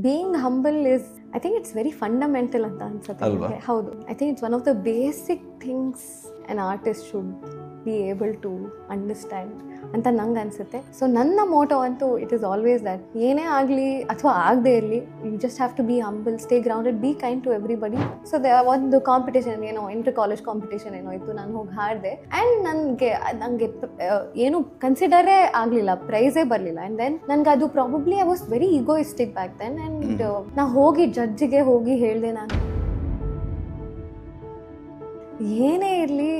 Being humble is I think it's very fundamental ಅಂತ ಅನ್ಸುತ್ತೆ ನನಗೆ. ಹೌದು, I think it's one of the basic things an artist should be able to understand ಅಂತ ನಂಗೆ ಅನಿಸುತ್ತೆ. So ನನ್ನ ಮೋಟೋ ಅಂತೂ ಇಟ್ ಈಸ್ ಆಲ್ವೇಸ್ ದ್ಯಾಟ್ ಏನೇ ಆಗಲಿ ಅಥವಾ ಆಗದೆ ಇರಲಿ, you just have to be humble, stay grounded, be kind to everybody. So ಒಂದು ಕಾಂಪಿಟೇಷನ್ ಏನೋ ಇಂಟರ್ ಕಾಲೇಜ್ ಕಾಂಪಿಟೇಷನ್ ಏನೋ ಇತ್ತು, ನಾನು ಹೋಗಿ ಹಾಡಿದೆ ಆ್ಯಂಡ್ ನನಗೆ ಏನು ಕನ್ಸಿಡರೇ ಆಗಲಿಲ್ಲ, ಪ್ರೈಸೇ ಬರಲಿಲ್ಲ. ಆ್ಯಂಡ್ ದೆನ್ ನನಗೆ ಅದು probably I was very egoistic back then. And ನಾ ಹೋಗಿ ಜಡ್ಜಿಗೆ ಹೋಗಿ ಹೇಳಿದೆ, ನಾನು ಏನೇ ಇರಲಿ,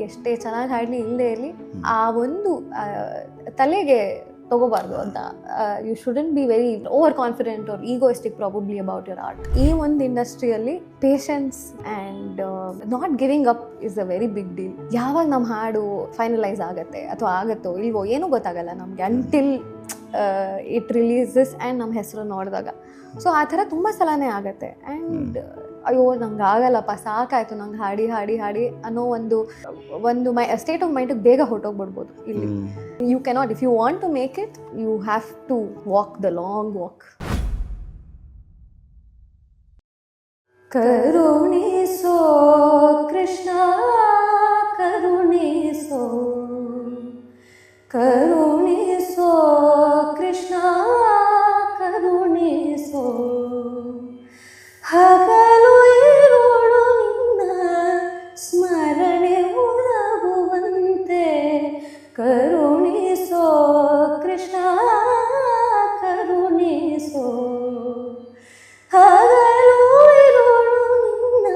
ಎಷ್ಟೇ ಚೆನ್ನಾಗಿ ಹಾಡಲಿ ಇಲ್ಲದೆ ಇರಲಿ, ಆ ಒಂದು ತಲೆಗೆ ತಗೋಬಾರ್ದು ಅಂತ. You shouldn't be very over confident or egoistic probably about your art. ಈ ಒಂದು ಇಂಡಸ್ಟ್ರಿಯಲ್ಲಿ patience and not giving up is a very big deal. ಯಾವಾಗ ನಮ್ಮ ಹಾಡು ಫೈನಲೈಸ್ ಆಗುತ್ತೆ ಅಥವಾ ಆಗುತ್ತೋ ಇಲ್ವೋ ಏನೂ ಗೊತ್ತಾಗಲ್ಲ ನಮಗೆ ಅಂಟಿಲ್ ಇಟ್ ರಿಲೀಸಸ್ ಆ್ಯಂಡ್ ನಮ್ಮ ಹೆಸರು ನೋಡಿದಾಗ. ಸೊ ಆ ಥರ ತುಂಬ ಸಲನೇ ಆಗುತ್ತೆ. ಆ್ಯಂಡ್ ಅಯ್ಯೋ ನಂಗೆ ಆಗಲ್ಲಪ್ಪ, ಸಾಕಾಯಿತು ನಂಗೆ ಹಾಡಿ ಹಾಡಿ ಹಾಡಿ ಅನ್ನೋ ಒಂದು ಸ್ಟೇಟ್ ಆಫ್ ಮೈಂಡಿಗೆ ಬೇಗ ಹೊರಟೋಗ್ಬಿಡ್ಬೋದು ಇಲ್ಲಿ. You cannot, if you want to make it, you have to walk the long walk. ಕರುಣಿಸೋ ಕೃಷ್ಣ ಕರುಣಿಸೋ, ಕರುಣಿಸೋ ಕೃಷ್ಣ ಕರುಣಿಸೋ, ಹಗಲು ಇರುಳು ನಿನ್ನ ಸ್ಮರಣೆ ಒಳಗುವಂತೆ, ಕರುಣಿಸೋ ಕೃಷ್ಣ ಕರುಣಿಸೋ, ಹಗಲು ಇರುಳು ನಿನ್ನ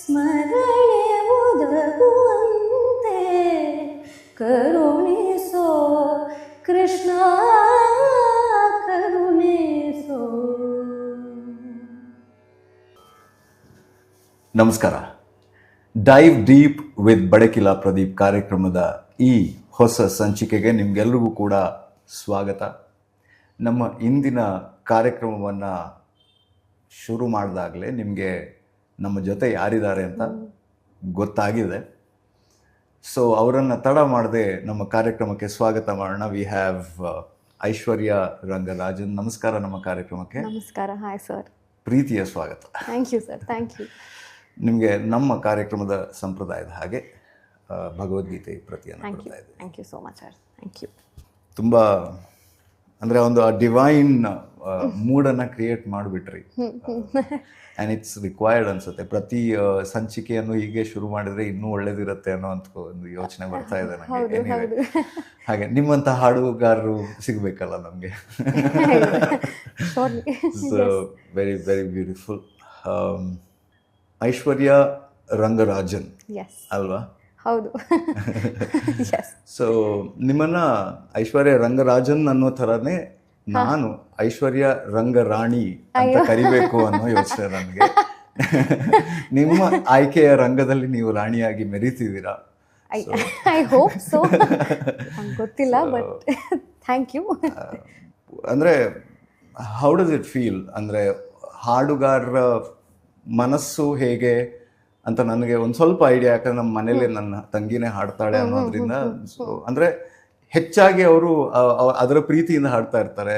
ಸ್ಮರಣೆ ಒದಗುವಂತೆ, ಕರುಣಿಸೋ ಕೃಷ್ಣ ಕರುಣಿಸೋ. ನಮಸ್ಕಾರ. Dive deep with Badakila Pradeep ಕಾರ್ಯಕ್ರಮದ ಈ ಹೊಸ ಸಂಚಿಕೆಗೆ ನಿಮಗೆಲ್ಲರಿಗೂ ಕೂಡ ಸ್ವಾಗತ. ನಮ್ಮ ಇಂದಿನ ಕಾರ್ಯಕ್ರಮವನ್ನು ಶುರು ಮಾಡಿದಾಗಲೇ ನಿಮಗೆ ನಮ್ಮ ಜೊತೆ ಯಾರಿದ್ದಾರೆ ಅಂತ ಗೊತ್ತಾಗಿದೆ. ಸೊ ಅವರನ್ನು ತಡ ಮಾಡದೆ ನಮ್ಮ ಕಾರ್ಯಕ್ರಮಕ್ಕೆ ಸ್ವಾಗತ ಮಾಡೋಣ. We have Aishwarya Rangarajan. ನಮಸ್ಕಾರ ನಮ್ಮ ಕಾರ್ಯಕ್ರಮಕ್ಕೆ. ನಮಸ್ಕಾರ. Hi sir. ಪ್ರೀತಿಯ ಸ್ವಾಗತ. Thank you sir. Thank you. ನಿಮಗೆ ನಮ್ಮ ಕಾರ್ಯಕ್ರಮದ ಸಂಪ್ರದಾಯದ ಹಾಗೆ ಭಗವದ್ಗೀತೆ ಪ್ರತಿಯನ್ನು ಕೊಡ್ತಾ ಇದ್ದೀವಿ. Thank you so much sir. Thank you. ತುಂಬ ಅಂದರೆ ಒಂದು ಆ ಡಿವೈನ್ ಮೂಡನ್ನು ಕ್ರಿಯೇಟ್ ಮಾಡಿಬಿಟ್ರಿ. ಆ್ಯಂಡ್ ಇಟ್ಸ್ ರಿಕ್ವೈರ್ಡ್ ಅನ್ಸುತ್ತೆ. ಪ್ರತಿ ಸಂಚಿಕೆಯನ್ನು ಹೀಗೆ ಶುರು ಮಾಡಿದರೆ ಇನ್ನೂ ಒಳ್ಳೇದಿರುತ್ತೆ ಅನ್ನೋ ಅಂತ ಒಂದು ಯೋಚನೆ ಬರ್ತಾ ಇದೆ ನನಗೆ. ಹಾಗೆ ನಿಮ್ಮಂಥ ಹಾಡುಗಾರರು ಸಿಗಬೇಕಲ್ಲ ನಮಗೆ. So very very beautiful. Aishwarya Rangarajan ಅಲ್ವಾ? ಹೌದು. ಸೊ ನಿಮ್ಮನ್ನ ಐಶ್ವರ್ಯ ರಂಗರಾಜನ್ ಅನ್ನೋ ಥರನೇ ನಾನು ಐಶ್ವರ್ಯ ರಂಗರಾಣಿ ಅಂತ ಕರಿಬೇಕು ಅನ್ನೋ ಯೋಚನೆ ನನಗೆ. ನಿಮ್ಮ ಆಯ್ಕೆಯ ರಂಗದಲ್ಲಿ ನೀವು ರಾಣಿಯಾಗಿ ಮೆರೀತಿದ್ದೀರಾ. I hope so. ಗೊತ್ತಿಲ್ಲ, ಬಟ್ ಥ್ಯಾಂಕ್ ಯು. ಅಂದರೆ ಹೌ ಡಸ್ ಇಟ್ ಫೀಲ್? ಅಂದರೆ ಹಾಡುಗಾರರ ಮನಸ್ಸು ಹೇಗೆ ಅಂತ ನನಗೆ ಒಂದು ಸ್ವಲ್ಪ ಐಡಿಯಾ, ಯಾಕಂದ್ರೆ ನಮ್ಮ ಮನೇಲಿ ನನ್ನ ತಂಗಿನೇ ಹಾಡ್ತಾಳೆ ಅನ್ನೋದ್ರಿಂದ. ಸೊ ಅಂದರೆ ಹೆಚ್ಚಾಗಿ ಅವರು ಅದರ ಪ್ರೀತಿಯಿಂದ ಹಾಡ್ತಾ ಇರ್ತಾರೆ.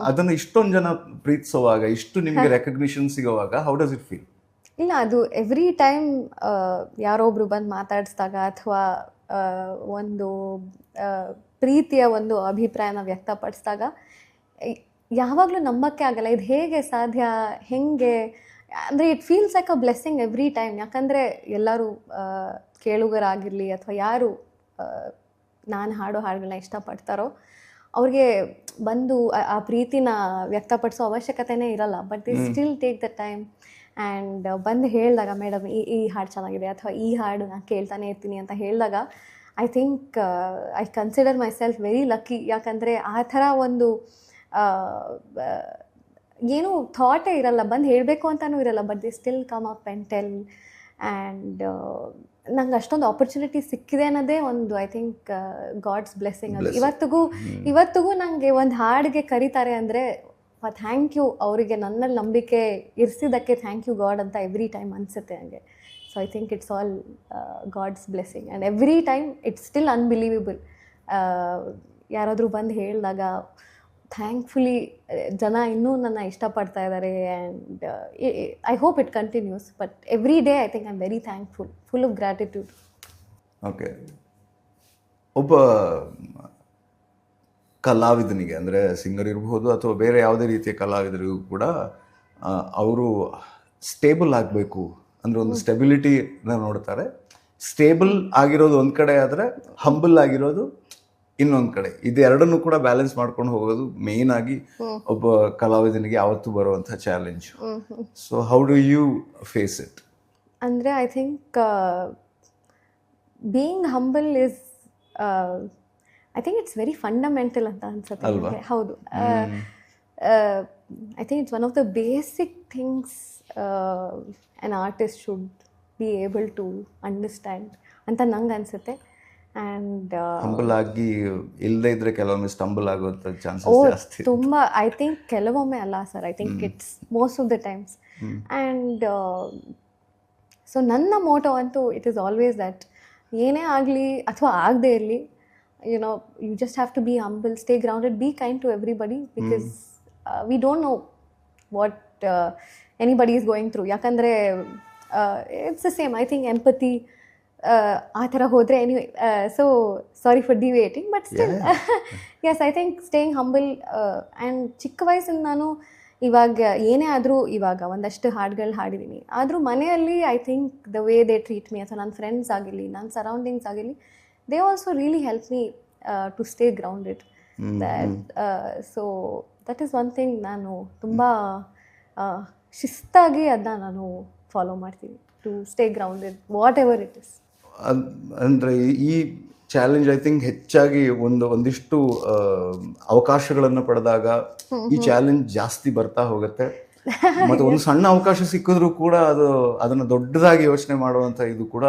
ಅದನ್ನು ಇಷ್ಟೊಂದು ಜನ ಪ್ರೀತಿಸುವಾಗ, ಇಷ್ಟು ನಿಮಗೆ ರೆಕಗ್ನಿಷನ್ ಸಿಗೋವಾಗ ಹೌ ಡಸ್ ಇಟ್ ಫೀಲ್? ಇಲ್ಲ, ಅದು ಎವ್ರಿ ಟೈಮ್ ಯಾರೊಬ್ರು ಬಂದು ಮಾತಾಡಿಸಿದಾಗ ಅಥವಾ ಒಂದು ಪ್ರೀತಿಯ ಒಂದು ಅಭಿಪ್ರಾಯನ ವ್ಯಕ್ತಪಡಿಸಿದಾಗ ಯಾವಾಗಲೂ ನಂಬಕ್ಕೆ ಆಗಲ್ಲ, ಇದು ಹೇಗೆ ಸಾಧ್ಯ, ಹೆಂಗೆ ಅಂದರೆ it feels like a blessing every time. ಯಾಕಂದರೆ ಎಲ್ಲರೂ ಕೇಳುಗರಾಗಿರಲಿ ಅಥವಾ ಯಾರು ನಾನು ಹಾಡೋ ಹಾಡುಗಳನ್ನ ಇಷ್ಟಪಡ್ತಾರೋ ಅವ್ರಿಗೆ ಬಂದು ಆ ಪ್ರೀತಿನ ವ್ಯಕ್ತಪಡಿಸೋ ಅವಶ್ಯಕತೆನೇ ಇರಲ್ಲ. But they still take the time and ಬಂದು ಹೇಳಿದಾಗ, ಮೇಡಮ್ ಈ ಹಾಡು ಚೆನ್ನಾಗಿದೆ ಅಥವಾ ಈ ಹಾಡು ನಾನು ಕೇಳ್ತಾನೆ ಇರ್ತೀನಿ ಅಂತ ಹೇಳಿದಾಗ I think I consider my self very lucky. ಯಾಕಂದರೆ ಆ ಥರ ಒಂದು ಏನೂ ಥಾಟೇ ಇರಲ್ಲ, ಬಂದು ಹೇಳಬೇಕು ಅಂತಲೂ ಇರಲ್ಲ, but they still come up and tell. And ನಂಗೆ ಅಷ್ಟೊಂದು ಆಪರ್ಚುನಿಟಿ ಸಿಕ್ಕಿದೆ ಅನ್ನೋದೇ ಒಂದು ಐ ಥಿಂಕ್ ಗಾಡ್ಸ್ ಬ್ಲೆಸ್ಸಿಂಗ್. ಅದು ಇವತ್ತಿಗೂ ನನಗೆ ಒಂದು ಹಾಡಿಗೆ ಕರೀತಾರೆ ಅಂದರೆ ಥ್ಯಾಂಕ್ ಯು, ಅವರಿಗೆ ನನ್ನಲ್ಲಿ ನಂಬಿಕೆ ಇರಿಸಿದ್ದಕ್ಕೆ ಥ್ಯಾಂಕ್ ಯು ಗಾಡ್ ಅಂತ ಎವ್ರಿ ಟೈಮ್ ಅನಿಸುತ್ತೆ ನನಗೆ. So I think it's all God's blessing and every time it's still unbelievable. ಯಾರಾದರೂ ಬಂದು ಹೇಳಿದಾಗ ಥ್ಯಾಂಕ್ಫುಲಿ ಜನ ಇನ್ನೂ ನನ್ನ ಇಷ್ಟಪಡ್ತಾ ಇದ್ದಾರೆ and I hope it continues but every day I think I am very thankful full of gratitude. Okay, ಒಬ್ಬ ಕಲಾವಿದನಿಗೆ ಅಂದರೆ ಸಿಂಗರ್ ಇರಬಹುದು ಅಥವಾ ಬೇರೆ ಯಾವುದೇ ರೀತಿಯ ಕಲಾವಿದರಿಗೂ ಕೂಡ ಅವರು ಸ್ಟೇಬಲ್ ಆಗಬೇಕು ಅಂದರೆ ಒಂದು ಸ್ಟೆಬಿಲಿಟಿನ ನೋಡ್ತಾರೆ. ಸ್ಟೇಬಲ್ ಆಗಿರೋದು ಒಂದು ಕಡೆ ಆದರೆ ಹಂಬಲ್ ಆಗಿರೋದು ಇನ್ನೊಂದು ಕಡೆ. ಇದೆರಡನ್ನು ಕೂಡ ಬ್ಯಾಲೆನ್ಸ್ ಮಾಡ್ಕೊಂಡು ಹೋಗೋದು ಮೇನ್ ಆಗಿ ಒಬ್ಬ ಕಲಾವಿದನಿಗೆ ಯಾವತ್ತೂ ಬರುವಂಥ challenge. So how do you face it? ಅಂದರೆ I think being humble is I think it's very fundamental ಅಂತ ಅನ್ಸುತ್ತೆ ನನಗೆ. ಹೌದು, I think it's one of the basic things an artist should be able to understand ಅಂತ ನಂಗೆ ಅನಿಸುತ್ತೆ. And humble ಆಗಿ ಇಲ್ಲದೇ ಇದ್ರೆ ಕೆಲವೊಮ್ಮೆ ಸ್ಟಂಬಲ್ ಆಗುವಂಥ ಚಾನ್ಸಸ್ ಜಾಸ್ತಿ. ತುಂಬ ಐ ಥಿಂಕ್ ಕೆಲವೊಮ್ಮೆ ಅಲ್ಲ sir, I think it's most of the times. And so ನನ್ನ ಮೋಟೋ ಅಂತೂ ಇಟ್ ಈಸ್ ಆಲ್ವೇಸ್ ದಟ್ ಏನೇ ಆಗಲಿ ಅಥವಾ ಆಗದೇ ಇರಲಿ, you know, you just have to be humble, stay grounded, be kind to everybody because we don't know what anybody is going through. Yakandre it's the same, I think empathy ಆ ಥರ ಹೋದರೆ anyway, so sorry for deviating but still yes, I think staying humble and ಚಿಕ್ಕ ವಯಸ್ಸಿಂದ ನಾನು ಇವಾಗ ಏನೇ ಆದರೂ ಇವಾಗ ಒಂದಷ್ಟು ಹಾಡುಗಳು ಹಾಡಿದ್ದೀನಿ. ಆದರೂ ಮನೆಯಲ್ಲಿ I think the way they treat me ಅಥವಾ ನನ್ನ ಫ್ರೆಂಡ್ಸ್ ಆಗಿರಲಿ, ನನ್ನ ಸರೌಂಡಿಂಗ್ಸ್ ಆಗಿರಲಿ, they also really help me to stay grounded. So that is one thing ನಾನು ತುಂಬ ಶಿಸ್ತಾಗಿ ಅದನ್ನ ನಾನು ಫಾಲೋ ಮಾಡ್ತೀನಿ, to stay grounded whatever it is. ಅಂದರೆ ಈ ಚಾಲೆಂಜ್ ಐ ಥಿಂಕ್ ಹೆಚ್ಚಾಗಿ ಒಂದಿಷ್ಟು ಅವಕಾಶಗಳನ್ನು ಪಡೆದಾಗ ಈ ಚಾಲೆಂಜ್ ಜಾಸ್ತಿ ಬರ್ತಾ ಹೋಗುತ್ತೆ. ಮತ್ತೆ ಒಂದು ಸಣ್ಣ ಅವಕಾಶ ಸಿಕ್ಕಿದ್ರು ಕೂಡ ಅದನ್ನು ದೊಡ್ಡದಾಗಿ ಯೋಚನೆ ಮಾಡುವಂಥ ಇದು ಕೂಡ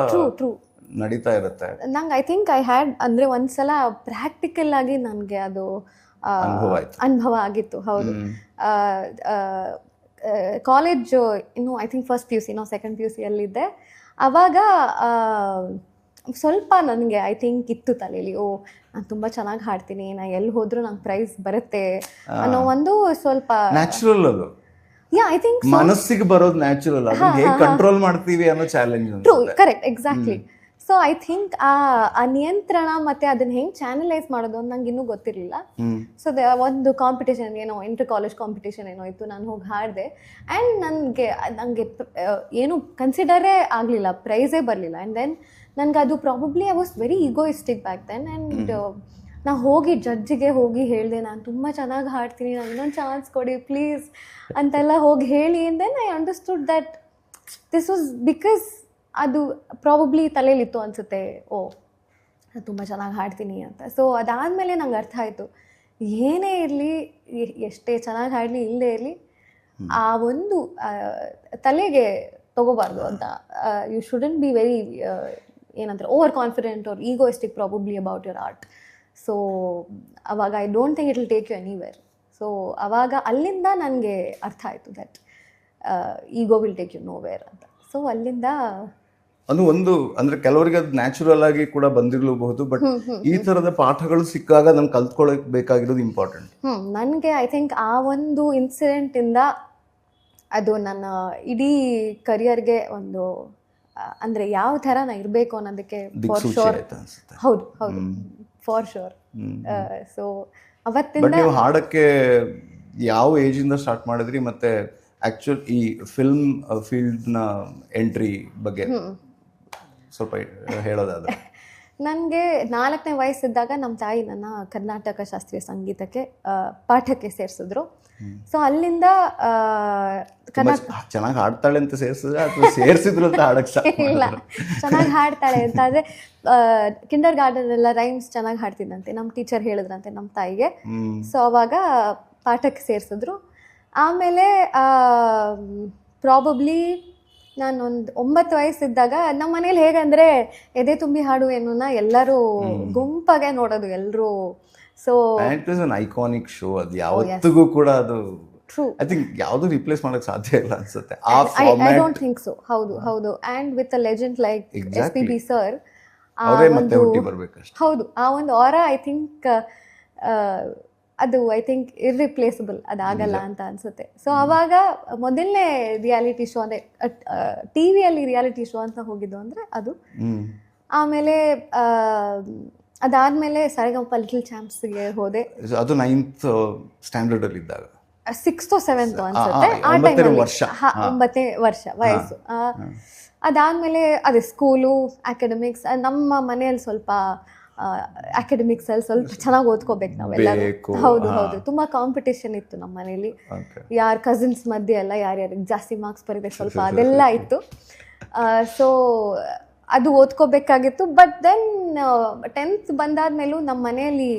ನಡೀತಾ ಇರುತ್ತೆ. ನಂಗೆ ಐ ಥಿಂಕ್ ಐ ಹ್ಯಾಡ್ ಅಂದರೆ ಒಂದ್ಸಲ ಪ್ರಾಕ್ಟಿಕಲ್ ಆಗಿ ನನಗೆ ಅದು ಅನುಭವ ಆಗಿತ್ತು. ಹೌದು, ಕಾಲೇಜು ಇನ್ನು I think first PUC second PUCಯಲ್ಲಿದ್ದೆ. ಆವಾಗ ಸ್ವಲ್ಪ ನನಗೆ ಐ ಥಿಂಕ್ ಇತ್ತು ತಲೆಯಲ್ಲಿ, ನಾನು ತುಂಬ ಚೆನ್ನಾಗಿ ಹಾಡ್ತೀನಿ, ನಾನು ಎಲ್ಲಿ ಹೋದರೂ ನಂಗೆ ಪ್ರೈಸ್ ಬರುತ್ತೆ ಅನ್ನೋ ಒಂದು ಸ್ವಲ್ಪ ನ್ಯಾಚುರಲ್ ಅದು. ಐ ಥಿಂಕ್ ಮನಸ್ಸಿಗೆ ಬರೋದು ನ್ಯಾಚುರಲ್, ಅದನ್ನ ಹೇಗೆ ಕಂಟ್ರೋಲ್ ಮಾಡ್ತೀವಿ ಅನ್ನೋ challenge. True, correct, exactly. So I think ಆ ನಿಯಂತ್ರಣ ಮತ್ತು ಅದನ್ನ ಹೆಂಗೆ ಚಾನಲೈಸ್ ಮಾಡೋದು ಅಂತ ನಂಗೆ ಇನ್ನೂ ಗೊತ್ತಿರಲಿಲ್ಲ. ಸೊ ಒಂದು ಕಾಂಪಿಟೇಷನ್ ಏನೋ ಇಂಟರ್ ಕಾಲೇಜ್ ಕಾಂಪಿಟೇಷನ್ ಏನೋ ಇತ್ತು, ನಾನು ಹೋಗಿ ಹಾಡಿದೆ. ಆ್ಯಂಡ್ ನನಗೆ ಏನು ಕನ್ಸಿಡರೇ ಆಗಲಿಲ್ಲ, ಪ್ರೈಸೇ ಬರಲಿಲ್ಲ. ಆ್ಯಂಡ್ ದೆನ್ ನನಗೆ ಅದು probably I was very egoistic back then. And ನಾನು ಹೋಗಿ ಜಡ್ಜಿಗೆ ಹೋಗಿ ಹೇಳಿದೆ, ನಾನು ತುಂಬ ಚೆನ್ನಾಗಿ ಹಾಡ್ತೀನಿ, ನಾನು ಇನ್ನೊಂದು ಚಾನ್ಸ್ ಕೊಡಿ ಪ್ಲೀಸ್ ಅಂತೆಲ್ಲ ಹೋಗಿ ಹೇಳಿ. And then I understood that this was because ಅದು ಪ್ರಾಬಬ್ಲಿ ತಲೆಯಲ್ಲಿತ್ತು ಅನಿಸುತ್ತೆ, ನಾನು ತುಂಬ ಚೆನ್ನಾಗಿ ಹಾಡ್ತೀನಿ ಅಂತ. ಸೊ ಅದಾದಮೇಲೆ ನಂಗೆ ಅರ್ಥ ಆಯಿತು, ಏನೇ ಇರಲಿ, ಎಷ್ಟೇ ಚೆನ್ನಾಗಿ ಹಾಡಲಿ ಇಲ್ಲದೇ ಇರಲಿ, ಆ ಒಂದು ತಲೆಗೆ ತಗೋಬಾರ್ದು ಅಂತ. ಯು ಶುಡಂಟ್ ಬಿ ವೆರಿ ಏನಂತಾರೆ over confident or egoistic probably about your art. So ಅವಾಗ I don't think it will take you anywhere. So ಅವಾಗ ಅಲ್ಲಿಂದ ನನಗೆ ಅರ್ಥ ಆಯಿತು that ego will take you nowhere ಅಂತ. ಸೊ ಅಲ್ಲಿಂದ ಅದು ಒಂದು ಅಂದರೆ ಕೆಲವರಿಗೆ ಅದು ನ್ಯಾಚುರಲ್ ಆಗಿ ಕೂಡ ಬಂದಿರಲೂಬಹುದು, ಬಟ್ ಈ ಥರದ ಪಾಠಗಳು ಸಿಕ್ಕಾಗ ನಮ್ಗೆ ಕಲ್ತ್ಕೊಳ್ಳೋಕೆ ಬೇಕಾಗಿರೋದು ಇಂಪಾರ್ಟೆಂಟ್. ನನಗೆ ಐ ಥಿಂಕ್ ಆ ಒಂದು ಇನ್ಸಿಡೆಂಟಿಂದ ಅದು ನನ್ನ ಇಡೀ ಕರಿಯರ್ಗೆ ಒಂದು ಅಂದರೆ ಯಾವ ಥರ ನಾನು ಇರಬೇಕು ಅನ್ನೋದಕ್ಕೆ ಫಾರ್ ಶೋರ್. ಹೌದು ಹೌದು, ಫಾರ್ ಶೋರ್. ಸೊ ಅವತ್ತಿಂದ ನೀವು ಹಾಡಕ್ಕೆ ಯಾವ ಏಜಿಂದ ಸ್ಟಾರ್ಟ್ ಮಾಡಿದ್ರಿ, ಮತ್ತೆ ಆ್ಯಕ್ಚುಲ್ ಈ ಫಿಲ್ಮ್ ಫೀಲ್ಡ್ನ ಎಂಟ್ರಿ ಬಗ್ಗೆ ಸ್ವಲ್ಪ ಹೇಳೋದಾದ್ರೆ? ನನಗೆ 4ನೇ ವಯಸ್ಸಿದ್ದಾಗ ನಮ್ಮ ತಾಯಿ ನನ್ನ ಕರ್ನಾಟಕ ಶಾಸ್ತ್ರೀಯ ಸಂಗೀತಕ್ಕೆ ಪಾಠಕ್ಕೆ ಸೇರಿಸಿದ್ರು. ಸೊ ಅಲ್ಲಿಂದ ಚೆನ್ನಾಗಿ ಹಾಡ್ತಾಳೆ ಅಂತ ಸೇರಿಸಿದ್ರೆ ಅಥವಾ ಸೇರಿಸಿದ್ರು ಅಂತ ಹಾಡಕ್ಕೆ ಇಲ್ಲ, ಚೆನ್ನಾಗಿ ಹಾಡ್ತಾಳೆ ಅಂತ ಆದರೆ ಕಿಂಡರ್ ಗಾರ್ಡನ್ ಎಲ್ಲ ರೈಮ್ಸ್ ಚೆನ್ನಾಗಿ ಹಾಡ್ತಿದ್ದಂತೆ ನಮ್ಮ ಟೀಚರ್ ಹೇಳಿದ್ರಂತೆ ನಮ್ಮ ತಾಯಿಗೆ. ಸೊ ಅವಾಗ ಪಾಠಕ್ಕೆ ಸೇರಿಸಿದ್ರು. ಆಮೇಲೆ ಪ್ರಾಬಬ್ಲಿ ನಾನೊಂದು 9 ವಯಸ್ಸಿದ್ದಾಗ ನಮ್ಮ ಮನೇಲಿ ಹೇಗಂದರೆ ಎದೆ ತುಂಬಿ ಹಾಡು ಏನನ್ನ ಎಲ್ಲರೂ ಗುಂಪಾಗೆ ನೋಡೋದು ಎಲ್ಲರೂ. So it is an iconic show, ಅದು ಯಾವತ್ತಿಗೂ ಕೂಡ ಅದು ಐ ಥಿಂಕ್ ಯಾವುದು ರಿಪ್ಲೇಸ್ ಮಾಡೋಕ್ಕೆ ಸಾಧ್ಯ ಇಲ್ಲ ಅನ್ಸುತ್ತೆ. I don't think so. ಹೌದು ಹೌದು. And with a legend like SPB sir, ಅವರೇ ಮತ್ತೆ ಹುಟ್ಟಿ ಬರಬೇಕಷ್ಟೆ. ಹೌದು, ಆ ಒಂದು ಆರಾ ಐ ಥಿಂಕ್ ಅದು ಐ ಥಿಂಕ್ ಇರ್ರಿಪ್ಲೇಸಬಲ್, ಅದಾಗಲ್ಲ ಅಂತ ಅನ್ಸುತ್ತೆ. ಸೊ ಅವಾಗ ಮೊದಲನೇ ರಿಯಾಲಿಟಿ ಶೋ ಅಂದರೆ ಟಿ ವಿಯಲ್ಲಿ ರಿಯಾಲಿಟಿ ಶೋ ಅಂತ ಹೋಗಿದ್ದು ಅಂದರೆ ಅದು. ಆಮೇಲೆ ಅದಾದಮೇಲೆ ಸರಿಗಮಪ ಲಿಟಲ್ ಚಾಂಪ್ಸ್ಗೆ ಹೋದೆ. ಅದು 9th ಸ್ಟ್ಯಾಂಡರ್ಡ್ ಅಲ್ಲಿ ಇದ್ದಾಗ, 6th or 7th ಅನ್ಸುತ್ತೆ. ಆ ಟೈಮಲ್ಲಿ 9ನೇ ವರ್ಷ ವಯಸ್ಸು. ಅದಾದಮೇಲೆ ಅದೇ ಸ್ಕೂಲು, ಅಕಾಡೆಮಿಕ್ಸ್. ನಮ್ಮ ಮನೆಯಲ್ಲಿ ಸ್ವಲ್ಪ ಅಕಾಡೆಮಿಕ್ಸಲ್ಲಿ ಸ್ವಲ್ಪ ಚೆನ್ನಾಗಿ ಓದ್ಕೋಬೇಕು ನಾವೆಲ್ಲರೂ. ಹೌದು ಹೌದು, ತುಂಬ ಕಾಂಪಿಟೇಷನ್ ಇತ್ತು ನಮ್ಮ ಮನೇಲಿ. ಯಾರ ಕಸಿನ್ಸ್ ಮಧ್ಯೆ ಎಲ್ಲ ಯಾರ್ಯಾರಿಗೆ ಜಾಸ್ತಿ ಮಾರ್ಕ್ಸ್ ಬರೀಬೇಕು ಸ್ವಲ್ಪ ಅದೆಲ್ಲ ಇತ್ತು. ಸೊ ಅದು ಓದ್ಕೋಬೇಕಾಗಿತ್ತು. ಬಟ್ ದೆನ್ 10th ಬಂದಾದ್ಮೇಲೂ ನಮ್ಮ ಮನೆಯಲ್ಲಿ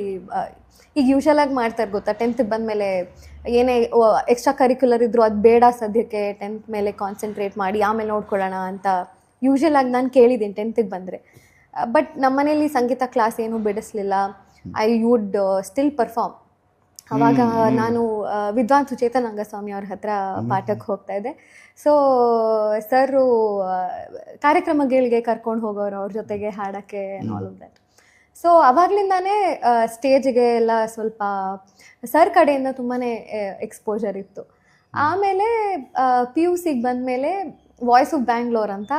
ಈಗ ಯೂಶಲಾಗಿ ಮಾಡ್ತಾರೆ ಗೊತ್ತಾ, 10th ಬಂದಮೇಲೆ ಏನೇ ಎಕ್ಸ್ಟ್ರಾ ಕರಿಕ್ಯುಲರ್ ಇದ್ದರೂ ಅದು ಬೇಡ ಸದ್ಯಕ್ಕೆ, 10th ಮೇಲೆ ಕಾನ್ಸಂಟ್ರೇಟ್ ಮಾಡಿ ಆಮೇಲೆ ನೋಡ್ಕೊಳ್ಳೋಣ ಅಂತ ಯೂಶಲಾಗಿ ನಾನು ಕೇಳಿದ್ದೀನಿ 10th ಬಂದರೆ. ಬಟ್ ನಮ್ಮ ಮನೇಲಿ ಸಂಗೀತ ಕ್ಲಾಸ್ ಏನೂ ಬಿಡಿಸ್ಲಿಲ್ಲ. I would still perform. ಅವಾಗ ನಾನು ವಿದ್ವಾನ್ ಸುಚೇತನ್ ರಂಗಸ್ವಾಮಿ ಅವ್ರ ಹತ್ರ ಪಾಠಕ್ಕೆ ಹೋಗ್ತಾ ಇದ್ದೆ. ಸೊ ಸರು ಕಾರ್ಯಕ್ರಮಗಳಿಗೆ ಕರ್ಕೊಂಡು ಹೋಗೋರು ಅವ್ರ ಜೊತೆಗೆ ಹಾಡೋಕ್ಕೆ ಆಲ್ ಆಫ್ ದ್ಯಾಟ್. ಸೊ ಅವಾಗಲಿಂದಾನೇ ಸ್ಟೇಜ್ಗೆ ಎಲ್ಲ ಸ್ವಲ್ಪ ಸರ್ ಕಡೆಯಿಂದ ತುಂಬಾ ಎಕ್ಸ್ಪೋಜರ್ ಇತ್ತು. ಆಮೇಲೆ PUC ಬಂದಮೇಲೆ ವಾಯ್ಸ್ ಆಫ್ ಬ್ಯಾಂಗ್ಳೂರ್ ಅಂತ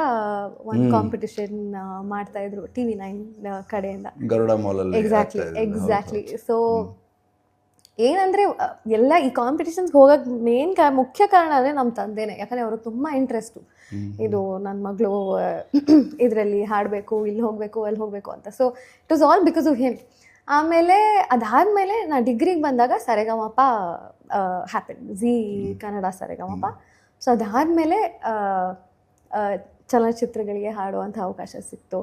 ಒಂದು ಕಾಂಪಿಟಿಷನ್ ಮಾಡ್ತಾಯಿದ್ರು TV9 ಕಡೆಯಿಂದ. ಎಕ್ಸಾಕ್ಟ್ಲಿ. ಸೊ ಏನಂದರೆ ಎಲ್ಲ ಈ ಕಾಂಪಿಟಿಷನ್ಸ್ಗೆ ಹೋಗೋಕ್ಕೆ ಮೇನ್ ಮುಖ್ಯ ಕಾರಣ ಅಂದರೆ ನಮ್ಮ ತಂದೆನೇ. ಯಾಕಂದರೆ ಅವರು ತುಂಬ ಇಂಟ್ರೆಸ್ಟು, ಇದು ನನ್ನ ಮಗಳು ಇದರಲ್ಲಿ ಹಾಡಬೇಕು, ಇಲ್ಲಿ ಹೋಗಬೇಕು, ಅಲ್ಲಿ ಹೋಗಬೇಕು ಅಂತ. So it was all because of him. ಆಮೇಲೆ ಅದಾದಮೇಲೆ ನಾನು ಡಿಗ್ರಿಗೆ ಬಂದಾಗ ಸರೆಗಮಪ ಹ್ಯಾಪನ್, ಜಿ ಕನ್ನಡ ಸರೆಗಮಪ. ಸೊ ಅದಾದಮೇಲೆ ಚಲನಚಿತ್ರಗಳಿಗೆ ಹಾಡುವಂಥ ಅವಕಾಶ ಸಿಕ್ತು.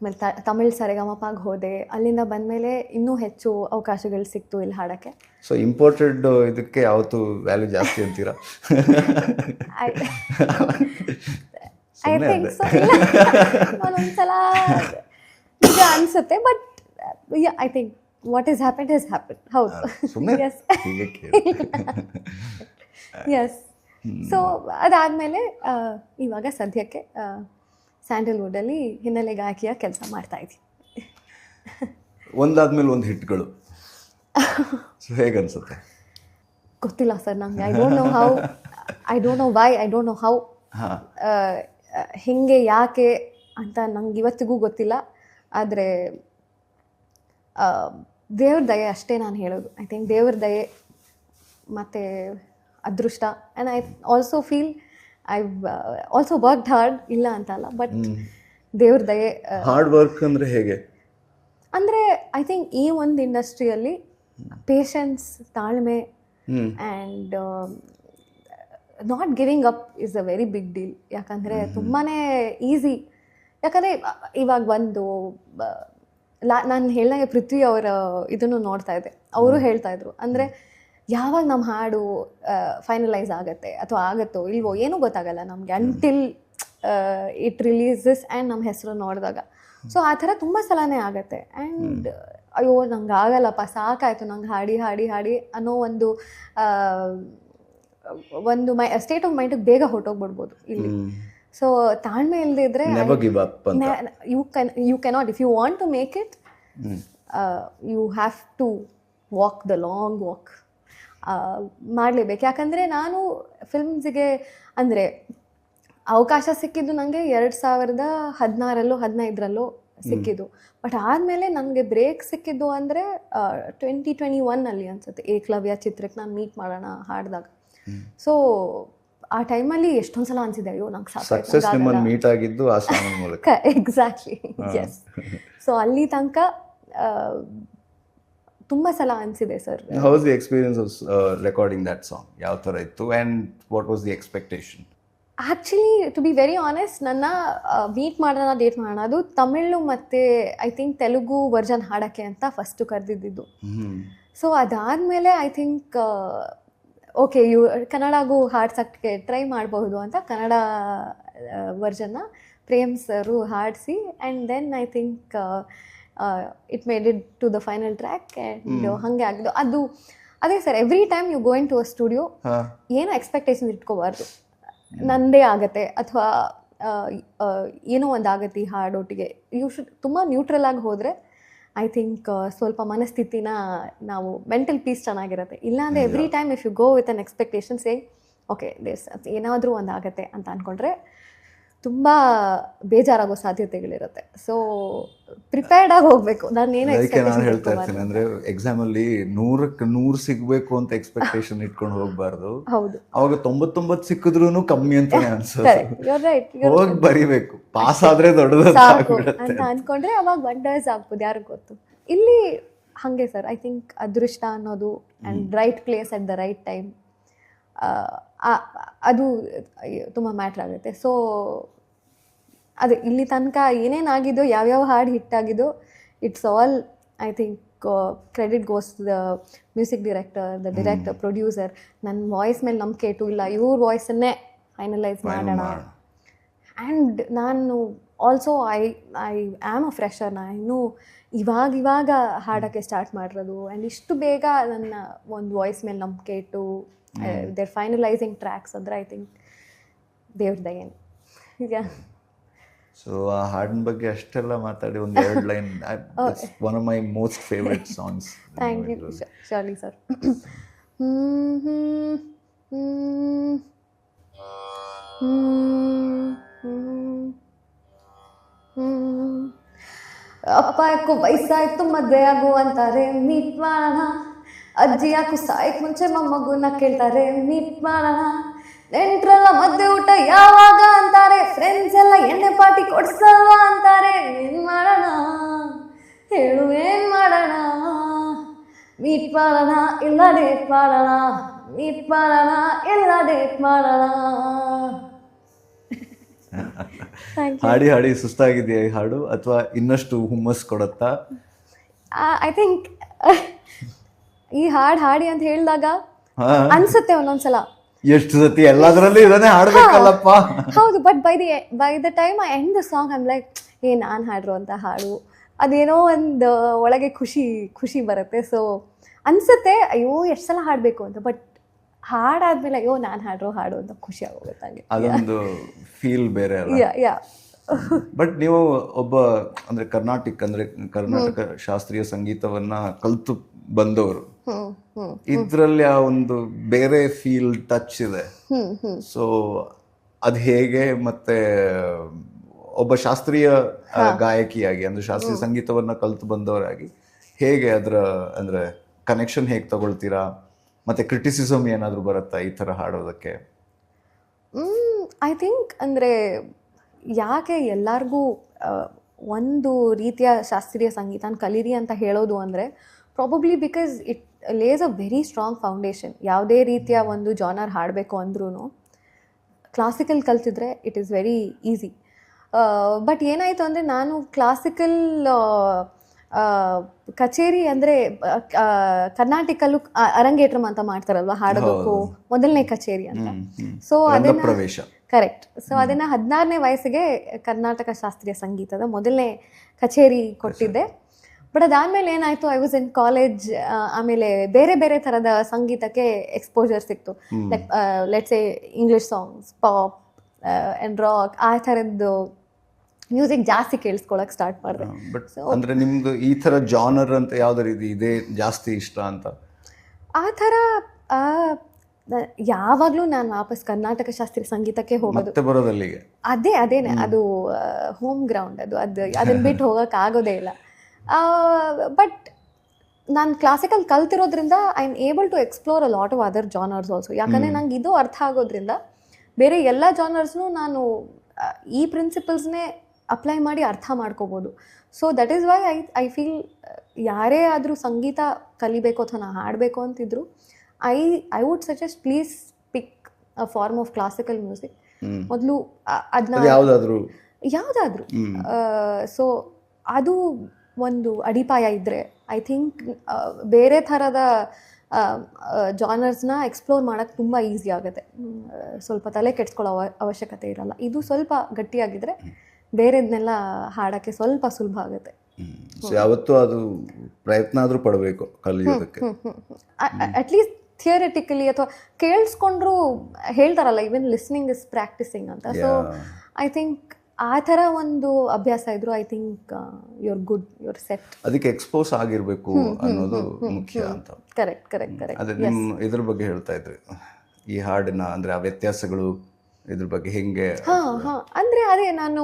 ಆಮೇಲೆ ತಮಿಳ್ ಸರೆಗಮಪಾಗೆ ಹೋದೆ. ಅಲ್ಲಿಂದ ಬಂದಮೇಲೆ ಇನ್ನೂ ಹೆಚ್ಚು ಅವಕಾಶಗಳು ಸಿಕ್ತು ಇಲ್ಲಿ ಹಾಡೋಕ್ಕೆ. ಸೊ ಇಂಪೋರ್ಟೆಡ್ ಇದಕ್ಕೆ ಯಾವತ್ತು ವ್ಯಾಲ್ಯೂ ಜಾಸ್ತಿ ಅಂತೀರಾ? I think so. ಒಂದೊಂದ್ಸಲ ನಿಜ ಅನಿಸುತ್ತೆ. But I think what is happen is happen. ಹೌದು. ಎಸ್. ಸೊ ಅದಾದಮೇಲೆ ಇವಾಗ ಸದ್ಯಕ್ಕೆ ಸ್ಯಾಂಡಲ್ವುಡಲ್ಲಿ ಹಿನ್ನೆಲೆ ಗಾಯಕಿಯ ಕೆಲಸ ಮಾಡ್ತಾ ಇದ್ದೀನಿ. ಒಂದಾದ್ಮೇಲೆ ಒಂದು ಹಿಟ್ಗಳು ಹೇಗನ್ಸುತ್ತೆ? ಗೊತ್ತಿಲ್ಲ ಸರ್ ನಂಗೆ. I don't know how, I don't know why, I don't know how, ಹೇಗೆ ಯಾಕೆ ಅಂತ ನಂಗೆ ಇವತ್ತಿಗೂ ಗೊತ್ತಿಲ್ಲ. ಆದರೆ ದೇವ್ರ ದಯೆ ಅಷ್ಟೇ ನಾನು ಹೇಳೋದು. ಐ ಥಿಂಕ್ ದೇವ್ರ ದಯೆ ಮತ್ತು ಅದೃಷ್ಟ. And I also feel I also worked hard, ಇಲ್ಲ ಅಂತಲ್ಲ, ಬಟ್ ದೇವ್ರ ದಯೆ. ಹಾರ್ಡ್ ವರ್ಕ್ ಅಂದರೆ ಹೇಗೆ? ಅಂದರೆ ಐ ಥಿಂಕ್ ಈ ಒಂದು ಇಂಡಸ್ಟ್ರಿಯಲ್ಲಿ ಪೇಷನ್ಸ್, ತಾಳ್ಮೆ and not giving up is a very big deal. ಯಾಕಂದರೆ ತುಂಬಾ ಈಸಿ. ಯಾಕಂದರೆ ಇವಾಗ ಒಂದು ನಾನು ಹೇಳಿದಂಗೆ ಪೃಥ್ವಿ ಅವರ ಇದನ್ನು ನೋಡ್ತಾ ಇದ್ದೆ. ಅವರು ಹೇಳ್ತಾಯಿದ್ರು, ಅಂದರೆ ಯಾವಾಗ ನಮ್ಮ ಹಾಡು ಫೈನಲೈಸ್ ಆಗುತ್ತೆ ಅಥವಾ ಆಗುತ್ತೋ ಇಲ್ವೋ ಏನೂ ಗೊತ್ತಾಗಲ್ಲ ನಮಗೆ ಅಂಟಿಲ್ ಇಟ್ ರಿಲೀಸಸ್ ಆ್ಯಂಡ್ ನಮ್ಮ ಹೆಸರು ನೋಡಿದಾಗ. ಸೊ ಆ ಥರ ತುಂಬ ಸಲನೇ ಆಗುತ್ತೆ. ಆ್ಯಂಡ್ ಅಯ್ಯೋ ನಂಗೆ ಆಗಲ್ಲಪ್ಪ, ಸಾಕಾಯಿತು ನಂಗೆ ಹಾಡಿ ಹಾಡಿ ಹಾಡಿ ಅನ್ನೋ ಒಂದು ಸ್ಟೇಟ್ ಆಫ್ ಮೈಂಡಿಗೆ ಬೇಗ ಹೊರಟೋಗ್ಬಿಡ್ಬೋದು ಇಲ್ಲಿ. ಸೊ ತಾಳ್ಮೆ ಇಲ್ಲದೆ ಇದ್ದರೆ you cannot, if you want to make it you have to walk the long walk. ಮಾಡಲೇಬೇಕು. ಯಾಕಂದರೆ ನಾನು ಫಿಲ್ಮ್ಸಿಗೆ ಅಂದರೆ ಅವಕಾಶ ಸಿಕ್ಕಿದ್ದು ನನಗೆ 2016 15 ಸಿಕ್ಕಿದ್ದು. ಬಟ್ ಆದಮೇಲೆ ನನಗೆ ಬ್ರೇಕ್ ಸಿಕ್ಕಿದ್ದು ಅಂದರೆ 2021 ಅನಿಸುತ್ತೆ, ಏಕಲವ್ಯ ಚಿತ್ರಕ್ಕೆ ನಾನು ಮೀಟ್ ಮಾಡೋಣ ಹಾಡಿದಾಗ. ಸೊ ಆ ಟೈಮಲ್ಲಿ ಎಷ್ಟೊಂದು ಸಲ ಅನಿಸಿದೆ, ಅಯ್ಯೋ ನಂಗೆ ಸಾಕು. Exactly, S. ಸೊ ಅಲ್ಲಿ ತನಕ ತುಂಬ ಸಲ ಅನಿಸಿದೆ sir. How was the experience of recording that song? ಯಾವ ಥರ ಇತ್ತು and what was the expectation? Actually to be very honest, ನನ್ನ ಮೀಟ್ ಮಾಡೋಣ, ಡೇಟ್ ಮಾಡೋಣ ಅದು ತಮಿಳು ಮತ್ತು ಐ ಥಿಂಕ್ ತೆಲುಗು ವರ್ಜನ್ ಹಾಡೋಕ್ಕೆ ಅಂತ ಫಸ್ಟು ಕರೆದಿದ್ದು. ಸೊ ಅದಾದಮೇಲೆ ಐ ಥಿಂಕ್ ಓಕೆ ಕನ್ನಡಗೂ ಹಾಡ್ಸೋಕ್ಕೆ ಟ್ರೈ ಮಾಡಬಹುದು ಅಂತ ಕನ್ನಡ ವರ್ಜನ್ನ ಪ್ರೇಮ್ ಸರು ಹಾಡಿಸಿ and then I think it made it to the final track and ಹಾಗೆ ಆಗಿದ್ದು. ಅದು ಅದೇ sir, every time you going to a studio ಏನೋ ಎಕ್ಸ್ಪೆಕ್ಟೇಷನ್ ಇಟ್ಕೋಬಾರ್ದು. ನಂದೇ ಆಗತ್ತೆ ಅಥವಾ ಏನೋ ಒಂದು ಆಗತ್ತೆ ಈ ಹಾಡೊಟ್ಟಿಗೆ. ಯು ಶುಡ್ ತುಂಬ ನ್ಯೂಟ್ರಲ್ ಆಗಿ ಹೋದರೆ ಐ ಥಿಂಕ್ ಸ್ವಲ್ಪ ಮನಸ್ಥಿತಿನ ನಾವು ಮೆಂಟಲ್ ಪೀಸ್ ಚೆನ್ನಾಗಿರುತ್ತೆ. ಇಲ್ಲಾಂದರೆ every time if you go with an expectation say okay ದೇಸ್ ಏನಾದರೂ ಒಂದು ಆಗುತ್ತೆ ಅಂತ ಅಂದ್ಕೊಂಡ್ರೆ ತುಂಬ ಬೇಜಾರಾಗೋ ಸಾಧ್ಯತೆಗಳಿರುತ್ತೆ. ಸೊ ಪ್ರಿಪೇರ್ಡಾಗಿ ಹೋಗಬೇಕು. ನಾನು ಏನು ಅದಕ್ಕೆ ನಾನು ಹೇಳ್ತಾ ಇರ್ತೀನಿ ಅಂದರೆ ಎಕ್ಸಾಮಲ್ಲಿ 100ಕ್ಕೆ 100 ಸಿಗಬೇಕು ಅಂತ ಎಕ್ಸ್ಪೆಕ್ಟೇಷನ್ ಇಟ್ಕೊಂಡು ಹೋಗಬಾರ್ದು. ಹೌದು, ಅವಾಗ 99 ಸಿಕ್ಕಿದ್ರೂ ಕಮ್ಮಿ ಅಂತಾನೆ ಅನ್ಸುತ್ತೆ. ರೈಟ್, ಹೋಗಿ ಬರಿಬೇಕು, ಪಾಸ್ ಆದ್ರೆ ದೊಡ್ಡದು ಸಾಕು ಅಂತ ಅಂದ್ಕೊಂಡ್ರೆ ಅವಾಗ ವಂಡರ್ಸ್ ಆಗ್ಬೋದು, ಯಾರಿಗೆ ಗೊತ್ತು. ಇಲ್ಲಿ ಹಾಗೆ ಸರ್, ಐ ಥಿಂಕ್ ಅದೃಷ್ಟ ಅನ್ನೋದು and right place at the right time ಅದು ತುಂಬ ಮ್ಯಾಟ್ರ್ ಆಗುತ್ತೆ. ಸೊ ಅದೇ ಇಲ್ಲಿ ತನಕ ಏನೇನಾಗಿದೋ, ಯಾವ್ಯಾವ ಹಾಡು ಹಿಟ್ಟಾಗಿದೋ, it's all I think credit goes the music director, the director, producer. ನನ್ನ ವಾಯ್ಸ್ ಮೇಲೆ ನಂಬಿಕೆ ಇಟ್ಟು ಇಲ್ಲ ಇವ್ರ ವಾಯ್ಸನ್ನೇ ಫೈನಲೈಸ್ ಮಾಡೋಣ. ಆ್ಯಂಡ್ ನಾನು also I am a fresher. ನಾನು ಇನ್ನೂ ಇವಾಗ ಹಾಡೋಕ್ಕೆ ಸ್ಟಾರ್ಟ್ ಮಾಡಿರೋದು. ಆ್ಯಂಡ್ ಇಷ್ಟು ಬೇಗ ನನ್ನ ಒಂದು ವಾಯ್ಸ್ ಮೇಲೆ ನಂಬಿಕೆ ಇಟ್ಟು ದೇರ್ ಫೈನಲೈಸಿಂಗ್ ಟ್ರ್ಯಾಕ್ಸ್ ಅಂದರೆ ಐ ಥಿಂಕ್ ದೇವ್ರದ ಏನು ಈಗ. ಸೊ ಆ ಹಾಡಿನ ಬಗ್ಗೆ ಅಷ್ಟೆಲ್ಲ ಮಾತಾಡಿ ಒಂದು 2 line, one of my most favourite songs. Thank you Shali sir. ಅಪ್ಪ ಯಾಕೋ ವಯಸ್ಸಾಯ್ತು ಮದುವೆ ಆಗು ಅಂತಾರೆ, ಮೀಟ್ ಮಾಡೋಣ. ಅಜ್ಜಿ ಯಾಕೋ ಸಾಯಕ್ಕೆ ಮುಂಚೆ ಮೊಮ್ಮಗುನ ಕೇಳ್ತಾರೆ, ಮೀಟ್ ಮಾಡೋಣ. ನೆಂಟ್ರೆಲ್ಲ ಮದುವೆ ಊಟ ಯಾವಾಗ ಅಂತಾರೆ, ಫ್ರೆಂಡ್ಸ್ ಎಲ್ಲ ಎಣ್ಣೆ ಪಾರ್ಟಿ ಕೊಡ್ಸಲ್ಲ ಅಂತಾರೆ. ಏನು ಮಾಡೋಣ ಹೇಳು, ಏನು ಮಾಡೋಣ? ಮೀಟ್ ಮಾಡೋಣ ಇಲ್ಲ ಡೇಟ್ ಮಾಡೋಣ, ಮೀಟ್ ಮಾಡೋಣ ಇಲ್ಲ ಡೇಟ್ ಮಾಡೋಣ. ಹಾಡಿ ಹಾಡಿ ಸುಸ್ತಾಗಿದೆಯಾ ಈ ಹಾಡು, ಅಥವಾ ಇನ್ನಷ್ಟು ಹುಮ್ಮಸ್ ಕೊಡುತ್ತಾ? ಐ ಥಿಂಕ್ ಈ ಹಾಡು ಹಾಡಿ ಅಂತ ಹೇಳಿದಾಗ ಅನ್ಸುತ್ತೆ ಒಂದೊಂದ್ಸಲ ಎಷ್ಟು ಸತಿ ಎಲ್ಲದರಲ್ಲೂ ಇದನ್ನೇ ಹಾಡ್ಬೇಕಲ್ಲಪ್ಪ. ಹೌದು, but by the time I end the song I'm like ನಾನು ಹಾಡಿರೋ ಅಂತ ಹಾಡು ಅದೇನೋ ಒಂದು ಒಳಗೆ ಖುಷಿ ಬರುತ್ತೆ. ಸೊ ಅನ್ಸುತ್ತೆ ಅಯ್ಯೋ ಎಷ್ಟು ಸಲ ಹಾಡಬೇಕು ಅಂತ, ಬಟ್ ಹಾಡಾದ್ಮೇಲೆ ಅಯ್ಯೋ ನಾನು ಹಾಡಿರೋ ಹಾಡು ಅಂತ ಖುಷಿ ಆಗೋಗುತ್ತೆ. ಹಂಗೆ ಅದೊಂದು ಫೀಲ್ ಬೇರೆ ಅಲ್ಲ. ಯಾ ಬಟ್ ನೀವು ಒಬ್ಬ ಅಂದರೆ ಕರ್ನಾಟಕ ಶಾಸ್ತ್ರೀಯ ಸಂಗೀತವನ್ನ ಕಲ್ತು ಬಂದವರು, ಇದ್ರಲ್ಲಿ ಆ ಒಂದು ಬೇರೆ ಫೀಲ್ ಟಚ್ ಇದೆ. ಸೊ ಅದು ಹೇಗೆ, ಮತ್ತೆ ಒಬ್ಬ ಶಾಸ್ತ್ರೀಯ ಗಾಯಕಿಯಾಗಿ ಅಂದ್ರೆ ಶಾಸ್ತ್ರೀಯ ಸಂಗೀತವನ್ನ ಕಲ್ತು ಬಂದವರಾಗಿ ಹೇಗೆ ಅದರ ಅಂದ್ರೆ ಕನೆಕ್ಷನ್ ಹೇಗೆ ತಗೊಳ್ತೀರಾ? ಮತ್ತೆ ಕ್ರಿಟಿಸಿಸಮ್ ಏನಾದರೂ ಬರುತ್ತಾ ಈ ಥರ ಹಾಡೋದಕ್ಕೆ? ಐ ಥಿಂಕ್ ಅಂದರೆ ಯಾಕೆ ಎಲ್ಲರಿಗೂ ಒಂದು ರೀತಿಯ ಶಾಸ್ತ್ರೀಯ ಸಂಗೀತನ ಕಲೀರಿ ಅಂತ ಹೇಳೋದು ಅಂದರೆ probably because it lays a very strong foundation. ಯಾವುದೇ ರೀತಿಯ ಒಂದು ಜಾನರ್ ಹಾಡಬೇಕು ಅಂದ್ರೂ ಕ್ಲಾಸಿಕಲ್ ಕಲ್ತಿದ್ರೆ it is very easy. But ಏನಾಯಿತು ಅಂದರೆ ನಾನು ಕ್ಲಾಸಿಕಲ್ ಕಚೇರಿ ಅಂದರೆ ಕರ್ನಾಟಕಲ್ಲೂ ಅರಂಗೇಟ್ರಮ್ ಅಂತ ಮಾಡ್ತಾರಲ್ವ ಹಾಡೋದಕ್ಕೂ ಮೊದಲನೇ ಕಚೇರಿ ಅಂತ. ಸೊ ಅದನ್ನು ಕರೆಕ್ಟ್. ಸೊ ಅದನ್ನು 16ನೇ ವಯಸ್ಸಿಗೆ ಕರ್ನಾಟಕ ಶಾಸ್ತ್ರೀಯ ಸಂಗೀತದ ಮೊದಲನೇ ಕಚೇರಿ ಕೊಟ್ಟಿದ್ದೆ. ಬಟ್ ಅದಾದಮೇಲೆ ಏನಾಯಿತು, ಐ ವಾಸ್ ಇನ್ ಕಾಲೇಜ್. ಆಮೇಲೆ ಬೇರೆ ಬೇರೆ ಥರದ ಸಂಗೀತಕ್ಕೆ ಎಕ್ಸ್ಪೋಜರ್ ಸಿಕ್ತು. Like let's A English songs, pop and rock, ಆ ಥರದ್ದು ಮ್ಯೂಸಿಕ್ ಜಾಸ್ತಿ ಕೇಳಿಸ್ಕೊಳಕ್ಕೆ ಸ್ಟಾರ್ಟ್ ಮಾಡಿದೆ. ಬಟ್ ಅಂದರೆ ನಿಮ್ಮದು ಈ ಥರ ಜಾನರ್ ಅಂತ ಯಾವ್ದು ಇದೆ ಜಾಸ್ತಿ ಇಷ್ಟ ಅಂತ? ಆ ಥರ ಯಾವಾಗಲೂ ನಾನು ವಾಪಸ್ ಕರ್ನಾಟಕ ಶಾಸ್ತ್ರೀಯ ಸಂಗೀತಕ್ಕೆ ಹೋಗೋದು. ಬರೋದಲ್ಲಿಗೆ ಅದೇನೆ ಅದು ಹೋಮ್ ಗ್ರೌಂಡ್. ಅದನ್ನ ಬಿಟ್ಟು ಹೋಗೋಕೆ ಆಗೋದೇ ಇಲ್ಲ. ಬಟ್ ನಾನು ಕ್ಲಾಸಿಕಲ್ ಕಲ್ತಿರೋದ್ರಿಂದ I am able to explore a lot of other genres also. ಯಾಕಂದರೆ ನಂಗೆ ಇದು ಅರ್ಥ ಆಗೋದ್ರಿಂದ ಬೇರೆ ಎಲ್ಲ ಜಾನರ್ಸ್ನೂ ನಾನು ಈ ಪ್ರಿನ್ಸಿಪಲ್ಸ್ನೇ ಅಪ್ಲೈ ಮಾಡಿ ಅರ್ಥ ಮಾಡ್ಕೋಬೋದು. So that is why I feel ಯಾರೇ ಆದರೂ ಸಂಗೀತ ಕಲಿಬೇಕು ಅಥವಾ ನಾನು ಹಾಡಬೇಕು ಅಂತಿದ್ರು I would suggest please pick a form of classical music. ಮೊದಲು ಅದನ್ನ ಯಾವುದಾದ್ರೂ ಸೊ ಅದು ಒಂದು ಅಡಿಪಾಯ ಇದ್ದರೆ ಐ ಥಿಂಕ್ ಬೇರೆ ಥರದ ಜಾನರ್ಸ್ನ ಎಕ್ಸ್ಪ್ಲೋರ್ ಮಾಡೋಕ್ಕೆ ತುಂಬ ಈಸಿ ಆಗುತ್ತೆ. ಸ್ವಲ್ಪ ತಲೆ ಕೆಡ್ಸ್ಕೊಳ್ಳೋ ಅವಶ್ಯಕತೆ ಇರಲ್ಲ. ಇದು ಸ್ವಲ್ಪ ಗಟ್ಟಿಯಾಗಿದ್ದರೆ ಬೇರೆದನ್ನೆಲ್ಲ ಹಾಡೋಕ್ಕೆ ಸ್ವಲ್ಪ ಸುಲಭ ಆಗುತ್ತೆ. ಯಾವತ್ತೂ ಅದು ಪ್ರಯತ್ನ ಆದರೂ ಪಡಬೇಕು ಕಲಿಯೋದಕ್ಕೆ. ಅಟ್ಲೀಸ್ಟ್ ಥಿಯರಿಟಿಕಲಿ ಅಥವಾ ಕೇಳಿಸ್ಕೊಂಡ್ರು ಹೇಳ್ತಾರಲ್ಲ, ಈವನ್ ಲಿಸ್ನಿಂಗ್ ಇಸ್ ಪ್ರಾಕ್ಟಿಸಿಂಗ್ ಅಂತ. ಸೊ ಐ ಥಿಂಕ್ ಆ ಥರ ಒಂದು ಅಭ್ಯಾಸ ಇದ್ರು I think your good, your set. ಅದಕ್ಕೆ ಎಕ್ಸ್ಪೋಸ್ ಆಗಿರ್ಬೇಕು ಅನ್ನೋದು ಮುಖ್ಯ ಅಂತ. Correct correct correct. ಅದೇ ನಿಮ್ಮ ಇದ್ರ ಬಗ್ಗೆ ಹೇಳ್ತಾ ಇದ್ರಿ, ಈ ಹಾಡಿನ ಅಂದ್ರೆ ಆ ವ್ಯತ್ಯಾಸಗಳು ಇದ್ರ ಬಗ್ಗೆ ಹೆಂಗೆ? ಅಂದರೆ ಅದೇ ನಾನು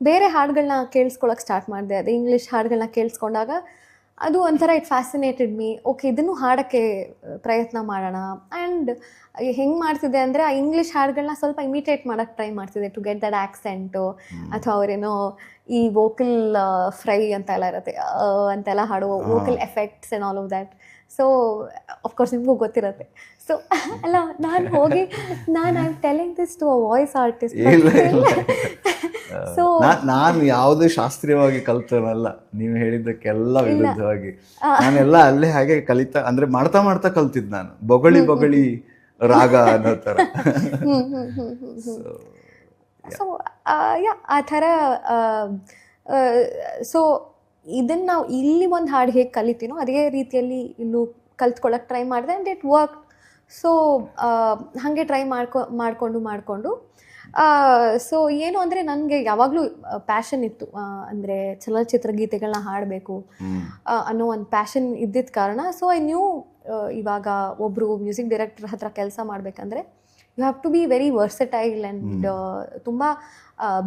ಬೇರೆ ಹಾಡುಗಳನ್ನ ಕೇಳಿಸ್ಕೊಳಕ್ಕೆ ಸ್ಟಾರ್ಟ್ ಮಾಡಿದೆ. ಅದೇ ಇಂಗ್ಲೀಷ್ ಹಾಡುಗಳನ್ನ ಕೇಳಿಸ್ಕೊಂಡಾಗ ಅದು ಒಂಥರ ಇಟ್ ಫ್ಯಾಸಿನೇಟೆಡ್ ಮೀ. ಓಕೆ, ಇದನ್ನು ಹಾಡೋಕ್ಕೆ ಪ್ರಯತ್ನ ಮಾಡೋಣ. ಆ್ಯಂಡ್ ಹೆಂಗೆ ಮಾಡ್ತಿದ್ದೆ ಅಂದರೆ ಆ ಇಂಗ್ಲೀಷ್ ಹಾಡುಗಳನ್ನ ಸ್ವಲ್ಪ ಇಮಿಟೇಟ್ ಮಾಡೋಕ್ಕೆ ಟ್ರೈ ಮಾಡ್ತಿದ್ದೆ ಟು ಗೆಟ್ ದಟ್ ಆ್ಯಕ್ಸೆಂಟು, ಅಥವಾ ಅವರೇನೋ ಈ ವೋಕಲ್ ಫ್ರೈ ಅಂತೆಲ್ಲ ಇರುತ್ತೆ, ಅಂತೆಲ್ಲ ಹಾಡುವ vocal effects and all of that. So of course ನಿಮಗೂ ಗೊತ್ತಿರುತ್ತೆ. ಸೊ ಅಲ್ಲ, ನಾನು ಹೋಗಿ I am telling this to a voice artist. So ನಾನು ಯಾವುದೇ ಶಾಸ್ತ್ರೀಯವಾಗಿ ಕಲ್ತನಲ್ಲ, ನೀವು ಹೇಳಿದ್ದಕ್ಕೆಲ್ಲ ವಿರುದ್ಧವಾಗಿ ನಾನೆಲ್ಲ ಅಲ್ಲೇ ಹಾಗೆ ಕಲಿತಾ, ಅಂದ್ರೆ ಮಾಡ್ತಾ ಮಾಡ್ತಾ ಕಲ್ತಿದ್ದು ನಾನು, ಬೊಗಳಿ ರಾಗ ಅನ್ನೋ ಥರ. ಸೊ ಆ ಥರ. ಸೊ ಇದನ್ನು ನಾವು ಇಲ್ಲಿ ಒಂದು ಹಾಡು ಹೇಗೆ ಕಲಿತೀನೋ ಅದೇ ರೀತಿಯಲ್ಲಿ ಇಲ್ಲೂ ಕಲ್ತ್ಕೊಳ್ಳೋಕೆ ಟ್ರೈ ಮಾಡಿದೆ. And it work. ಸೊ ಹಾಗೆ ಟ್ರೈ ಮಾಡಿಕೊಂಡು ಸೊ ಏನು ಅಂದರೆ ನನಗೆ ಯಾವಾಗಲೂ ಪ್ಯಾಷನ್ ಇತ್ತು, ಅಂದರೆ ಚಲನಚಿತ್ರ ಗೀತೆಗಳನ್ನ ಹಾಡಬೇಕು ಅನ್ನೋ ಒಂದು ಪ್ಯಾಷನ್ ಇದ್ದಿದ್ದ ಕಾರಣ. ಸೊ ಐ ನ್ಯೂ ಇವಾಗ ಒಬ್ಬರು ಮ್ಯೂಸಿಕ್ ಡೈರೆಕ್ಟರ್ ಹತ್ರ ಕೆಲಸ ಮಾಡಬೇಕಂದ್ರೆ you have to be very versatile and ತುಂಬ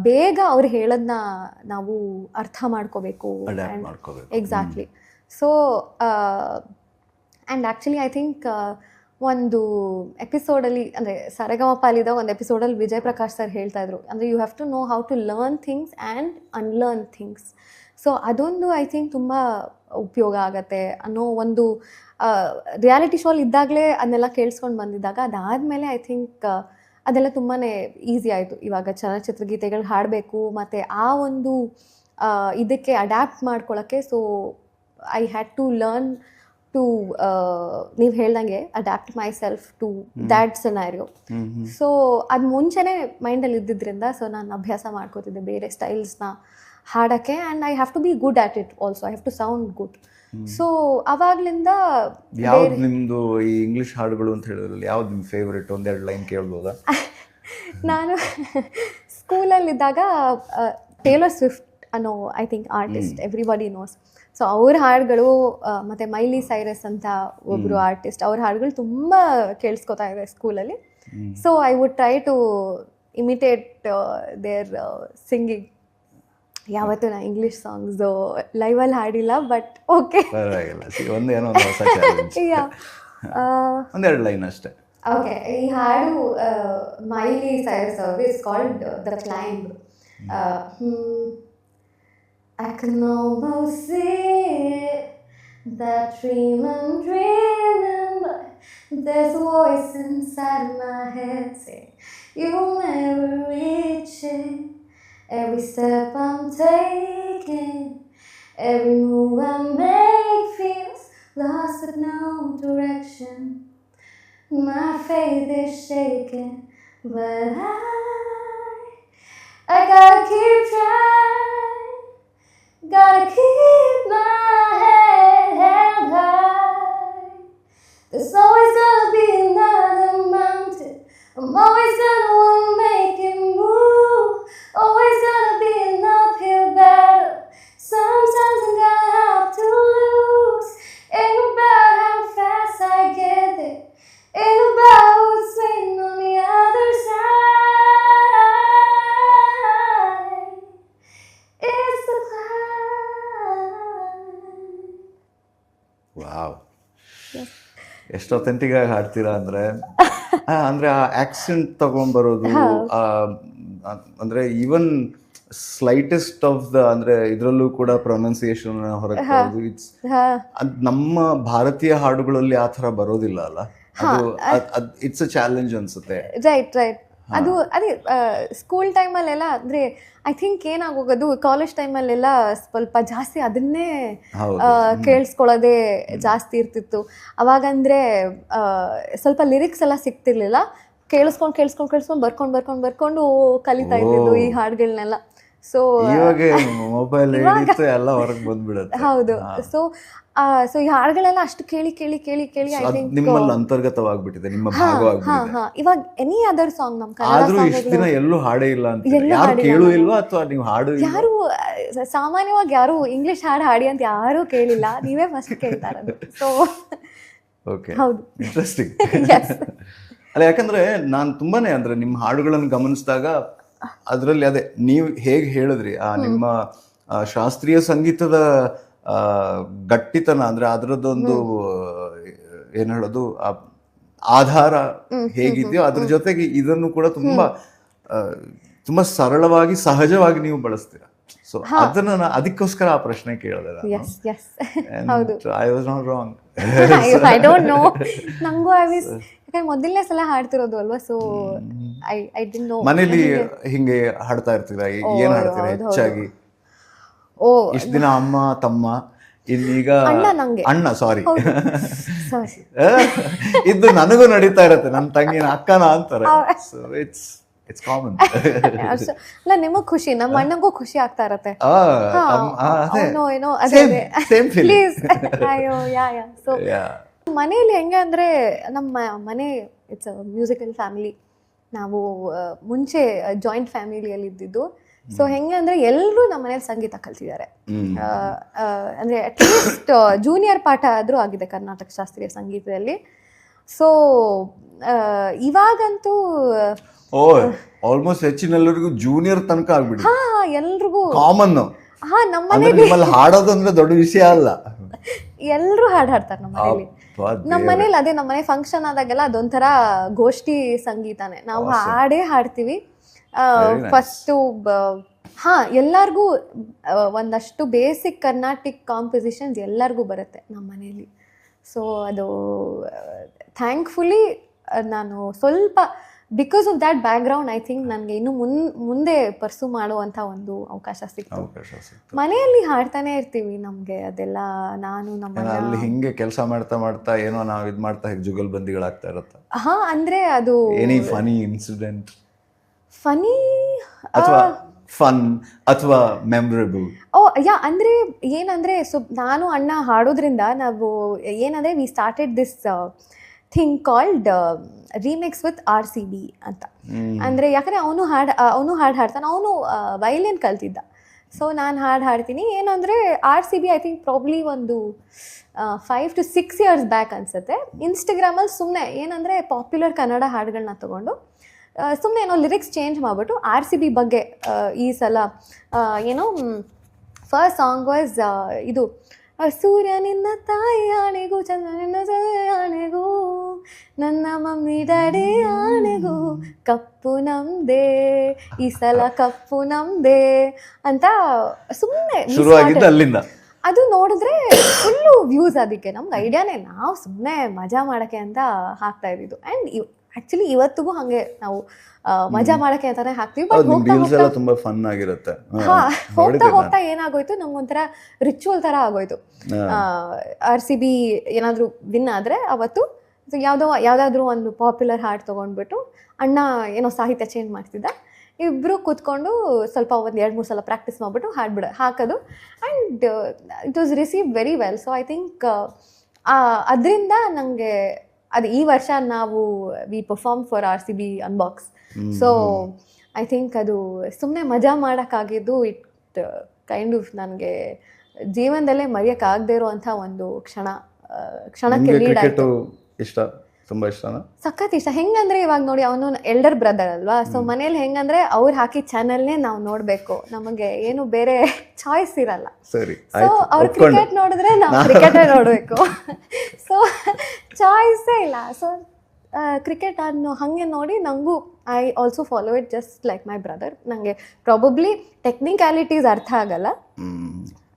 ಬೇಗ ಅವ್ರು ಹೇಳೋದನ್ನ ನಾವು ಅರ್ಥ ಮಾಡ್ಕೋಬೇಕು. Exactly. So and actually I think ಒಂದು ಎಪಿಸೋಡಲ್ಲಿ, ಅಂದರೆ ಸರೆಗಮಪಾಲಿದ ಒಂದು ಎಪಿಸೋಡಲ್ಲಿ ವಿಜಯ್ ಪ್ರಕಾಶ್ ಸರ್ ಹೇಳ್ತಾ ಇದ್ರು, ಅಂದರೆ you have to know how to learn things and unlearn things. So ಅದೊಂದು ಐ ಥಿಂಕ್ ತುಂಬ ಉಪಯೋಗ ಆಗತ್ತೆ ಅನ್ನೋ ಒಂದು ರಿಯಾಲಿಟಿ ಶೋಲ್ ಇದ್ದಾಗಲೇ ಅದನ್ನೆಲ್ಲ ಕೇಳಿಸ್ಕೊಂಡು ಬಂದಿದ್ದಾಗ, ಅದಾದಮೇಲೆ ಐ ಥಿಂಕ್ ಅದೆಲ್ಲ ತುಂಬಾ ಈಸಿ ಆಯಿತು. ಇವಾಗ ಚಲನಚಿತ್ರ ಗೀತೆಗಳು ಹಾಡಬೇಕು ಮತ್ತು ಆ ಒಂದು ಇದಕ್ಕೆ ಅಡ್ಯಾಪ್ಟ್ ಮಾಡ್ಕೊಳ್ಳೋಕ್ಕೆ. So I had to learn to, ನೀವು ಹೇಳ್ದಂಗೆ adapt myself to that scenario. So ಅದು ಮುಂಚೆನೇ ಮೈಂಡಲ್ಲಿ ಇದ್ದಿದ್ದರಿಂದ ಸೊ ನಾನು ಅಭ್ಯಾಸ ಮಾಡ್ಕೋತಿದ್ದೆ ಬೇರೆ ಸ್ಟೈಲ್ಸ್ನ ಹಾಡೋಕ್ಕೆ. And I have to be good at it also, I have to sound good. So ಅವಾಗ್ಲಿಂದ ಯಾವ್ದು ನಿಮ್ಮದು ಈ ಇಂಗ್ಲೀಷ್ ಹಾಡುಗಳು ಅಂತ ಹೇಳಿದ್ರಲ್ಲಿ ಯಾವ್ದು ನಿಮ್ಮ ಫೇವ್ರೆಟ್? ಒಂದೆರಡು ಲೈನ್ ಕೇಳ್ಬೋದಾ? ನಾನು ಸ್ಕೂಲಲ್ಲಿದ್ದಾಗ ಟೇಲರ್ ಸ್ವಿಫ್ಟ್ ಅನ್ನೋ I think artist everybody knows. So ಅವ್ರ ಹಾಡುಗಳು ಮತ್ತು ಮೈಲಿ ಸೈರಸ್ ಅಂತ ಒಬ್ಬರು ಆರ್ಟಿಸ್ಟ್, ಅವ್ರ ಹಾಡುಗಳು ತುಂಬ ಕೇಳಿಸ್ಕೊತಾ ಇದೆ ಸ್ಕೂಲಲ್ಲಿ. So I would try to imitate their singing. ಯಾವತ್ತೂ ನಾ ಇಂಗ್ಲೀಷ್ ಸಾಂಗ್ಸು ಲೈವಲ್ಲಿ ಹಾಡಿಲ್ಲ, ಬಟ್ ಓಕೆ, ಒಂದೆರಡು ಲೈನ್ ಅಷ್ಟೇ. ಓಕೆ, ಈ ಹಾಡು ಮೈಲಿ ಸೈರಸ್ ಅವ್ರದ್ದು, it's called the climb. I can almost see it, that dream I'm dreaming, but there's a voice inside my head saying you'll never reach it. Every step I'm taking, every move I make feels lost with no direction. My faith is shaking, but I gotta keep trying. Gotta keep my head held high. There's always gonna be another mountain. I'm always gonna wanna make it move. Always gonna be an uphill battle. Sometimes I'm gonna have to lose. Ain't about how fast I get there. Ain't about what's waiting on the other side. It's the wow, ಎಷ್ಟು authentic ಆಗಿ ಹಾಡ್ತೀರಾ ಅಂದ್ರೆ ಅಂದ್ರೆ ಆ accent ತಗೊಂಡ್ಬರೋದು, ಅಂದ್ರೆ even slightest of the, ಅಂದ್ರೆ ಇದ್ರಲ್ಲೂ ಕೂಡ pronunciation ಹೊರಗೆ ಬರೋದು, ಇಟ್ಸ್ ನಮ್ಮ ಭಾರತೀಯ ಹಾಡುಗಳಲ್ಲಿ ಆ ಥರ ಬರೋದಿಲ್ಲ ಅಲ್ಲ, ಅದು ಇಟ್ಸ್ ಅ ಚಾಲೆಂಜ್ ಅನ್ಸುತ್ತೆ. Right right. ಅದು ಅದೇ ಸ್ಕೂಲ್ ಟೈಮಲ್ಲೆಲ್ಲ, ಅಂದರೆ ಐ ಥಿಂಕ್ ಏನಾಗೋಗೋದು ಕಾಲೇಜ್ ಟೈಮಲ್ಲೆಲ್ಲ ಸ್ವಲ್ಪ ಜಾಸ್ತಿ ಅದನ್ನೇ ಕೇಳಿಸ್ಕೊಳ್ಳೋದೇ ಜಾಸ್ತಿ ಇರ್ತಿತ್ತು. ಅವಾಗಂದರೆ ಸ್ವಲ್ಪ ಲಿರಿಕ್ಸ್ ಎಲ್ಲ ಸಿಗ್ತಿರ್ಲಿಲ್ಲ, ಕೇಳಿಸ್ಕೊಂಡು ಬರ್ಕೊಂಡು ಕಲಿತಾ ಇದ್ದಿದ್ದು ಈ ಹಾಡುಗಳನ್ನೆಲ್ಲ. ಸೊ ಇವಾಗ ಮೊಬೈಲ್ ಎಲ್ಲ ಹೊರಗೆ ಬಂದ್ಬಿಡುತ್ತೆ. ಹೌದು. ಸೊ ಸೊ ಈ ಹಾಡುಗಳೆಲ್ಲ ಅಷ್ಟು ಕೇಳಿ ಕೇಳಿ ಕೇಳಿ ಕೇಳಿ ಐ ಅದು ಥಿಂಕ್ ನಿಮ್ಮಲ್ಲಿ ಅಂತರ್ಗತವಾಗ್ಬಿಟ್ಟಿದೆ, ನಿಮ್ಮ ಹಾ ಭಾಗವಾಗ್ಬಿಟ್ಟಿದೆ. ಹಾ ಇವಾಗ ಎನಿ ಅದರ್ ಸಾಂಗ್ ನಮ್ಮ ಕನ್ನಡ ಆದ್ರೂ ಇಷ್ಟು ದಿನ ಎಲ್ಲೂ ಹಾಡೇ ಇಲ್ಲ ಅಂತ ಎಲ್ಲೂ ಯಾರು ಹಾಡಿಲ್ಲ ಕೇಳು ನಾನು. ಇಲ್ವಾ ಅಥವಾ ನೀವು ಹಾಡು ಇಲ್ವಾ? ಯಾರು ಸಾಮಾನ್ಯವಾಗಿ ಯಾರು ಇಂಗ್ಲಿಷ್ ಹಾಡು ಹಾಡಿ ಅಂತ ಯಾರೂ ಕೇಳಿಲ್ಲ, ನೀವೇ ಫಸ್ಟ್ ಕೇಳ್ತಾ ಇರೋದು. ಸೊ ಓಕೆ, ಹೌದು. ಇಂಟ್ರೆಸ್ಟಿಂಗ್. Yes. ಅಲ್ಲ, ಯಾಕಂದ್ರೆ ನಾನು ತುಂಬಾನೇ ಅಂದ್ರೆ ನಿಮ್ಮ ಹಾಡುಗಳನ್ನು ಗಮನಿಸಿದಾಗ ಅದರಲ್ಲಿ ಅದೇ ನೀವು ಹೇಗೆ ಹೇಳಿದ್ರಿ ಆ ನಿಮ್ಮ ಶಾಸ್ತ್ರೀಯ ಸಂಗೀತದ ಗಟ್ಟಿತನ, ಅಂದ್ರೆ ಅದರದ್ದೊಂದು ಏನ್ ಹೇಳೋದು, ಆ ಆಧಾರ ಹೇಗಿದೆಯೋ ಅದ್ರ ಜೊತೆಗೆ ಇದನ್ನು ಕೂಡ ತುಂಬಾ ತುಂಬಾ ಸರಳವಾಗಿ ಸಹಜವಾಗಿ ನೀವು ಬಳಸ್ತೀರಾ. ಸೊ ಅದನ್ನ ಅದಕ್ಕೋಸ್ಕರ ಆ ಪ್ರಶ್ನೆ ಕೇಳಿದೆ ನಾನು. ಎಸ್ ಎಸ್ ಹೌದು. I was not wrong. I don't no, ನಂಗೂ ಯಾಕಂದ್ರೆ ಮೊದಲನೇ ಸಲ ಹಾಡ್ತಿರೋದು ಅಲ್ವಾ, ಸೊ ಐ ಡಿಂಟ್ ನೋ. ಮನೇಲಿ ಹಿಂಗೆ ಹಾಡ್ತಾ ಇರ್ತೀರಾ? ಏನ್ ಹಾಡ್ತೀರಾ ಹೆಚ್ಚಾಗಿ? ಓ ಇಷ್ಟ ದಿನ ಅಮ್ಮ ತಮ್ಮ, ಇನ್ನೀಗ ಅಣ್ಣ, ಸಾರಿ ಸಾರಿ ಇದು ನನಗೂ ನಡೀತಾ ಇರತ್ತೆ, ನನ್ನ ತಂಗಿನ ಅಕ್ಕನ ಅಂತಾರೆ. So it's common. ಅಲ್ಲ, ನಿಮಗ್ ಖುಷಿ, ನಮ್ಮ ಅಣ್ಣಂಗೂ ಖುಷಿ ಆಗ್ತಾ ಇರತ್ತೆ. ಏನೋ ಪ್ಲೀಸ್ ಅಯ್ಯೋ ಯಾ ಸೊ ಮನೇಲಿ ಹೆಂಗೆ ಅಂದ್ರೆ ನಮ್ಮ ಮನೆ ಇಟ್ಸ್ ಮ್ಯೂಸಿಕಲ್ ಫ್ಯಾಮಿಲಿ. ನಾವು ಮುಂಚೆ ಜಾಯಿಂಟ್ ಫ್ಯಾಮಿಲಿಯಲ್ಲಿ ಇದ್ದಿದ್ದು. ಸೊ ಹೆಂಗೆ ಅಂದ್ರೆ ಎಲ್ಲರೂ ನಮ್ಮ ಮನೇಲಿ ಸಂಗೀತ ಕಲ್ತಿದ್ದಾರೆ. ಅಂದ್ರೆ ಅಟ್ಲೀಸ್ಟ್ ಜೂನಿಯರ್ ಪಾಠ ಆದ್ರೂ ಆಗಿದೆ ಕರ್ನಾಟಕ ಶಾಸ್ತ್ರೀಯ ಸಂಗೀತದಲ್ಲಿ. ಸೊ ಇವಾಗಂತೂ ಆಲ್ಮೋಸ್ಟ್ ಹೆಚ್ಚಿನೆಲ್ಲರಿಗೂ ಜೂನಿಯರ್ ತನಕ ಆಗ್ಬಿಡಿ. ಹಾ ಎಲ್ರಿಗೂ ಕಾಮನ್. ಹಾ ನಮ್ಮ ಮನೇಲಿ ಹಾಡೋದು ಅಂದ್ರೆ ದೊಡ್ಡ ವಿಷಯ ಅಲ್ಲ, ಎಲ್ರು ಹಾಡು ಹಾಡ್ತಾರೆ ನಮ್ಮ ಮನೇಲಿ. ನಮ್ಮ ಮನೇಲಿ ಅದೇ, ನಮ್ಮ ಮನೆ ಫಂಕ್ಷನ್ ಆದಾಗೆಲ್ಲ ಅದೊಂಥರ ಗೋಷ್ಠಿ ಸಂಗೀತನೇ, ನಾವು ಹಾಡೇ ಹಾಡ್ತೀವಿ. ಫಸ್ಟು ಹಾ ಎಲ್ಲಾರ್ಗೂ ಒಂದಷ್ಟು ಬೇಸಿಕ್ ಕರ್ನಾಟಿಕ್ ಕಾಂಪೊಸಿಷನ್ಸ್ ಎಲ್ಲರಿಗೂ ಬರುತ್ತೆ ನಮ್ಮ ಮನೇಲಿ. ಸೊ ಅದು ಥ್ಯಾಂಕ್ಫುಲಿ ನಾನು ಸ್ವಲ್ಪ because of that background I think ನನಗೆ ಇನ್ನು ಮುಂದೆ ಪರ್ಸು ಮಾಡುವಂಥ ಒಂದು ಅವಕಾಶ ಸಿಕ್ತು. ಮನೆಯಲ್ಲಿ ಹಾಡ್ತಾನೆ ಇರ್ತೀವಿ, ನಮಗೆ ಅದೆಲ್ಲ ನಾನು ನಮ್ಮ ಅಲ್ಲಿ ಹಿಂಗೆ ಕೆಲಸ ಮಾಡ್ತಾ ಮಾಡ್ತಾ ಏನೋ ನಾವು ಇದು ಮಾಡ್ತಾ ಜುಗಲ್ಬಂದಿಗಳಾಗ್ತಾ ಇರುತ್ತೆ. ಹಾ ಅಂದ್ರೆ ಅದು ಎನಿ ಫನಿ ಇನ್ಸಿಡೆಂಟ್, ಫನಿ ಅಥವಾ ಫನ್ ಅಥವಾ ಮೆಮೊರೇಬಲ್? ಓ ಯಾ, ಅಂದ್ರೆ ಏನಂದ್ರೆ ಸೊ ನಾನು ಅಣ್ಣ ಹಾಡೋದ್ರಿಂದ ನಾವು ಏನಂದ್ರೆ we started this thing called remix with RCB ಅಂತ. ಅಂದರೆ ಯಾಕಂದರೆ ಅವನು ಹಾಡು ಹಾಡ್ತಾನೆ, ಅವನು ವೈಲಿನ್ ಕಲ್ತಿದ್ದ. ಸೊ ನಾನು ಹಾಡು ಹಾಡ್ತೀನಿ. ಏನಂದರೆ RCB ಐ ಥಿಂಕ್ ಪ್ರಾಬ್ಲಿ ಒಂದು 5 to 6 years ಬ್ಯಾಕ್ ಅನಿಸುತ್ತೆ. ಇನ್ಸ್ಟಾಗ್ರಾಮಲ್ಲಿ ಸುಮ್ಮನೆ ಏನಂದರೆ ಪಾಪ್ಯುಲರ್ ಕನ್ನಡ ಹಾಡುಗಳನ್ನ ತೊಗೊಂಡು ಸುಮ್ಮನೆ ಏನೋ ಲಿರಿಕ್ಸ್ ಚೇಂಜ್ ಮಾಡಿಬಿಟ್ಟು RCB ಬಗ್ಗೆ ಈ ಸಲ ಏನೋ ಫಸ್ಟ್ ಸಾಂಗ್ ವಾಸ್ ಇದು ಸೂರ್ಯ ನಿನ್ನ ತಾಯಿ ಆಣೆಗೂ, ಚಂದ್ರ ನಿನ್ನ ಆಣೆಗೂ, ನನ್ನ ಮಮ್ಮಿ ಡ್ಯಾಡಿ ಆಣೆಗೂ, ಕಪ್ಪು ನಮ್ದೇ ಈ ಸಲ ಕಪ್ಪು ನಮ್ದೇ ಅಂತ ಸುಮ್ಮನೆ ಶುರುವಾಗಿದ್ದು ಅಲ್ಲಿಂದ. ಅದು ನೋಡಿದ್ರೆ ಫುಲ್ಲು ವ್ಯೂಸ್. ಅದಕ್ಕೆ ನಮ್ಗೆ ಐಡಿಯಾನೇ, ನಾವು ಸುಮ್ಮನೆ ಮಜಾ ಮಾಡೋಕ್ಕೆ ಅಂತ ಹಾಕ್ತಾ ಇದ್ದಿದ್ದು. ಆ್ಯಂಡ್ ಆ್ಯಕ್ಚುಲಿ ಇವತ್ತಿಗೂ ಹಾಗೆ ನಾವು ಮಜಾ ಮಾಡೋಕ್ಕೆ ಅಂತಾನೆ ಹಾಕ್ತೀವಿ. ಬಟ್ ತುಂಬಾ ಫನ್ ಆಗಿರುತ್ತೆ. ಹೋಗ್ತಾ ಹೋಗ್ತಾ ಏನಾಗೋಯ್ತು, ನಮ್ಗೊಂಥರ ರಿಚುವಲ್ ಥರ ಆಗೋಯ್ತು. RCB ಏನಾದರೂ ವಿನ್ ಆದರೆ ಅವತ್ತು ಯಾವುದಾದ್ರೂ ಒಂದು ಪಾಪ್ಯುಲರ್ ಹಾಡು ತೊಗೊಂಡ್ಬಿಟ್ಟು ಅಣ್ಣ ಏನೋ ಸಾಹಿತ್ಯ ಚೇಂಜ್ ಮಾಡ್ತಿದ್ದ, ಇಬ್ಬರು ಕೂತ್ಕೊಂಡು ಸ್ವಲ್ಪ ಒಂದು 2-3 ಸಲ ಪ್ರಾಕ್ಟೀಸ್ ಮಾಡಿಬಿಟ್ಟು ಹಾಕೋದು. And it was received very well. So I think ಅದರಿಂದ ನನಗೆ ಅದು ಈ ವರ್ಷ ನಾವು we perform for RCB Unbox. So I think ಅದು ಸುಮ್ಮನೆ ಮಜಾ ಮಾಡೋಕ್ಕಾಗಿದ್ದು ಇಟ್ ಕೈಂಡ್ ಆಫ್ ನನಗೆ ಜೀವನದಲ್ಲೇ ಮರೆಯೋಕ್ಕಾಗದೇ ಇರೋವಂಥ ಒಂದು ಕ್ಷಣಕ್ಕೆ ಲೀಡ್ ಆಯಿತು. ಇಷ್ಟ, ತುಂಬ ಇಷ್ಟನಾ? ಸಖತ್ ಇಷ್ಟ. ಹೆಂಗಂದ್ರೆ ಇವಾಗ ನೋಡಿ, ಅವನು ಎಲ್ಡರ್ ಬ್ರದರ್ ಅಲ್ವಾ. ಸೊ ಮನೇಲಿ ಹೆಂಗಂದ್ರೆ ಅವ್ರು ಹಾಕಿ ಚಾನಲ್ನೇ ನಾವು ನೋಡಬೇಕು, ನಮಗೆ ಏನು ಬೇರೆ ಚಾಯ್ಸ್ ಇರಲ್ಲ. ಸರಿ, ಸೊ ಅವ್ರು ಕ್ರಿಕೆಟ್ ನೋಡಿದ್ರೆ ನಾವು ಕ್ರಿಕೆಟೇ ನೋಡಬೇಕು. ಸೊ ಚಾಯ್ಸೇ ಇಲ್ಲ. ಸೊ ಕ್ರಿಕೆಟ್ ಅನ್ನು ಹಾಗೆ ನೋಡಿ ನನಗೂ I also follow it just like my brother. ನನಗೆ ಪ್ರಾಬಬ್ಲಿ ಟೆಕ್ನಿಕ್ಯಾಲಿಟೀಸ್ ಅರ್ಥ ಆಗಲ್ಲ,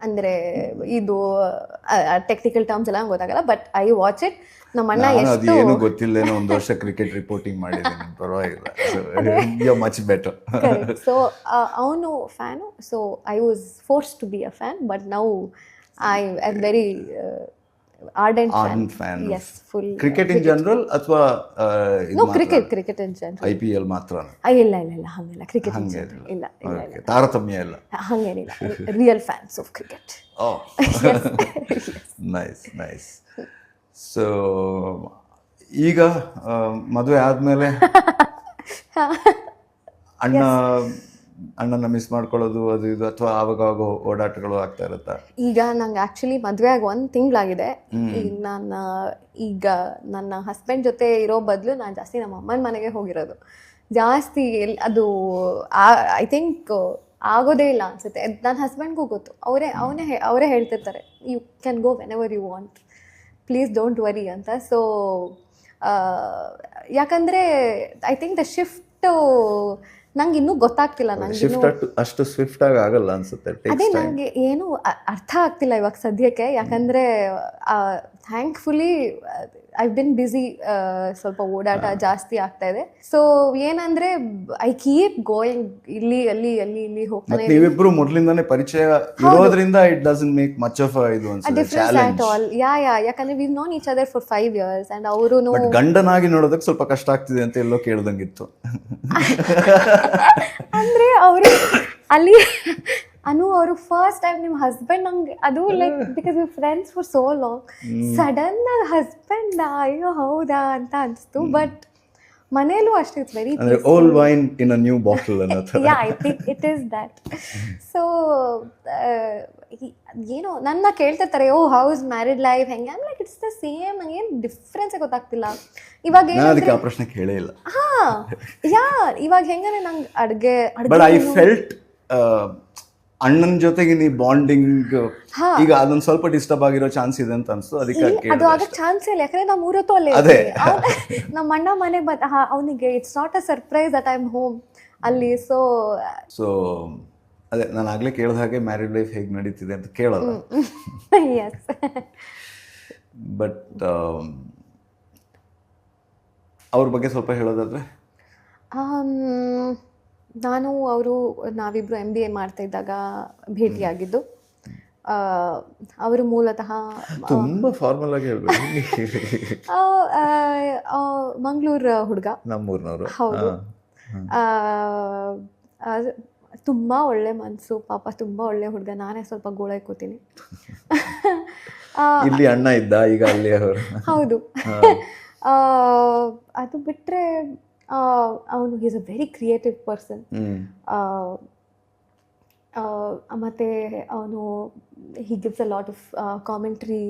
ಅಂದರೆ ಇದು ಟೆಕ್ನಿಕಲ್ ಟರ್ಮ್ಸ್ ಎಲ್ಲ ಗೊತ್ತಾಗಲ್ಲ, ಬಟ್ ಐ ವಾಚ್ ಇಟ್. ನಮ್ಮ ಅಣ್ಣ ಎಷ್ಟು ಏನು ಗೊತ್ತಿಲ್ಲದೇನೋ ಒಂದು ವರ್ಷ ಕ್ರಿಕೆಟ್ ರಿಪೋರ್ಟಿಂಗ್ ಮಾಡಿದ್ದೀನಿ, ಪರವಾಗಿಲ್ಲ, ಮಚ್ ಬೆಟರ್. ಸೊ ಅವನು fan. So I was force to be a fan, but now I am very ardent Ardent fan of- yes full cricket in general ಅಥವಾ no cricket in general. IPL ಮಾತ್ರ? ಇಲ್ಲ ಇಲ್ಲ ಇಲ್ಲ ಹಂಗಿಲ್ಲ, cricket in general ಇಲ್ಲ ಇಲ್ಲ ಇಲ್ಲ, ತಾರತಮ್ಯ ಇಲ್ಲ, ಹಂಗೇನಿಲ್ಲ, real fans of cricket. Nice nice. So ಈಗ ಮದುವೆ ಆದಮೇಲೆ ಅಣ್ಣನ ಮಿಸ್ ಮಾಡ್ಕೊಳ್ಳೋದು ಅದು ಇದು ಅಥವಾ ಆವಾಗ ಓಡಾಟಗಳು ಆಗ್ತಾ ಇರುತ್ತಾ? ಈಗ ನಂಗೆ ಆ್ಯಕ್ಚುಲಿ ಮದುವೆ ಆಗಿ 1 ತಿಂಗಳಾಗಿದೆ. ಈಗ ನನ್ನ ಹಸ್ಬೆಂಡ್ ಜೊತೆ ಇರೋ ಬದಲು ನಾನು ಜಾಸ್ತಿ ನಮ್ಮ ಅಮ್ಮನ ಮನೆಗೆ ಹೋಗಿರೋದು ಜಾಸ್ತಿ. ಅದು ಐ ಥಿಂಕ್ ಆಗೋದೇ ಇಲ್ಲ ಅನ್ಸುತ್ತೆ. ನನ್ನ ಹಸ್ಬೆಂಡ್ಗೂ ಗೊತ್ತು, ಅವರೇ ಹೇಳ್ತಿರ್ತಾರೆ, you can go whenever you want, please don't worry ಅಂತ. ಸೊ ಯಾಕಂದರೆ ಐ ಥಿಂಕ್ ದ ಶಿಫ್ಟು ನಂಗೆ ಇನ್ನೂ ಗೊತ್ತಾಗ್ತಿಲ್ಲ. ಶಿಫ್ಟ್ ಅಷ್ಟು ಸ್ವಿಫ್ಟ್ ಆಗಿ ಆಗಲ್ಲ ಅನ್ಸುತ್ತೆ. ಅದೇ ನನಗೆ ಏನು ಅರ್ಥ ಆಗ್ತಿಲ್ಲ ಇವಾಗ ಸದ್ಯಕ್ಕೆ. ಯಾಕಂದರೆ ಥ್ಯಾಂಕ್ಫುಲಿ ಐ ಬಿನ್ ಬ್ಯುಸಿ, ಸ್ವಲ್ಪ ಓಡಾಟ ಜಾಸ್ತಿ ಆಗ್ತಾ ಇದೆ. ಸೊ ಏನಂದ್ರೆ ಐ ಕೀಪ್ ಗೋಯಿಂಗ್, ಇಲ್ಲಿ ಅಲ್ಲಿ ಅಲ್ಲಿ ಇಲ್ಲಿ ಹೋಗ್ತಾನೆ. ನೀವಿಬ್ರು ಮೊದಲಿಂದಾನೇ ಪರಿಚಯ ಇರೋದ್ರಿಂದ it doesn't make much of ಇದು ಅನ್ಸುತ್ತೆ ಚಾಲೆಂಜ್. ಯಾಕಂದ್ರೆ we known each other for 5 years and ಅವರು ಗಂಡನಾಗಿ ನೋಡೋದಕ್ಕೆ ಸ್ವಲ್ಪ ಕಷ್ಟ ಆಗ್ತಿದೆ ಅಂತ ಎಲ್ಲೋ ಕೇಳ್ದಂಗಿತ್ತು. ಅಂದ್ರೆ ಅವರು ಅಲ್ಲಿ ಅವರು ಫಸ್ಟ್ ಟೈಮ್ ನಿಮ್ಮ ಹಸ್ಬೆಂಡ್ ನಂಗೆ ಅದು like because you friends for so long, sudden ಆಗಿ ಹಸ್ಬೆಂಡ್ ಅಯ್ಯೋ ಹೌದಾ ಅಂತ ಅನಿಸ್ತು. ಬಟ್ ಮನೇಲೂ ಅಷ್ಟೇ it's very old wine in a new bottle ಅನ್ನೋ ಥರ. Yeah, I think it is that. So ಏನೋ ನನ್ನ ಕೇಳ್ತಿರ್ತಾರೆ, ಓ ಹೌಸ್ ಮ್ಯಾರಿಡ್ ಲೈಫ್ ಹೆಂಗೆ, I'm like it's the same, ನಂಗೆ ಏನು ಡಿಫ್ರೆನ್ಸೇ ಗೊತ್ತಾಗ್ತಿಲ್ಲ ಇವಾಗ. ಅದಕ್ಕೆ ಆ ಪ್ರಶ್ನೆ ಕೇಳೇ ಇಲ್ಲ. ಇವಾಗ ಹೆಂಗಂದ್ರೆ ನಂಗೆ ಅಡುಗೆ ಬಟ್ ಐ ಫೆಲ್ಟ್ ಅಣ್ಣನ ಜೊತೆಗೆ ನೀ ಬಾಂಡಿಂಗ್ ಈಗ ಅದೊಂದು ಸ್ವಲ್ಪ ಡಿಸ್ಟರ್ಬ್ ಆಗಿರೋ ಚಾನ್ಸ್ ಇದೆ ಅಂತ ಅನ್ಸ್ತು, ಅದಕ್ಕೆ ಅದು ಆಗಕ್ಕೆ ಚಾನ್ಸ್ ಇಲ್ಲ. ಯಾಕಂದ್ರೆ ನಾವು 3 ಹೊತ್ತು ಅಲ್ಲೇ ನಮ್ಮ ಅಣ್ಣ ಮನೆ ಅವನಿಗೆ it's not a surprise that I am home ಅಲ್ಲಿ. ಸೊ ಅದೇ ನಾನು ಆಗ್ಲೇ ಕೇಳಿದ ಹಾಗೆ ಮ್ಯಾರಿಡ್ ಲೈಫ್ ಹೇಗೆ ನಡೀತಿದೆ ಅಂತ ಕೇಳಲ್ಲ. ಎಸ್, ಬಟ್ ಅವ್ರ ಬಗ್ಗೆ ಸ್ವಲ್ಪ ಹೇಳೋದಾದ್ರೆ, ನಾವಿಬ್ರು MBA ಮಾಡ್ತಾ ಇದ್ದಾಗ ಭೇಟಿಯಾಗಿದ್ದು. ಅವರು ಮೂಲತಃ ತುಂಬಾ ಫಾರ್ಮಲ್ ಆಗಿ ಹೇಳ್ಬೇಕು, ಮಂಗಳೂರು ಹುಡುಗ, ನಮ್ಮೂರ್ನವರು. ಹೌದು. ತುಂಬ ಒಳ್ಳೆ ಮನಸ್ಸು ಪಾಪ, ತುಂಬ ಒಳ್ಳೆ ಹುಡುಗ. ನಾನೇ ಸ್ವಲ್ಪ ಗೋಳೈಕೋತೀನಿ. ಇಲ್ಲಿ ಅಣ್ಣ ಇದ್ದ, ಈಗ ಅಲ್ಲಿ ಅವರು. ಹೌದು. ಅದು ಬಿಟ್ಟರೆ ಅವನು is a very creative person. ಮತ್ತು ಅವನು he gives a lot of commentary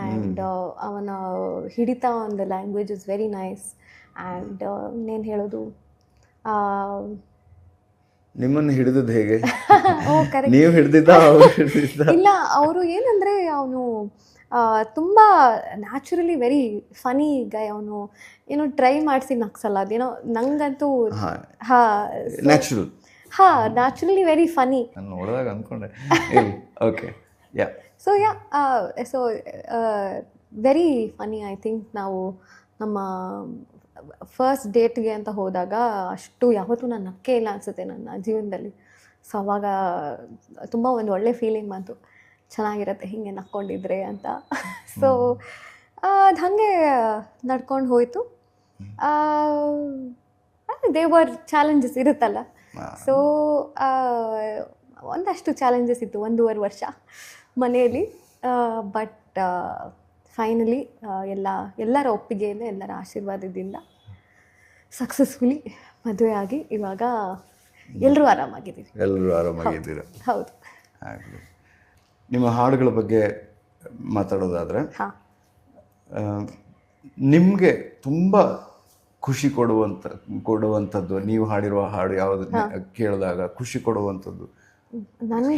and ಅವನ ಹಿಡಿತ on the language is very nice. And ಇನ್ನೇನು ಹೇಳೋದು, ನಿಮ್ಮನ್ನು ಹಿಡಿದದ್ದು ಹೇಗೆ? ಕರೆಕ್ಟ್, ನೀವು ಹಿಡಿದಿದ್ದ, ಅವರು ಹಿಡಿದಿದ್ದ? ಇಲ್ಲ, ಅವರು ಏನಂದರೆ ಅವನು ತುಂಬ ನ್ಯಾಚುರಲಿ ವೆರಿ ಫನಿ ಗೈ. ಅವನು ಏನೋ ಟ್ರೈ ಮಾಡಿಸಿ ನಗ್ಸಲ್ಲ, ಅದೇನೋ ನಂಗಂತೂ ನ್ಯಾಚುರಲಿ ವೆರಿ ಫನಿ. ನಾನು ನೋಡಿದಾಗ ಅಂದ್ಕೊಂಡೆ. Okay, yeah. So very Ghani. I think ನಾವು ನಮ್ಮ ಫಸ್ಟ್ ಡೇಟ್ಗೆ ಅಂತ ಹೋದಾಗ ಅಷ್ಟು ಯಾವತ್ತೂ ನಾನು ನಕ್ಕೇ ಇಲ್ಲ ಅನಿಸುತ್ತೆ ನನ್ನ ಜೀವನದಲ್ಲಿ. ಸೊ ಅವಾಗ ತುಂಬ ಒಂದು ಒಳ್ಳೆ ಫೀಲಿಂಗ್ ಬಂತು, ಚೆನ್ನಾಗಿರುತ್ತೆ ಹೀಗೆ ನಕ್ಕೊಂಡಿದ್ರೆ ಅಂತ. ಸೊ ಅದು ಹಾಗೆ ನಡ್ಕೊಂಡು ಹೋಯಿತು. ದೇವರ್ ಚಾಲೆಂಜಸ್ ಇರುತ್ತಲ್ಲ. ಸೊ ಒಂದಷ್ಟು ಚಾಲೆಂಜಸ್ ಇತ್ತು 1.5 ವರ್ಷ ಮನೆಯಲ್ಲಿ. ಬಟ್ ಫೈನಲಿ ಎಲ್ಲರ ಒಪ್ಪಿಗೆಯಿಂದ, ಎಲ್ಲರ ಆಶೀರ್ವಾದದಿಂದ ಸಕ್ಸಸ್ಫುಲಿ ಮದುವೆ ಆಗಿ ಇವಾಗ ಎಲ್ಲರೂ ಆರಾಮಾಗಿದ್ದೀವಿ. ಹೌದು. ನಿಮ್ಮ ಹಾಡುಗಳ ಬಗ್ಗೆ ಮಾತಾಡೋದಾದರೆ, ನಿಮಗೆ ತುಂಬ ಖುಷಿ ಕೊಡುವಂಥದ್ದು ನೀವು ಹಾಡಿರುವ ಹಾಡು ಯಾವುದು ಕೇಳಿದಾಗ ಖುಷಿ ಕೊಡುವಂಥದ್ದು?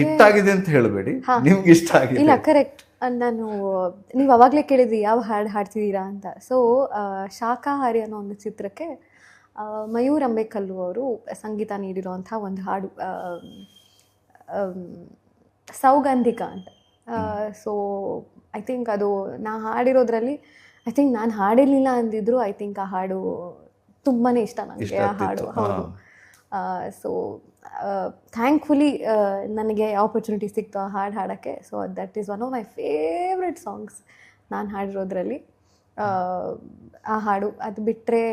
ಹಿಟ್ಟಾಗಿದೆ ಅಂತ ಹೇಳಬೇಡಿ, ನಿಮ್ಗೆ ಇಷ್ಟ ಆಗಿದೆ. ಇಲ್ಲ, ಕರೆಕ್ಟ್. ನೀವು ಅವಾಗಲೇ ಕೇಳಿದ್ರಿ ಯಾವ ಹಾಡು ಹಾಡ್ತಿದ್ದೀರಾ ಅಂತ. ಸೊ ಶಾಕಾಹಾರಿ ಅನ್ನೋ ಒಂದು ಚಿತ್ರಕ್ಕೆ ಮಯೂರ್ ಅಂಬೇಕಲ್ಲು ಅವರು ಸಂಗೀತ ನೀಡಿರುವಂಥ ಒಂದು ಹಾಡು, ಸೌಗಂಧಿಕ ಅಂತ. ಸೊ ಐ ಥಿಂಕ್ ಅದು ನಾ ಹಾಡಿರೋದ್ರಲ್ಲಿ, ಐ ಥಿಂಕ್ ನಾನು ಹಾಡಿರಲಿಲ್ಲ ಅಂದಿದ್ರು ಐ ಥಿಂಕ್ ಆ ಹಾಡು ತುಂಬಾ ಇಷ್ಟ ನನಗೆ, ಆ ಹಾಡು. ಹೌದು. ಸೊ ಥ್ಯಾಂಕ್ಫುಲಿ ನನಗೆ ಆಪರ್ಚುನಿಟಿ ಸಿಕ್ತು ಆ ಹಾಡು ಹಾಡೋಕ್ಕೆ. So that is one of my favourite songs. ನಾನು ಹಾಡಿರೋದ್ರಲ್ಲಿ. ಆ ಹಾಡು ಅದು ಬಿಟ್ಟರೆ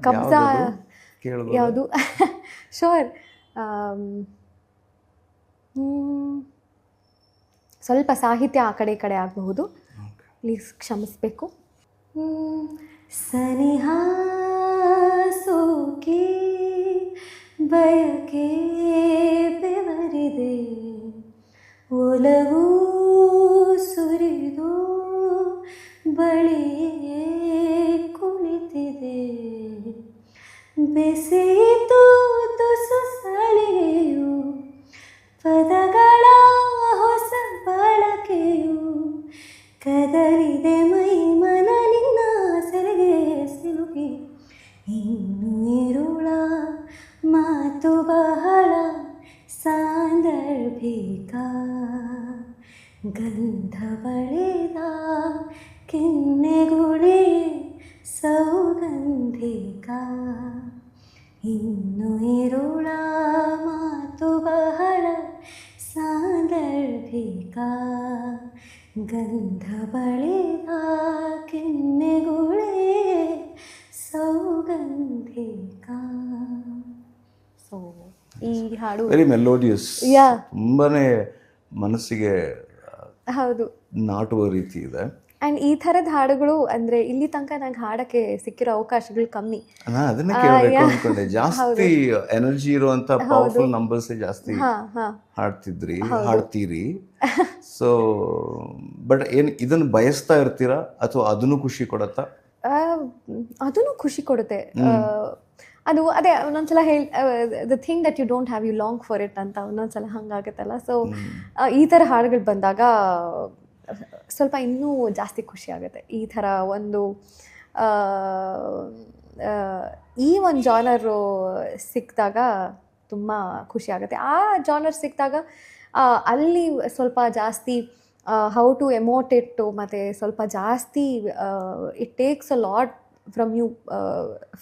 ಕಬ್ಜಾ ಕೇಳ್ಬೋದಾ? ಯಾವುದು ಶೋರ್. ಸ್ವಲ್ಪ ಸಾಹಿತ್ಯ ಆ ಕಡೆ ಈ ಕಡೆ ಆಗಬಹುದು, ಪ್ಲೀಸ್ ಕ್ಷಮಿಸಬೇಕು. ಸನಿಹ ಸೋಕೆ ಬಯಕೆ ಬೆವರಿದೆ, ಒಲವು ಸುರಿದು ಬಳಿಯೇ ಕುಳಿತಿದೆ, ಬೆಸೆಯಿತು ತುಸು ಸಲಿಗೆಯು ಪದಗಳ ಹೊಸ ಬಳಕೆಯು, ಕದಲಿದೆ ಮೈ ಮನ ನಿನ್ನ ಸೆಲೆಗೆ ಸಿಲುಕಿ, ಇನ್ನು ಇರುಳ ಮಾತು ಬಹಳ ಸಾಂದರ್ಭಿಕ, ಗಂಧ ಬಳಿದ ಕೆನ್ನೆಗುಳಿ ಸೌಗಂಧಿಕ, ಇನ್ನು ಇರುಳ ಮಾತು ಬಹಳ ಸಾಂದರ್ಭಿಕ, ಗಂಧ ಬಳಿದ ಕೆನ್ನೆಗುಳಿ ಸೌಗಂಧಿಕ. ಸೊ ಈ ಹಾಡು ವೆರಿ ಮೆಲೋಡಿಯಸ್, ಯಾ ತುಂಬಾನೇ ಮನಸ್ಸಿಗೆ ಹೌದು ನಾಟುವ ರೀತಿ ಇದೆ. ಆ್ಯಂಡ್ ಈ ಥರದ ಹಾಡುಗಳು ಅಂದರೆ ಇಲ್ಲಿ ತನಕ ನಂಗೆ ಹಾಡೋಕ್ಕೆ ಸಿಕ್ಕಿರೋ ಅವಕಾಶಗಳು ಕಮ್ಮಿ. ನಾನು ಅದನ್ನೇ ಕೇಳಬೇಕು ಅನ್ಕೊಂಡೆ. ಜಾಸ್ತಿ ಎನರ್ಜಿ ಇರುವಂತ ಪವರ್ಫುಲ್ ನಂಬರ್ಸ್ ಜಾಸ್ತಿ ಹಾಡ್ತೀರಿ. ಸೊ ಬಟ್ ಏನ್ ಇದನ್ನು ಬಯಸ್ತಾ ಇರ್ತೀರಾ ಅಥವಾ ಅದನ್ನು ಖುಷಿ ಕೊಡತ್ತಾ? ಅದೂ ಖುಷಿ ಕೊಡುತ್ತೆ. ಅದು ಅದೇ ಒಂದೊಂದ್ಸಲ the thing that you don't have you long for it ಅಂತ ಒಂದೊಂದ್ಸಲ ಹಂಗಾಗುತ್ತಲ್ಲ. ಸೊ ಈ ಥರ ಹಾಡುಗಳು ಬಂದಾಗ ಸ್ವಲ್ಪ ಇನ್ನೂ ಜಾಸ್ತಿ ಖುಷಿ ಆಗುತ್ತೆ. ಈ ಥರ ಒಂದು ಈ ಒಂದು ಜಾನರು ಸಿಕ್ಕಿದಾಗ ತುಂಬ ಖುಷಿ ಆಗುತ್ತೆ. ಆ ಜಾನರ್ ಸಿಕ್ಕಿದಾಗ ಅಲ್ಲಿ ಸ್ವಲ್ಪ ಜಾಸ್ತಿ ಹೌ ಟು ಎಮೋಟ್ ಇಟ್ಟು ಮತ್ತು ಸ್ವಲ್ಪ ಜಾಸ್ತಿ it takes a lot from you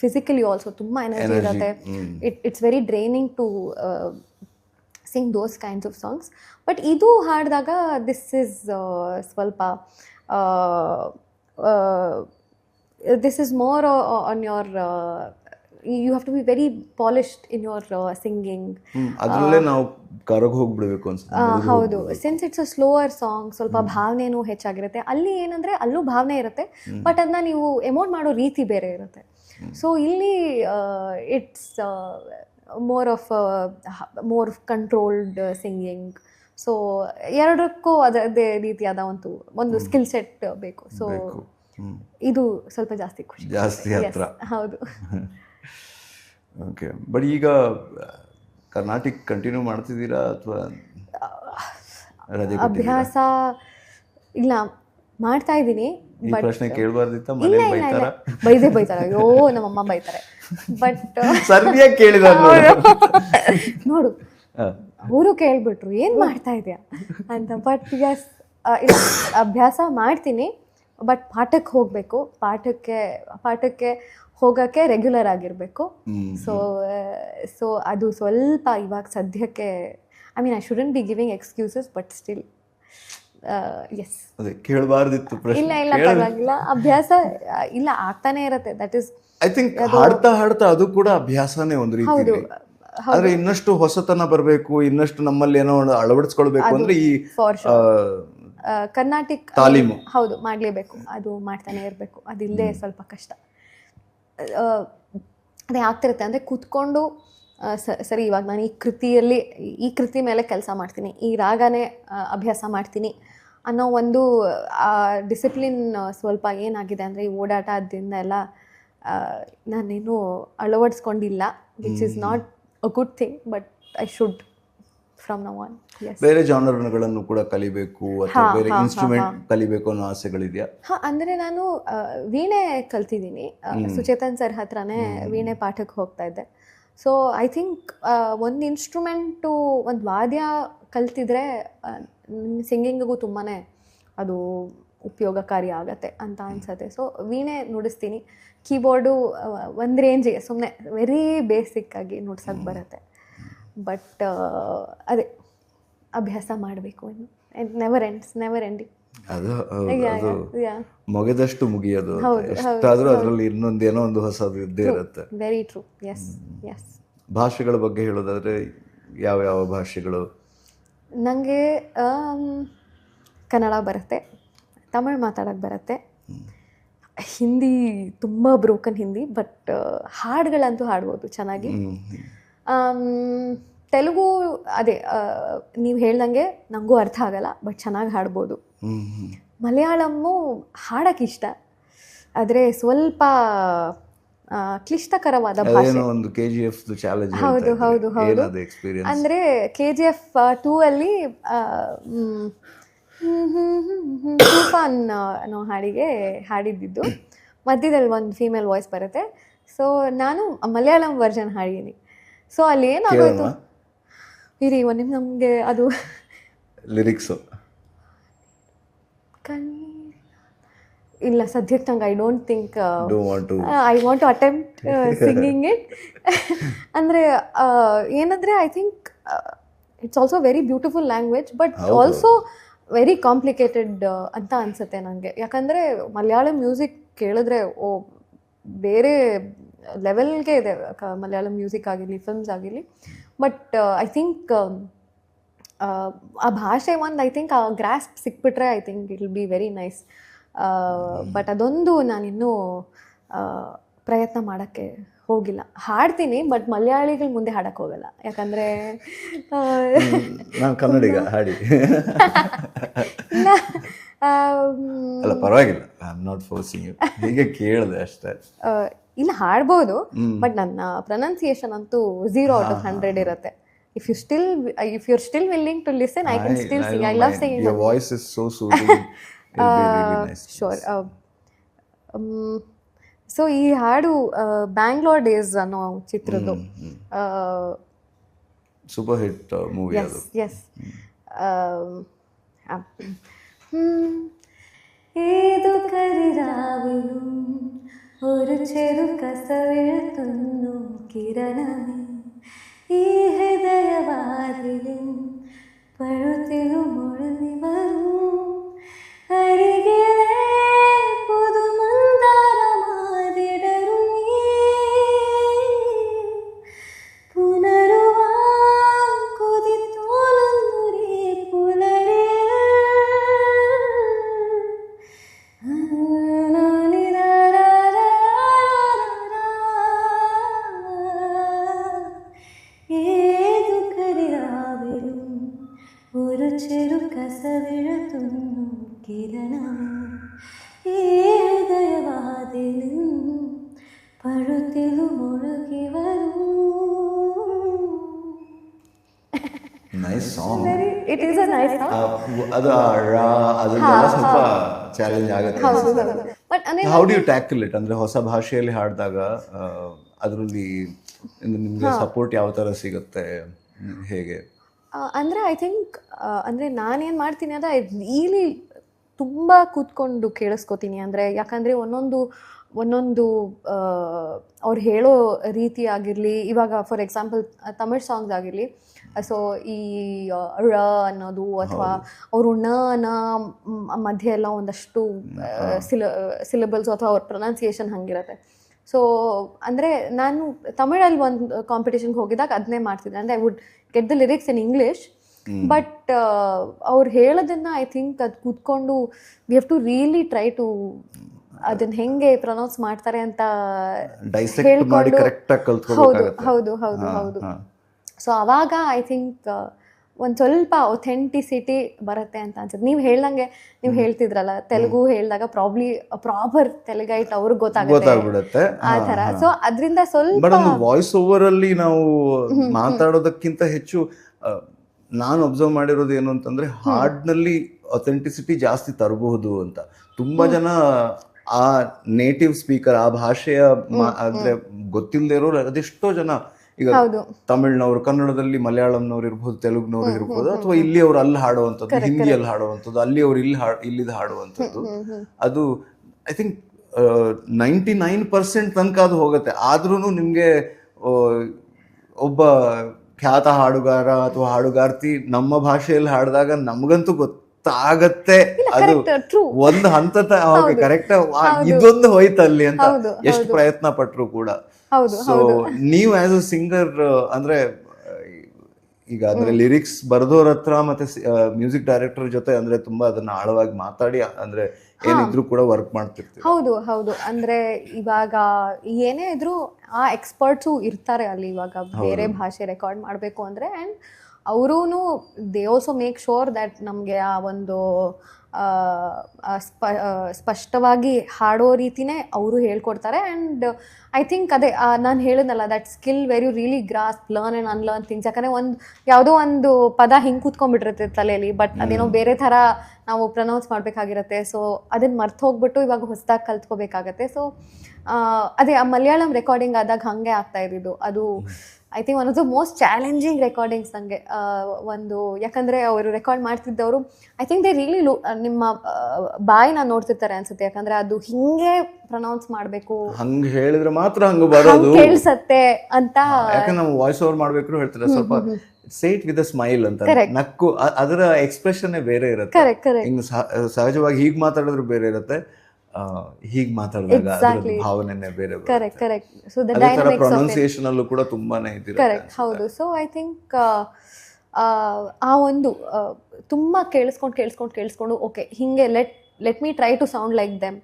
physically also. ತುಂಬ ಎನರ್ಜಿ ಇರುತ್ತೆ. It's very draining to sing those kinds of songs. But idu haadidaga this is ಸ್ವಲ್ಪ this is more on your you have to be very polished in your singing. ಅದರಲ್ಲೇ ನಾವು ಕರಗಿ ಹೋಗ್ಬಿಡಬೇಕು ಅನ್ಸುತ್ತೆ. ಹೌದು, since it's a slower song, ಸ್ವಲ್ಪ ಭಾವನೆನೂ ಹೆಚ್ಚಾಗಿರುತ್ತೆ. ಅಲ್ಲಿ ಏನಂದರೆ ಅಲ್ಲೂ ಭಾವನೆ ಇರುತ್ತೆ, ಬಟ್ ಅದನ್ನ ನೀವು ಎಮೋಟ್ ಮಾಡೋ ರೀತಿ ಬೇರೆ ಇರುತ್ತೆ. ಸೊ ಇಲ್ಲಿ it's more of controlled singing. So ಎರಡಕ್ಕೂ ಅದೇ ರೀತಿಯಾದ ಒಂದು ಸ್ಕಿಲ್ ಸೆಟ್ ಬೇಕು. ಸೊ ಇದು ಸ್ವಲ್ಪ ಜಾಸ್ತಿ ಹತ್ರ. ಹೌದು. ಓಕೆ, ಬಟ್ ಈಗ ಕರ್ನಾಟಕ ಕಂಟಿನ್ಯೂ ಮಾಡ್ತಿದ್ದೀರಾ ಅಥವಾ ಅಭ್ಯಾಸ? ಇಲ್ಲ, ಮಾಡ್ತಾ ಇದ್ದೀನಿ. ಈ ಪ್ರಶ್ನೆ ಕೇಳಬಾರ್ದಿತ್ತ? ಬೈತಾರೆ. ಅಯ್ಯೋ, ನಮ್ಮಮ್ಮ ಬೈತಾರೆ. ಬಟ್ ಸರಿಯಾಗಿ ಕೇಳಿದಾರೆ ನೋಡು, ಅವರು ಕೇಳ್ಬಿಟ್ರು ಏನ್ ಮಾಡ್ತಾ ಇದೆಯಾ ಅಂತ. ಬಟ್ ಎಸ್, ಅಭ್ಯಾಸ ಮಾಡ್ತೀನಿ. ಬಟ್ ಪಾಠಕ್ಕೆ ಹೋಗಬೇಕು. ಪಾಠಕ್ಕೆ ಹೋಗೋಕ್ಕೆ ರೆಗ್ಯುಲರ್ ಆಗಿರಬೇಕು. ಸೊ ಅದು ಸ್ವಲ್ಪ ಇವಾಗ ಸದ್ಯಕ್ಕೆ I mean I shouldn't be giving excuses, but still yes. ಅದೇ ಕೇಳಬಾರ್ದಿತ್ತು ಪ್ರಶ್ನೆ. ಇಲ್ಲ ಪರವಾಗಿಲ್ಲ, ಅಭ್ಯಾಸ ಇಲ್ಲ ಆಗ್ತಾನೆ ಇರುತ್ತೆ. ದಟ್ ಇಸ್ ಐ ಥಿಂಕ್ ಹಾಡ್ತಾ ಅದು ಕೂಡ ಅಭ್ಯಾಸನೇ ಒಂದು ರೀತಿ. ಆದ್ರೆ ಇನ್ನಷ್ಟು ಹೊಸತನ ಬರಬೇಕು, ಇನ್ನಷ್ಟು ನಮ್ಮಲ್ಲಿ ಏನೋ ಅಳವಡಿಸ್ಕೊಳ್ಬೇಕು ಅಂದ್ರೆ ಈ ಕರ್ನಾಟಕ ತಾಲೀಮು ಹೌದು ಮಾಡ್ಲೇಬೇಕು. ಅದು ಮಾಡ್ತಾನೆ ಇರಬೇಕು. ಅದಿಲ್ಲದೆ ಸ್ವಲ್ಪ ಕಷ್ಟ. ಅದೇ ಆಗ್ತಿರುತ್ತೆ. ಅಂದರೆ ಕೂತ್ಕೊಂಡು ಸರಿ ಇವಾಗ ನಾನು ಈ ಕೃತಿ ಮೇಲೆ ಕೆಲಸ ಮಾಡ್ತೀನಿ, ಈ ರಾಗನೇ ಅಭ್ಯಾಸ ಮಾಡ್ತೀನಿ ಅನ್ನೋ ಒಂದು ಡಿಸಿಪ್ಲಿನ್ ಸ್ವಲ್ಪ ಏನಾಗಿದೆ ಅಂದರೆ ಈ ಓಡಾಟದಿಂದ ಎಲ್ಲ ನಾನೇನು ಅಳವಡಿಸ್ಕೊಂಡಿಲ್ಲ, which is not a good thing. But I should from now on. ಬೇರೆ ಜಾನರ್ಗಳನ್ನು ಕೂಡ ಕಲಿಬೇಕು ಅಥವಾ ಬೇರೆ ಇನ್ಸ್ಟ್ರೂಮೆಂಟ್ ಕಲಿಬೇಕು ಅನ್ನೋ ಆಸೆಗಳಿದೆಯಾ? ಅಂದರೆ ನಾನು ವೀಣೆ ಕಲ್ತಿದ್ದೀನಿ. ಸುಚೇತನ್ ಸರ್ ಹತ್ರನೇ ವೀಣೆ ಪಾಠಕ್ಕೆ ಹೋಗ್ತಾ ಇದ್ದೆ. ಸೊ ಐ ಥಿಂಕ್ ಒಂದು ಇನ್ಸ್ಟ್ರೂಮೆಂಟು, ಒಂದು ವಾದ್ಯ ಕಲ್ತಿದ್ರೆ ಸಿಂಗಿಂಗಿಗೂ ತುಂಬಾ ಅದು ಉಪಯೋಗಕಾರಿ ಆಗತ್ತೆ ಅಂತ ಅನ್ಸುತ್ತೆ. ಸೊ ವೀಣೆ ನುಡಿಸ್ತೀನಿ. ಕೀಬೋರ್ಡು ಒಂದು ರೇಂಜಿಗೆ ಸುಮ್ಮನೆ ವೆರಿ ಬೇಸಿಕ್ಕಾಗಿ ನುಡ್ಸೋಕ್ಕೆ ಬರುತ್ತೆ. ಬಟ್ ಅದೇ ಅಭ್ಯಾಸ ಮಾಡಬೇಕು ಇನ್ನು. Never ending. ಅದು ಅದು ಮೊಗೆದಷ್ಟು ಮುಗಿಯೋದು ಅಂತ. ಹೌದು, ಎಷ್ಟಾದ್ರೂ ಅದರಲ್ಲಿ ಇನ್ನೊಂದೇನೋ ಒಂದು ಹೊಸದು ಇದ್ದೇ ಇರುತ್ತೆ. Very true. Yes yes. ಭಾಷೆಗಳ ಬಗ್ಗೆ ಹೇಳೋದಾದ್ರೆ ಯಾವ ಯಾವ ಭಾಷೆಗಳು? ನನಗೆ ಕನ್ನಡ ಬರುತ್ತೆ, ತಮಿಳ್ ಮಾತಾಡೋಕ್ಕೆ ಬರುತ್ತೆ, ಹಿಂದಿ ತುಂಬ ಬ್ರೋಕನ್ ಹಿಂದಿ, ಬಟ್ ಹಾಡುಗಳಂತೂ ಹಾಡ್ಬೋದು ಚೆನ್ನಾಗಿ. ತೆಲುಗು ಅದೇ ನೀವು ಹೇಳ್ದಂಗೆ ನನಗೂ ಅರ್ಥ ಆಗಲ್ಲ, ಬಟ್ ಚೆನ್ನಾಗಿ ಹಾಡ್ಬೋದು. ಮಲಯಾಳಮ್ಮು ಹಾಡೋಕ್ಕೆ ಇಷ್ಟ, ಆದರೆ ಸ್ವಲ್ಪ ಕ್ಲಿಷ್ಟಕರವಾದ ಭಾಷೆ. ಒಂದು KGF ಚಾಲೆಂಜ್. ಹೌದು ಹೌದು ಹೌದು. ಅಂದರೆ KGF 2 ಅಲ್ಲಿ ತೂಫಾನ್ ಅನ್ನೋ ಹಾಡಿಗೆ ಹಾಡಿದ್ದು, ಮಧ್ಯದಲ್ಲಿ ಒಂದು ಫೀಮೇಲ್ ವಾಯ್ಸ್ ಬರುತ್ತೆ. ಸೊ ನಾನು ಮಲಯಾಳಂ ವರ್ಷನ್ ಹಾಡಿದ್ದೀನಿ. ಸೊ ಅಲ್ಲಿ ಏನಾಗೋಯ್ತು, ಇರಿ ಒಂದು ನಿಮಿಷ, ನಮಗೆ ಅದು ಲಿರಿಕ್ಸು ಇಲ್ಲ ಸದ್ಯಕ್ಕೆ ನಂಗೆ I want to attempt singing it. ಅಂದರೆ ಏನಂದರೆ I think it's also very beautiful language, but also very complicated ಅಂತ ಅನಿಸುತ್ತೆ ನನಗೆ. ಯಾಕಂದರೆ ಮಲಯಾಳಂ ಮ್ಯೂಸಿಕ್ ಕೇಳಿದ್ರೆ ಬೇರೆ ಲೆವೆಲ್ಗೆ ಇದೆ ಮಲಯಾಳಂ ಮ್ಯೂಸಿಕ್ ಆಗಿರಲಿ, ಫಿಲ್ಮ್ಸ್ ಆಗಿರಲಿ. ಬಟ್ ಐ ಥಿಂಕ್ ಆ ಭಾಷೆ ಒಂದು ಐ ಥಿಂಕ್ ಆ ಗ್ರಾಸ್ಪ್ ಸಿಕ್ಬಿಟ್ರೆ I think it will be very nice. But ಅದೊಂದು ನಾನಿನ್ನೂ ಪ್ರಯತ್ನ ಮಾಡೋಕ್ಕೆ ಹೋಗಿಲ್ಲ. ಹಾಡ್ತೀನಿ, ಬಟ್ ಮಲಯಾಳಿಗಳ ಮುಂದೆ ಹಾಡಕ್ಕೆ ಹೋಗಲ್ಲ. ಯಾಕಂದರೆ ನಾನು ಕನ್ನಡಿಗ, ಹಾಡಿ. ಅಲ್ಲ ಪರವಾಗಿಲ್ಲ, I am not forcing you, ಹೀಗೆ ಕೇಳಿದೆ ಅಷ್ಟೇ. ಇಲ್ಲ ಹಾಡ್ಬೋದು, ಬಟ್ ನನ್ನ ಪ್ರೊನೌನ್ಸಿಯೇಷನ್ ಅಂತೂ 0 out of 100 ಇರುತ್ತೆ. If you're still willing to listen, I can still sing. I love singing. Your voice is so soothing. It'll be really nice. Sure. So ಈ ಹಾಡು Bangalore days ಅನ್ನೋ ಚಿತ್ರದ್ದು ಸೂಪರ್ ಹಿಟ್ ಮೂವಿ ಅದು. S. ഏതു കരിരാവിലും ഒരു ചെറു കസവെഴുത്തുന്നു കിരണമേ, ഈ ഹൃദയവാതിലും പഴുത്തിലും ഒഴുകി വരും അരികിലെ പുതുമന്ദാരമാതിടരും നീ, പുനരുവാൻ കൊതിത്തോളുന്നൊരേ പുലരിൽ ഏതു കരിരാവിലും ഒരു ചെറു കസവെഴുത്തുന്നു കിരണമേ, ഈ ഹൃദയവാതിലും പഴുത്തിലും ഒഴുകി വരും. Nice song. It is a nice song. ಅದು ಅದೆಲ್ಲ ಸ್ವಲ್ಪ ಚಾಲೆಂಜ್ ಆಗುತ್ತೆ. But how do you tackle it? ಅಂದರೆ ಹೊಸ ಭಾಷೆಯಲ್ಲಿ ಹಾಡಿದಾಗ ಅದರಲ್ಲಿ ನಿಮಗೆ ಸಪೋರ್ಟ್ ಯಾವ ಥರ ಸಿಗುತ್ತೆ, ಹೇಗೆ? ಅಂದರೆ ಐ ಥಿಂಕ್ ಅಂದರೆ ನಾನೇನು ಮಾಡ್ತೀನಿ ಅಂದರೆ ಐ ರಿಯಲಿ ತುಂಬ ಕೂತ್ಕೊಂಡು ಕೇಳಿಸ್ಕೊತೀನಿ. ಅಂದರೆ ಯಾಕಂದರೆ ಒಂದೊಂದು ಅವ್ರು ಹೇಳೋ ರೀತಿ ಆಗಿರಲಿ, ಇವಾಗ ಫಾರ್ ಎಕ್ಸಾಂಪಲ್ ತಮಿಳ್ ಸಾಂಗ್ಸ್ ಆಗಿರಲಿ, ಸೊ ಈ ರ ಅನ್ನೋದು ಅಥವಾ ಅವರು ನ ಮಧ್ಯೆ ಎಲ್ಲ ಒಂದಷ್ಟು ಸಿಲಬಲ್ಸು ಅಥವಾ ಅವ್ರ ಪ್ರೊನೌನ್ಸಿಯೇಷನ್ ಹಂಗಿರುತ್ತೆ. ಸೊ ಅಂದರೆ ನಾನು ತಮಿಳಲ್ಲಿ ಒಂದು ಕಾಂಪಿಟೇಷನ್ಗೆ ಹೋಗಿದಾಗ ಅದನ್ನೇ ಮಾಡ್ತಿದ್ದೆ. ಅಂದರೆ I would get the lyrics in English, but ಅವ್ರು ಹೇಳೋದನ್ನು ಐ ಥಿಂಕ್ ಅದು ಕೂತ್ಕೊಂಡು we have to really try to ಅದನ್ನ ಹೆಂಗೆ ಪ್ರೊನೌನ್ಸ್ ಮಾಡ್ತಾರೆ ಅಂತ ಹೇಳ್ಕೊಂಡು. ಹೌದು ಹೌದು ಹೌದು ಹೌದು. ಸೊ ಅವಾಗ ಐ ಥಿಂಕ್ ಒಂದು ಸ್ವಲ್ಪ ಅಥೆಂಟಿಸಿಟಿ ಬರುತ್ತೆ ಅಂತ ಅನ್ಸುತ್ತೆ. ನೀವು ಹೇಳ್ದಂಗೆ ನೀವು ಹೇಳ್ತಿದ್ರಲ್ಲ, ತೆಲುಗು ಹೇಳಿದಾಗ ಪ್ರಾಪರ್ ತೆಲುಗೈಟ್ ಅವ್ರಿಗೆ ಗೊತ್ತಾಗುತ್ತೆ ಆ ಥರ. ಸೊ ಅದರಿಂದ ಸ್ವಲ್ಪ ವಾಯ್ಸ್ ಓವರ್ ಅಲ್ಲಿ ನಾವು ಮಾತಾಡೋದಕ್ಕಿಂತ ಹೆಚ್ಚು ನಾನು ಅಬ್ಸರ್ವ್ ಮಾಡಿರೋದು ಏನು ಅಂತಂದ್ರೆ, ಹಾಡ್ನಲ್ಲಿ ಅಥೆಂಟಿಸಿಟಿ ಜಾಸ್ತಿ ತರಬಹುದು ಅಂತ. ತುಂಬಾ ಜನ ಆ ನೇಟಿವ್ ಸ್ಪೀಕರ್, ಆ ಭಾಷೆಯ ಅಂದ್ರೆ ಗೊತ್ತಿಲ್ಲದೆ ಇರೋರು ಅದೆಷ್ಟೋ ಜನ, ಈಗ ತಮಿಳ್ನವ್ರು ಕನ್ನಡದಲ್ಲಿ, ಮಲಯಾಳಂನವ್ರು ಇರ್ಬೋದು, ತೆಲುಗುನವ್ರು ಇರ್ಬೋದು, ಅಥವಾ ಇಲ್ಲಿ ಅವ್ರು ಅಲ್ಲಿ ಹಾಡುವಂಥದ್ದು, ಹಿಂದಿಯಲ್ಲಿ ಹಾಡುವಂಥದ್ದು, ಅಲ್ಲಿ ಅವ್ರು ಇಲ್ಲಿದು ಹಾಡುವಂಥದ್ದು. ಅದು ಐ ಥಿಂಕ್ 99% ತನಕ ಅದು ಹೋಗುತ್ತೆ. ಆದ್ರೂ ನಿಮ್ಗೆ ಒಬ್ಬ ಖ್ಯಾತ ಹಾಡುಗಾರ ಅಥವಾ ಹಾಡುಗಾರ್ತಿ ನಮ್ಮ ಭಾಷೆಯಲ್ಲಿ ಹಾಡಿದಾಗ ನಮಗಂತೂ ಗೊತ್ತಾಗತ್ತೆ ಅದು ಕರೆಕ್ಟ್ ಟ್ರೂ. ಒಂದು ಹಂತ ಕರೆಕ್ಟ್ ಇದೊಂದು ಹೋಯ್ತಲ್ಲಿ ಅಂತ ಹೌದು, ಎಷ್ಟು ಪ್ರಯತ್ನ ಪಟ್ರು ಕೂಡ. ಹೌದು ಸೊ ನೀವು ಆಸ್ ಅ ಸಿಂಗರ್ ಅಂದ್ರೆ ಈಗ ಅಂದ್ರೆ ಲಿರಿಕ್ಸ್ ಬರ್ದೋರ್ ಹತ್ರ ಮತ್ತೆ ಮ್ಯೂಸಿಕ್ ಡೈರೆಕ್ಟರ್ ಜೊತೆ ಅಂದ್ರೆ ತುಂಬಾ ಅದನ್ನ ಆಳವಾಗಿ ಮಾತಾಡಿ ಅಂದ್ರೆ ಏನಿದ್ರು ಕೂಡ ವರ್ಕ್ ಮಾಡ್ತಿರ್ತೀವಿ. ಹೌದು ಹೌದು, ಅಂದ್ರೆ ಇವಾಗ ಏನೇ ಇದ್ರು ಆ ಎಕ್ಸ್ಪರ್ಟ್ಸು ಇರ್ತಾರೆ ಅಲ್ಲಿ. ಇವಾಗ ಬೇರೆ ಭಾಷೆ ರೆಕಾರ್ಡ್ ಮಾಡಬೇಕು ಅಂದ್ರೆ ಆ್ಯಂಡ್ ಅವರೂ they also make sure that ನಮಗೆ ಆ ಒಂದು ಸ್ಪಷ್ಟವಾಗಿ ಹಾಡೋ ರೀತಿನೇ ಅವರು ಹೇಳ್ಕೊಡ್ತಾರೆ. ಆ್ಯಂಡ್ ಐ ಥಿಂಕ್ ಅದೇ ನಾನು ಹೇಳಿದ್ನಲ್ಲ that skill where you really grasp learn and unlearn things. ಯಾಕಂದರೆ ಯಾವುದೋ ಒಂದು ಪದ ಹಿಂಗೆ ಕೂತ್ಕೊಂಡ್ಬಿಟ್ಟಿರುತ್ತೆ ತಲೆಯಲ್ಲಿ, ಬಟ್ ಅದೇನೋ ಬೇರೆ ಥರ ನಾವು ಪ್ರನೌನ್ಸ್ ಮಾಡಬೇಕಾಗಿರುತ್ತೆ. ಸೊ ಅದನ್ನು ಮರ್ತು ಹೋಗ್ಬಿಟ್ಟು ಇವಾಗ ಹೊಸದಾಗಿ ಕಲ್ತ್ಕೋಬೇಕಾಗತ್ತೆ. ಸೊ ಅದೇ ಆ ಮಲಯಾಳಂ ರೆಕಾರ್ಡಿಂಗ್ ಆದಾಗ ಹಾಗೆ ಆಗ್ತಾ ಇದ್ದಿದ್ದು. ಅದು I think one of the most challenging recordings ನನಗೆ. ಒಂದು ಯಾಕಂದರೆ ಅವರು ರೆಕಾರ್ಡ್ ಮಾಡ್ತಿದ್ದವರು ಐ ಥಿಂಕ್ ದೇ ರಿಯಲಿ ನಿಮ್ಮ ಬಾಯಿನ ನೋಡ್ತಿರ್ತಾರೆ ಅನ್ಸುತ್ತೆ. ಯಾಕಂದರೆ ಅದು ಹಿಂಗೆ ಪ್ರನೌನ್ಸ್ ಮಾಡಬೇಕು, ಹಂಗೆ ಹೇಳಿದ್ರೆ ಮಾತ್ರ ಹಂಗೆ ಬರೋದು ಕೇಳಿಸತ್ತೆ ಅಂತ. ಯಾಕಂದ್ರೆ ನಾವು ವಾಯ್ಸ್ ಓವರ್ ಮಾಡ್ಬೇಕು ಹೇಳ್ತಾರೆ ಸ್ವಲ್ಪ ಸೇಟ್ ವಿತ್ ಅ ಸ್ಮೈಲ್ ಅಂತ, ನಕ್ಕು ಅದರ ಎಕ್ಸ್ಪ್ರೆಷನ್ ಬೇರೆ ಇರುತ್ತೆ. ಹಿಂಗ್ ಸಹಜವಾಗಿ ಹೀಗ್ ಮಾತಾಡಿದ್ರು ಬೇರೆ ಇರುತ್ತೆ, ಹೀಗ್ ಮಾತಾಡಿದಾಗ ಭಾವನೆ ಬೇರೆ. Correct correct. So the dynamics pronunciation ಅಲ್ಲೂ ಕೂಡ ತುಂಬಾನೇ ಇದೆ. ಕರೆಕ್ಟ್, ಹೌದು. ಸೊ ಐ ಥಿಂಕ್ ಆ ಒಂದು ತುಂಬ ಕೇಳಿಸ್ಕೊಂಡು ಓಕೆ ಹಿಂಗೆ let me try to sound like them,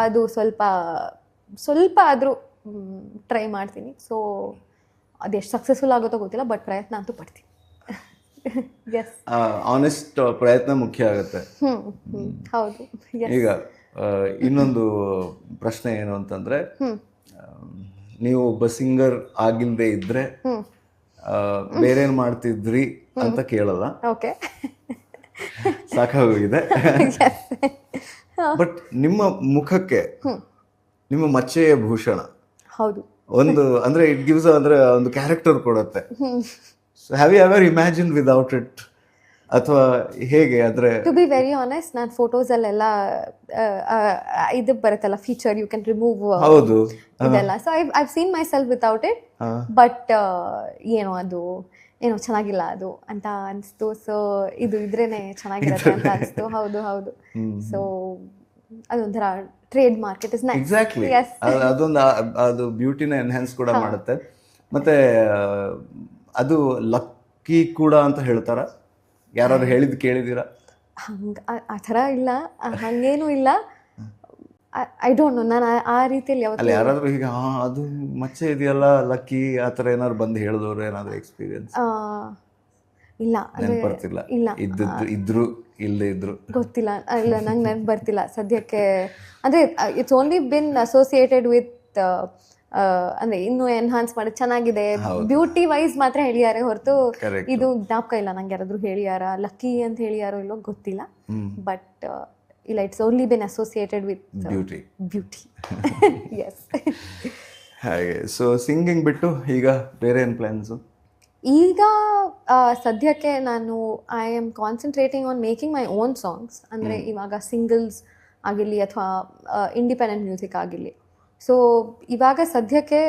ಅದು ಸ್ವಲ್ಪ ಆದರೂ ಟ್ರೈ ಮಾಡ್ತೀನಿ. ಸೊ ಅದೆಷ್ಟು ಸಕ್ಸಸ್ಫುಲ್ ಆಗುತ್ತೋ ಗೊತ್ತಿಲ್ಲ, ಬಟ್ ಪ್ರಯತ್ನ ಅಂತೂ ಪಡ್ತೀನಿ. ಎಸ್, ಆನೆಸ್ಟ್ ಪ್ರಯತ್ನ ಮುಖ್ಯ ಆಗುತ್ತೆ. ಹೌದು. ಈಗ ಇನ್ನೊಂದು ಪ್ರಶ್ನೆ ಏನು ಅಂತಂದ್ರೆ, ನೀವು ಒಬ್ಬ ಸಿಂಗರ್ ಆಗಿಲ್ದೇ ಇದ್ರೆ ಬೇರೇನ್ ಮಾಡ್ತಿದ್ರಿ ಅಂತ ಕೇಳಲ್ಲ, ಓಕೆ, ಸಾಕಾಗೋಗಿದೆ. ಬಟ್ ನಿಮ್ಮ ಮುಖಕ್ಕೆ ನಿಮ್ಮ ಮಚ್ಚೆಯ ಭೂಷಣ ಹೌದು ಒಂದು ಅಂದ್ರೆ ಇಟ್ ಗಿವ್ಸ್ ಅಂದ್ರೆ ಒಂದು ಕ್ಯಾರೆಕ್ಟರ್ ಕೊಡುತ್ತೆ. So have you ever imagine without it, ಅಥವಾ ಹೇಗೆ? ಅಂದ್ರೆ ಟು ಬಿ ವೆರಿ ಆನೆಸ್ಟ್, ನಾನು ಫೋಟೋಸಲ್ಲೆಲ್ಲ ಇದು ಬರುತ್ತಲ್ಲ ಫೀಚರ್, ಯು ಕ್ಯಾನ್ ರಿಮೂವ್, ಹೌದು ಇದೆಲ್ಲ. So I've seen my self without it, but ಅದು ಏನೋ ಚೆನ್ನಾಗಿಲ್ಲ ಅದು ಅಂತ ಅನಿಸ್ತು. ಸೊ ಇದು ಇದ್ರೇನೆ ಚೆನ್ನಾಗಿರುತ್ತೆ ಅಂತ ಅನಿಸ್ತು. ಹೌದು ಹೌದು. ಸೊ ಅದೊಂಥರ trade mark, it is nice. Exactly, ಅದೊಂದು ಅದು ಬ್ಯೂಟಿನ ಎನ್ಹ್ಯಾನ್ಸ್ ಕೂಡ ಮಾಡುತ್ತೆ. ಮತ್ತೆ ಅದು ಲಕ್ಕಿ ಕೂಡ ಅಂತ ಹೇಳ್ತಾರ, ಯಾರು ಹೇಳಿದ್ ಕೇಳಿದ್ದೀರಾ? ಹಂಗೆ ಆ ಥರ ಇಲ್ಲ, ಹಂಗೇನೂ ಇಲ್ಲ. ಐ ಡೋಂಟ್ ನೋ, ನಾನು ಆ ರೀತಿಯಲ್ಲಿ ಅಲ್ಲ ಯಾರಾದ್ರೂ ಈಗ ಅದು ಮಚ್ಚೆ ಇದೆಯಲ್ಲ ಲಕ್ಕಿ ಆ ಥರ ಏನಾದ್ರು ಬಂದು ಹೇಳಿದವರು ಏನಾದ್ರು ಎಕ್ಸ್ಪೀರಿಯನ್ಸ್? ಇಲ್ಲ, ನೆನಪರ್ತಿಲ್ಲ. ಇಲ್ಲ ಇದ್ರು ಇಲ್ಲದೆ ಇದ್ರು ಗೊತ್ತಿಲ್ಲ. ಇಲ್ಲ, ನಂಗೆ ನೆನಪು ಬರ್ತಿಲ್ಲ ಸದ್ಯಕ್ಕೆ. ಅಂದರೆ it's only been associated with ಅಂದ್ರೆ ಇನ್ನೂ ಎನ್ಹಾನ್ಸ್ ಮಾಡಿ ಚೆನ್ನಾಗಿದೆ ಬ್ಯೂಟಿ ವೈಸ್ ಮಾತ್ರ ಹೇಳಿಯಾರೆ ಹೊರತು ಇದು ಜ್ಞಾಪಕ ಇಲ್ಲ ನಂಗೆ ಯಾರಾದ್ರೂ ಹೇಳಿಯಾರ ಲಕ್ಕಿ ಅಂತ ಹೇಳಿಯಾರೋ ಇಲ್ಲೋ ಗೊತ್ತಿಲ್ಲ. ಬಟ್ ಇಲ್ಲ, it's only been associated with beauty. Yes. ಹಾಗೆ. ಸೊ ಸಿಂಗಿಂಗ್ ಬಿಟ್ಟು ಈಗ ಬೇರೆ ಏನು ಪ್ಲ್ಯಾನ್ಸು? ಈಗ ಸದ್ಯಕ್ಕೆ ನಾನು I am concentrating on making my own songs. ಅಂದರೆ ಇವಾಗ ಸಿಂಗಲ್ಸ್ ಆಗಿರಲಿ ಅಥವಾ ಇಂಡಿಪೆಂಡೆಂಟ್ ಮ್ಯೂಸಿಕ್ ಆಗಿರಲಿ. ಸೊ ಇವಾಗ ಸದ್ಯಕ್ಕೆ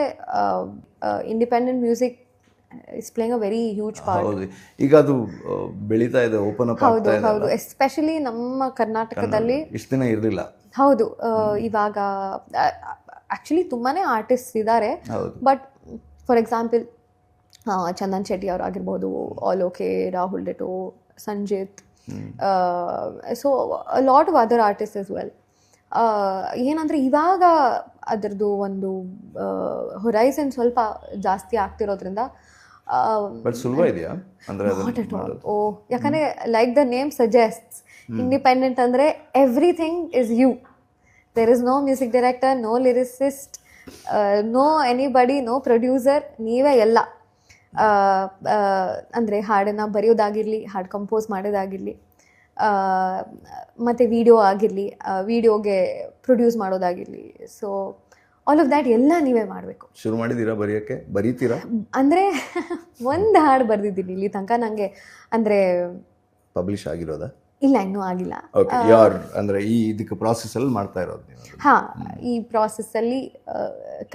independent music is playing a very huge part. ಈಗ ಅದು ಬೆಳೀತಾ ಇದೆ, ಓಪನ್ ಅಪ್ ಆಗ್ತಾ ಇದೆ. ಹೌದು, ಎಸ್ಪೆಷಲಿ ನಮ್ಮ ಕರ್ನಾಟಕದಲ್ಲಿ ಇಷ್ಟು ದಿನ ಇರಲಿಲ್ಲ. ಹೌದು, ಇವಾಗ ಆ್ಯಕ್ಚುಲಿ ತುಂಬಾ ಆರ್ಟಿಸ್ಟ್ ಇದ್ದಾರೆ. But for example Chandan Shetty ಅವರು ಆಗಿರ್ಬೋದು, Aloke, Rahul Dito, Sanjith, so lot of other artist as well. ಏನಂದರೆ ಇವಾಗ ಅದರದ್ದು ಒಂದು ಹೊರೈಸನ್ ಸ್ವಲ್ಪ ಜಾಸ್ತಿ ಆಗ್ತಿರೋದ್ರಿಂದ ಸುಲಭ ಇದೆಯಾ ಅಂದರೆ? ಯಾಕಂದರೆ like the name suggests, independent ಅಂದರೆ everything is you. There is no music director, no lyricist, no anybody, no producer, ನೀವೇ ಎಲ್ಲ. ಅಂದರೆ ಹಾಡನ್ನು ಬರೆಯೋದಾಗಿರಲಿ, ಹಾಡು ಕಂಪೋಸ್ ಮಾಡೋದಾಗಿರಲಿ, ಮತ್ತು ವಿಡಿಯೋ ಆಗಿರಲಿ, ವಿಡಿಯೋಗೆ ಪ್ರೊಡ್ಯೂಸ್ ಮಾಡೋದಾಗಿರಲಿ. ಸೊ ಆಲ್ ಆಫ್ ದ್ಯಾಟ್ ಎಲ್ಲ ನೀವೇ ಮಾಡಬೇಕು. ಶುರು ಮಾಡಿದ್ದೀರಾ ಬರೆಯೋಕ್ಕೆ? ಬರೀತೀರಾ? ಅಂದರೆ ಒಂದು ಹಾಡು ಬರೆದಿದ್ದೀನಿ ಇಲ್ಲಿ ತನಕ. ನನಗೆ ಅಂದರೆ ಪಬ್ಲಿಷ್ ಆಗಿರೋದಾ? ಇಲ್ಲ, ಇನ್ನೂ ಆಗಿಲ್ಲ. ಅಂದರೆ ಈ ಇದಕ್ಕೆ ಪ್ರಾಸೆಸ್ಸಲ್ಲಿ ಮಾಡ್ತಾ ಇರೋದು ನೀವು? ಹಾಂ, ಈ ಪ್ರಾಸೆಸ್ಸಲ್ಲಿ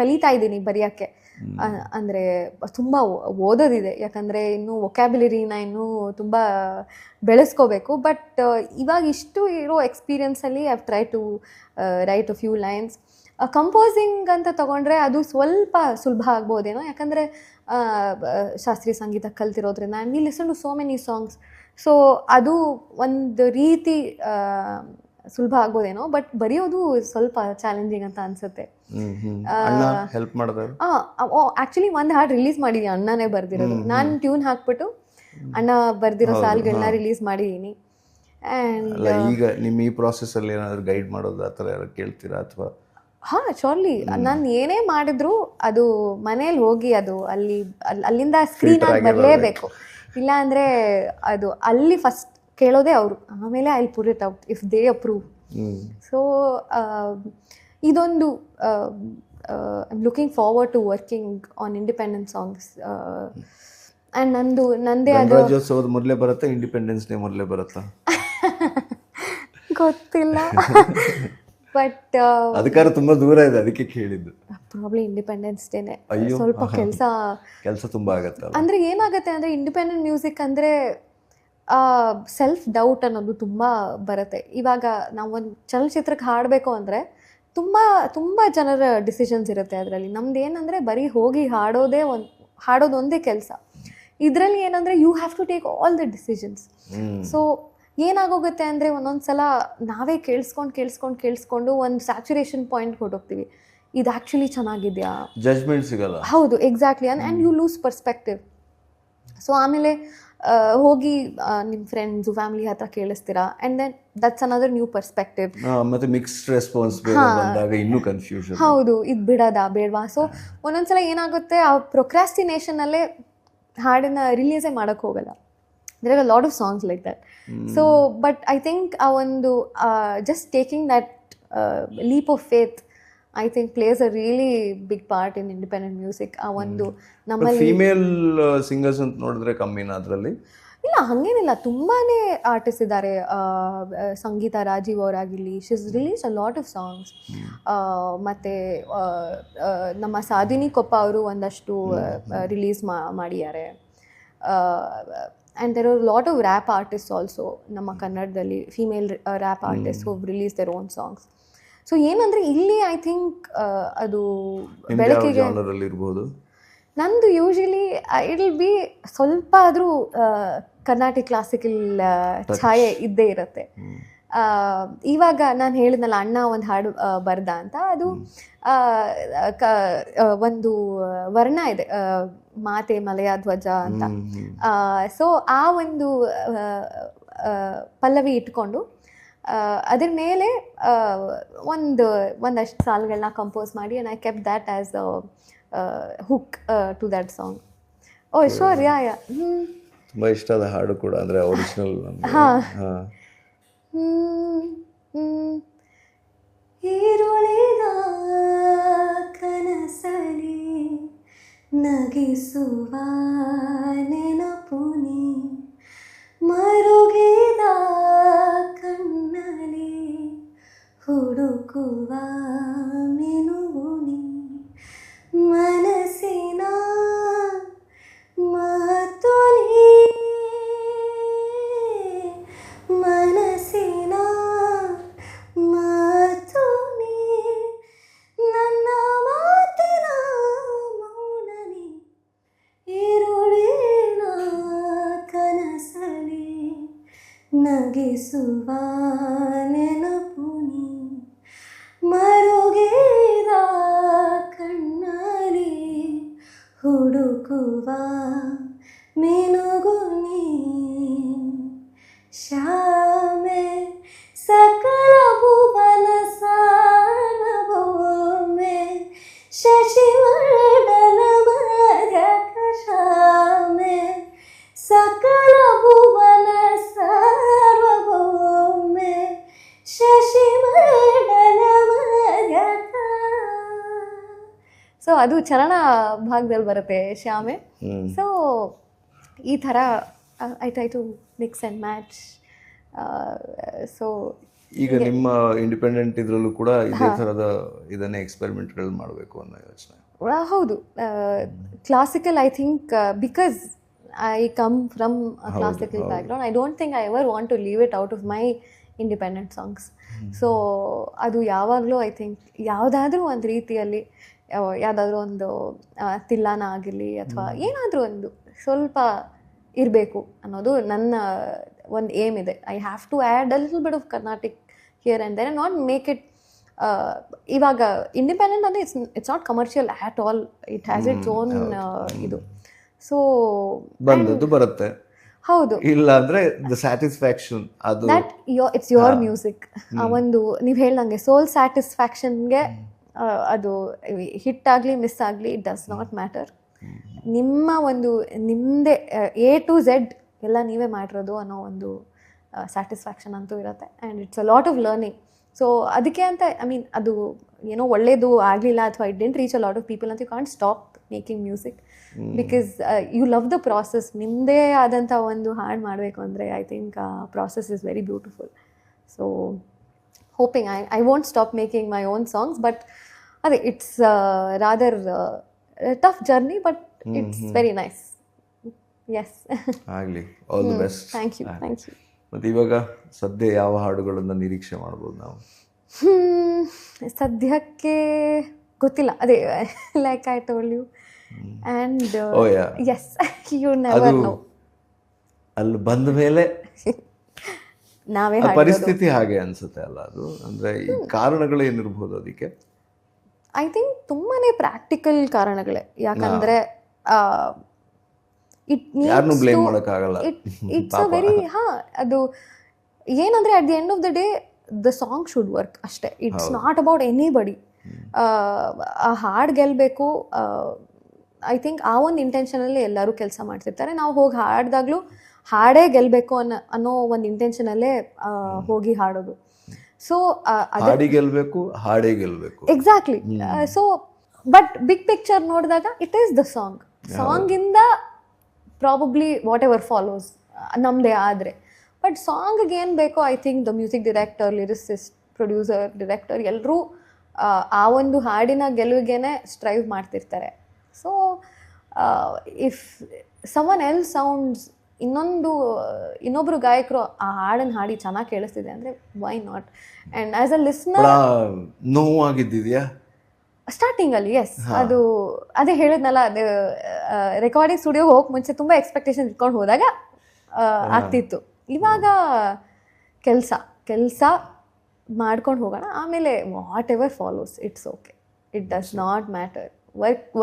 ಕಲಿತಾ ಇದ್ದೀನಿ ಬರೆಯೋಕ್ಕೆ. ಅಂದರೆ ತುಂಬ ಓದೋದಿದೆ, ಯಾಕಂದರೆ ಇನ್ನೂ ವೊಕ್ಯಾಬ್ಯುಲರಿನ ಇನ್ನೂ ತುಂಬ ಬೆಳೆಸ್ಕೋಬೇಕು. ಬಟ್ ಇವಾಗ ಇಷ್ಟು ಇರೋ ಎಕ್ಸ್ಪೀರಿಯನ್ಸಲ್ಲಿ I try to write a few lines. Composing ಅಂತ ತೊಗೊಂಡ್ರೆ ಅದು ಸ್ವಲ್ಪ ಸುಲಭ ಆಗ್ಬೋದೇನೋ, ಯಾಕಂದರೆ ಶಾಸ್ತ್ರೀಯ ಸಂಗೀತ ಕಲ್ತಿರೋದ್ರಿಂದ and we listen to so many songs. So ಅದು ಒಂದು ರೀತಿ ಸುಲಭ ಆಗ್ಬೋದೇನೋ, ಬಟ್ ಬರೆಯೋದು ಸ್ವಲ್ಪ ಚಾಲೆಂಜಿಂಗ್ ಅಂತ ಅನ್ಸುತ್ತೆ. ಹೆಲ್ಪ್ ಮಾಡಿದ್ರು. ಆ್ಯಕ್ಚುಲಿ ಒಂದು ಹಾಡು ರಿಲೀಸ್ ಮಾಡಿದ್ದೀನಿ, ಅಣ್ಣನೇ ಬರ್ದಿರೋದು. ನಾನು ಟ್ಯೂನ್ ಹಾಕ್ಬಿಟ್ಟು ಅಣ್ಣ ಬರ್ದಿರೋ ಸಾಲ್ಗಳನ್ನ ರಿಲೀಸ್ ಮಾಡಿದ್ದೀನಿ. ಆ್ಯಂಡ್ ಈಗ ನಿಮ್ಮ ಈ ಪ್ರಾಸೆಸ್ಸಲ್ಲಿ ಏನಾದರೂ ಗೈಡ್ ಮಾಡೋದು ಆ ಥರ ಯಾರು ಕೇಳ್ತೀರಾ ಅಥವಾ? ಹಾಂ, ಶೋರ್ಲಿ. ನಾನು ಏನೇ ಮಾಡಿದ್ರು ಅದು ಮನೇಲಿ ಹೋಗಿ ಅದು ಅಲ್ಲಿಂದ ಸ್ಕ್ರೀನ್ ಆಗಿ ಬರಲೇಬೇಕು. ಇಲ್ಲ ಅಂದರೆ ಅದು ಅಲ್ಲಿ ಫಸ್ಟ್ ಕೇಳೋದೇ ಅವರು, ಆಮೇಲೆ I will put it out if they approve. So ಇದೊಂದು I am looking forward to working on independent songs. And ನಂದೇ ಅದು ಗಣರಾಜ್ಯೋತ್ಸವದ ಮೊದಲೇ ಬರುತ್ತಾ, ಇಂಡಿಪೆಂಡೆನ್ಸ್ ಡೇ ಮೊದಲೇ ಬರುತ್ತಾ? ಗೊತ್ತಿಲ್ಲ, ಬಟ್ ಅದಕ್ಕಾರ ತುಂಬ ದೂರ ಇದೆ, ಅದಕ್ಕೆ ಕೇಳಿದ್ದು. ಪ್ರಾಬ್ಲಿ ಇಂಡಿಪೆಂಡೆನ್ಸ್ ಡೇನೆ. ಅಯ್ಯೋ, ಸ್ವಲ್ಪ ಕೆಲಸ ತುಂಬ ಆಗುತ್ತೆ. ಅಂದರೆ ಏನಾಗುತ್ತೆ ಅಂದರೆ ಇಂಡಿಪೆಂಡೆಂಟ್ ಮ್ಯೂಸಿಕ್ ಅಂದರೆ ಸೆಲ್ಫ್ ಡೌಟ್ ಅನ್ನೋದು ತುಂಬ ಬರುತ್ತೆ. ಇವಾಗ ನಾವೊಂದು ಚಲನಚಿತ್ರಕ್ಕೆ ಹಾಡಬೇಕು ಅಂದರೆ ತುಂಬ ಜನರ ಡಿಸಿಷನ್ಸ್ ಇರುತ್ತೆ ಅದರಲ್ಲಿ. ನಮ್ದು ಏನಂದರೆ ಬರೀ ಹೋಗಿ ಹಾಡೋದೊಂದೇ ಕೆಲಸ. ಇದರಲ್ಲಿ ಏನಂದರೆ you have to take all the decisions. So ಏನಾಗೋಗುತ್ತೆ ಅಂದರೆ ಒಂದೊಂದು ಸಲ ನಾವೇ ಕೇಳಿಸ್ಕೊಂಡು ಒಂದು ಸ್ಯಾಚುರೇಷನ್ ಪಾಯಿಂಟ್ ಹೊರಟೋಗ್ತೀವಿ. ಇದು ಆ್ಯಕ್ಚುಲಿ ಚೆನ್ನಾಗಿದೆಯಾ, ಜಜ್ಮೆಂಟ್ ಸಿಗಲ್ಲ. ಹೌದು, exactly. And you lose perspective. So ಆಮೇಲೆ ಹೋಗಿ ನಿಮ್ಮ ಫ್ರೆಂಡ್ಸು ಫ್ಯಾಮಿಲಿ ಹತ್ರ ಕೇಳಿಸ್ತೀರಾ, and then that's another new perspective. ಮತ್ತೆ ಮಿಕ್ಸ್ಡ್ ರೆಸ್ಪಾನ್ಸ್ ಬಂದಾಗ ಇನ್ನೂ ಕನ್ಫ್ಯೂಷನ್. ಹೌದು, ಇದು ಬಿಡೋದಾ ಬೇಡವಾ? ಸೊ ಒಂದೊಂದ್ಸಲ ಏನಾಗುತ್ತೆ, ಆ ಪ್ರೊಕ್ರಾಸ್ಟಿನೇಷನಲ್ಲೇ ಹಾಡನ್ನ ರಿಲೀಸೇ ಮಾಡೋಕ್ಕೆ ಹೋಗಲ್ಲ. There are a lot of songs like that. So but I think ಆ ಒಂದು just taking that leap of faith I think plays a really big part in independent music. ಆ ಒಂದು ನಮ್ಮಲ್ಲಿ ಫೀಮೇಲ್ ಸಿಂಗರ್ಸ್ ಅಂತ ನೋಡಿದ್ರೆ ಕಮ್ಮಿನ ಅದರಲ್ಲಿ? ಇಲ್ಲ, ಹಾಗೇನಿಲ್ಲ, ತುಂಬಾ ಆರ್ಟಿಸ್ಟ್ ಇದ್ದಾರೆ. ಸಂಗೀತ ರಾಜೀವ್ ಅವರಾಗಿರಲಿ, she is release a lot of songs. ಮತ್ತು ನಮ್ಮ ಸಾಧಿನಿ ಕೊಪ್ಪ ಅವರು ಒಂದಷ್ಟು ರಿಲೀಸ್ ಮಾಡಿದ್ದಾರೆ. And there are lot of rap artist also ನಮ್ಮ ಕನ್ನಡದಲ್ಲಿ, female rap artist who release their own songs. So ಏನಂದರೆ ಇಲ್ಲಿ ಐ ಥಿಂಕ್ ಅದು ಬೆಳಕಿಗೆ ಇರ್ಬೋದು. ನಂದು ಯೂಶಲಿ ಇಟ್ ವಿಲ್ ಬಿ ಸ್ವಲ್ಪ ಆದರೂ ಕರ್ನಾಟಿಕ್ ಕ್ಲಾಸಿಕಲ್ ಛಾಯೆ ಇದ್ದೇ ಇರುತ್ತೆ. ಇವಾಗ ನಾನು ಹೇಳಿದ್ನಲ್ಲ ಅಣ್ಣ ಒಂದು ಹಾಡು ಬರ್ದ ಅಂತ, ಅದು ಒಂದು ವರ್ಣ ಇದೆ, ಮಾತೆ ಮಲಯ ಧ್ವಜ ಅಂತ. ಸೊ ಆ ಒಂದು ಪಲ್ಲವಿ ಇಟ್ಕೊಂಡು ಅದ್ರ ಮೇಲೆ ಒಂದಷ್ಟು ಸಾಲುಗಳನ್ನ ಕಂಪೋಸ್ ಮಾಡಿ and I kept that as hook to that song. Oh sure, yeah ತುಂಬ ಇಷ್ಟವಾದ ಹಾಡು ಕೂಡ, ಅಂದರೆ ಒರಿಜಿನಲ್. ಈರುಳಿದ ಕನಸಲಿ ನಗಿಸುವ ನೆನಪುನಿ, ಮರುಗಿದ ಕಣ್ಣಲಿ ಹುಡುಕುವ ಮೆನುಗುನಿ, ಮನಸ್ಸಿನ ಮಾತು ನೀ, ಮನಸ್ಸಿನ ಮಾತು ನೀ, ನನ್ನ ಮಾತಿನ ಮೌನನಿ, ಈರುಳಿನ ಕನಸಲಿ ನಗಿಸುವ ನೆನಪುನಿ, ಮರುಗಿದ ಕಣ್ಣಲಿ ಹುಡುಕುವ ಮೆನುಗುನಿ, ಶ್ಯಾಮೆ ಸಕಲ ಭುವನ ಸಾರ್ವಭೌಮೆ, ಶಶಿವರ್ಣನ ಮರಕ ಶ್ಯಾಮೆ ಸಕಲ ಭುವನ ಸಾರ್ವಭೌಮೆ, ಶಶಿವರ್ಣನ ಮರಕ. ಸೊ ಅದು ಚರಣ ಭಾಗದಲ್ಲಿ ಬರುತ್ತೆ ಶ್ಯಾಮೆ. ಸೊ ಈ ಥರ I try to mix and match. So ಈಗ ನಿಮ್ಮ ಇಂಡಿಪೆಂಡೆಂಟ್ ಇದ್ರಲ್ಲೂ ಕೂಡ ಇದೇ ಥರದ ಇದನ್ನೇ ಎಕ್ಸ್ಪೆರಿಮೆಂಟ್ಗಳು ಮಾಡಬೇಕು ಅನ್ನೋ ಯೋಚನೆ. ಹೌದು, classical I think because I come from classical background, I don't think I ever want to leave it out of my independent songs. So ಅದು ಯಾವಾಗಲೂ ಐ ಥಿಂಕ್ ಯಾವುದಾದ್ರೂ ಒಂದು ರೀತಿಯಲ್ಲಿ ಯಾವುದಾದ್ರೂ ಒಂದು ತಿಲ್ಲಾನ ಆಗಿರಲಿ ಅಥವಾ ಏನಾದರೂ ಒಂದು ಸ್ವಲ್ಪ ಇರಬೇಕು ಅನ್ನೋದು ನನ್ನ ಒಂದು ಏಮ್ ಇದೆ. I have to add a little bit of Carnatic here and there, not make it ಇವಾಗ ಇಂಡಿಪೆಂಡೆಂಟ್ ಅಂದರೆ it's not commercial at all, it has its own ಇದು. ಸೊ ಬಂದದ್ದು ಬರುತ್ತೆ, ಹೌದು, ಇಲ್ಲ ಅಂದರೆ ದ ಸ್ಯಾಟಿಸ್ಫ್ಯಾಕ್ಷನ್ ಅದು ದಟ್ ಇಟ್ಸ್ ಯೋರ್ ಮ್ಯೂಸಿಕ್. ಆ ಒಂದು ನೀವು ಹೇಳ್ದಂಗೆ ಸೋಲ್ ಸ್ಯಾಟಿಸ್ಫ್ಯಾಕ್ಷನ್ಗೆ ಅದು ಹಿಟ್ ಆಗಲಿ ಮಿಸ್ ಆಗಲಿ ಇಟ್ ಡಸ್ ನಾಟ್ ಮ್ಯಾಟರ್. ನಿಮ್ಮ ಒಂದು ನಿಮ್ಮದೇ A to Z ಎಲ್ಲ ನೀವೇ ಮಾಡಿರೋದು ಅನ್ನೋ ಒಂದು ಸ್ಯಾಟಿಸ್ಫ್ಯಾಕ್ಷನ್ ಅಂತೂ ಇರುತ್ತೆ. And it's a lot of learning. So ಅದಕ್ಕೆ ಅಂತ ಐ ಮೀನ್ ಅದು ಏನೋ ಒಳ್ಳೇದು ಆಗಲಿಲ್ಲ ಅಥವಾ it didn't reach a lot of people ಅಂತ you can't stop making music because you love the process. ನಿಮ್ಮದೇ ಆದಂಥ ಒಂದು ಹಾಡು ಮಾಡಬೇಕು ಅಂದರೆ I think process is very beautiful. So hoping I won't stop making my own songs, but ಅದೇ it's rather tough journey, but it's very nice. S, ಆಗಲಿ, all the best. Thank you, thank you. ಮತ್ತು ಇವಾಗ ಸದ್ಯ ಯಾವ ಹಾಡುಗಳನ್ನು ನಿರೀಕ್ಷೆ ಮಾಡ್ಬೋದು ನಾವು? ಸದ್ಯಕ್ಕೆ ಗೊತ್ತಿಲ್ಲ, ಅದೇ like I told you. And yes, you never know. ಅಲ್ಲಿ ಬಂದ ಮೇಲೆ ನಾವೇ ಪರಿಸ್ಥಿತಿ ಹಾಗೆ ಅನ್ಸುತ್ತೆ ಅಲ್ಲ ಅದು, ಅಂದರೆ ಈ ಕಾರಣಗಳು ಏನಿರ್ಬೋದು ಅದಕ್ಕೆ? ಐ ಥಿಂಕ್ ತುಂಬಾ ಪ್ರಾಕ್ಟಿಕಲ್ ಕಾರಣಗಳೇ. ಯಾಕಂದರೆ ಯಾರನ್ನೂ ಬ್ಲೇಮ್ ಮಾಡೋಕ್ಕಾಗಲ್ಲ. ಇಟ್ಸ್ ಅ ವೆರಿ ಅದು ಏನಂದರೆ at the end of the day the song should work ಅಷ್ಟೇ. It's not about anybody. ಆ ಹಾಡು ಗೆಲ್ಲಬೇಕು, ಐ ಥಿಂಕ್ ಆ ಒಂದು ಇಂಟೆನ್ಷನಲ್ಲಿ ಎಲ್ಲರೂ ಕೆಲಸ ಮಾಡ್ತಿರ್ತಾರೆ. ನಾವು ಹೋಗಿ ಹಾಡ್ದಾಗ್ಲೂ ಹಾಡೇ ಗೆಲ್ಲಬೇಕು ಅನ್ನೋ ಒಂದು ಇಂಟೆನ್ಷನಲ್ಲೇ ಹೋಗಿ ಹಾಡೋದು. ಸೊ ಹಾಡಿ ಗೆಲ್ಲಬೇಕು, ಹಾಡೇ ಗೆಲ್ಲಬೇಕು, exactly. So but big picture ನೋಡಿದಾಗ ಇಟ್ ಈಸ್ ದ ಸಾಂಗಿಂದ ಪ್ರಾಬಬ್ಲಿ ವಾಟ್ ಎವರ್ ಫಾಲೋಸ್ ನಮ್ಮದೇ ಆದರೆ. ಬಟ್ ಸಾಂಗ್ಗೆ ಏನು ಬೇಕೋ I think the music director, lyricist, producer, director ಎಲ್ಲರೂ ಆ ಒಂದು ಹಾಡಿನ ಗೆಲುವಿಗೆ ಸ್ಟ್ರೈವ್ ಮಾಡ್ತಿರ್ತಾರೆ. So if someone else sounds ಇನ್ನೊಬ್ಬರು ಗಾಯಕರು ಆ ಹಾಡನ್ನು ಹಾಡಿ ಚೆನ್ನಾಗಿ ಕೇಳಿಸ್ತಿದೆ ಅಂದರೆ why not? And as a listener ನೋವಾಗಿದ್ದಿದೆಯಾ ಸ್ಟಾರ್ಟಿಂಗಲ್ಲಿ? ಎಸ್, ಅದು ಅದೇ ಹೇಳಿದ್ನಲ್ಲ, ಅದು ರೆಕಾರ್ಡಿಂಗ್ ಸ್ಟುಡಿಯೋಗೆ ಹೋಗಿ ಮುಂಚೆ ತುಂಬ ಎಕ್ಸ್ಪೆಕ್ಟೇಷನ್ ಇಟ್ಕೊಂಡು ಹೋದಾಗ ಆಗ್ತಿತ್ತು. ಇವಾಗ ಕೆಲಸ ಮಾಡ್ಕೊಂಡು ಹೋಗೋಣ, ಆಮೇಲೆ whatever follows it's okay, it does not matter.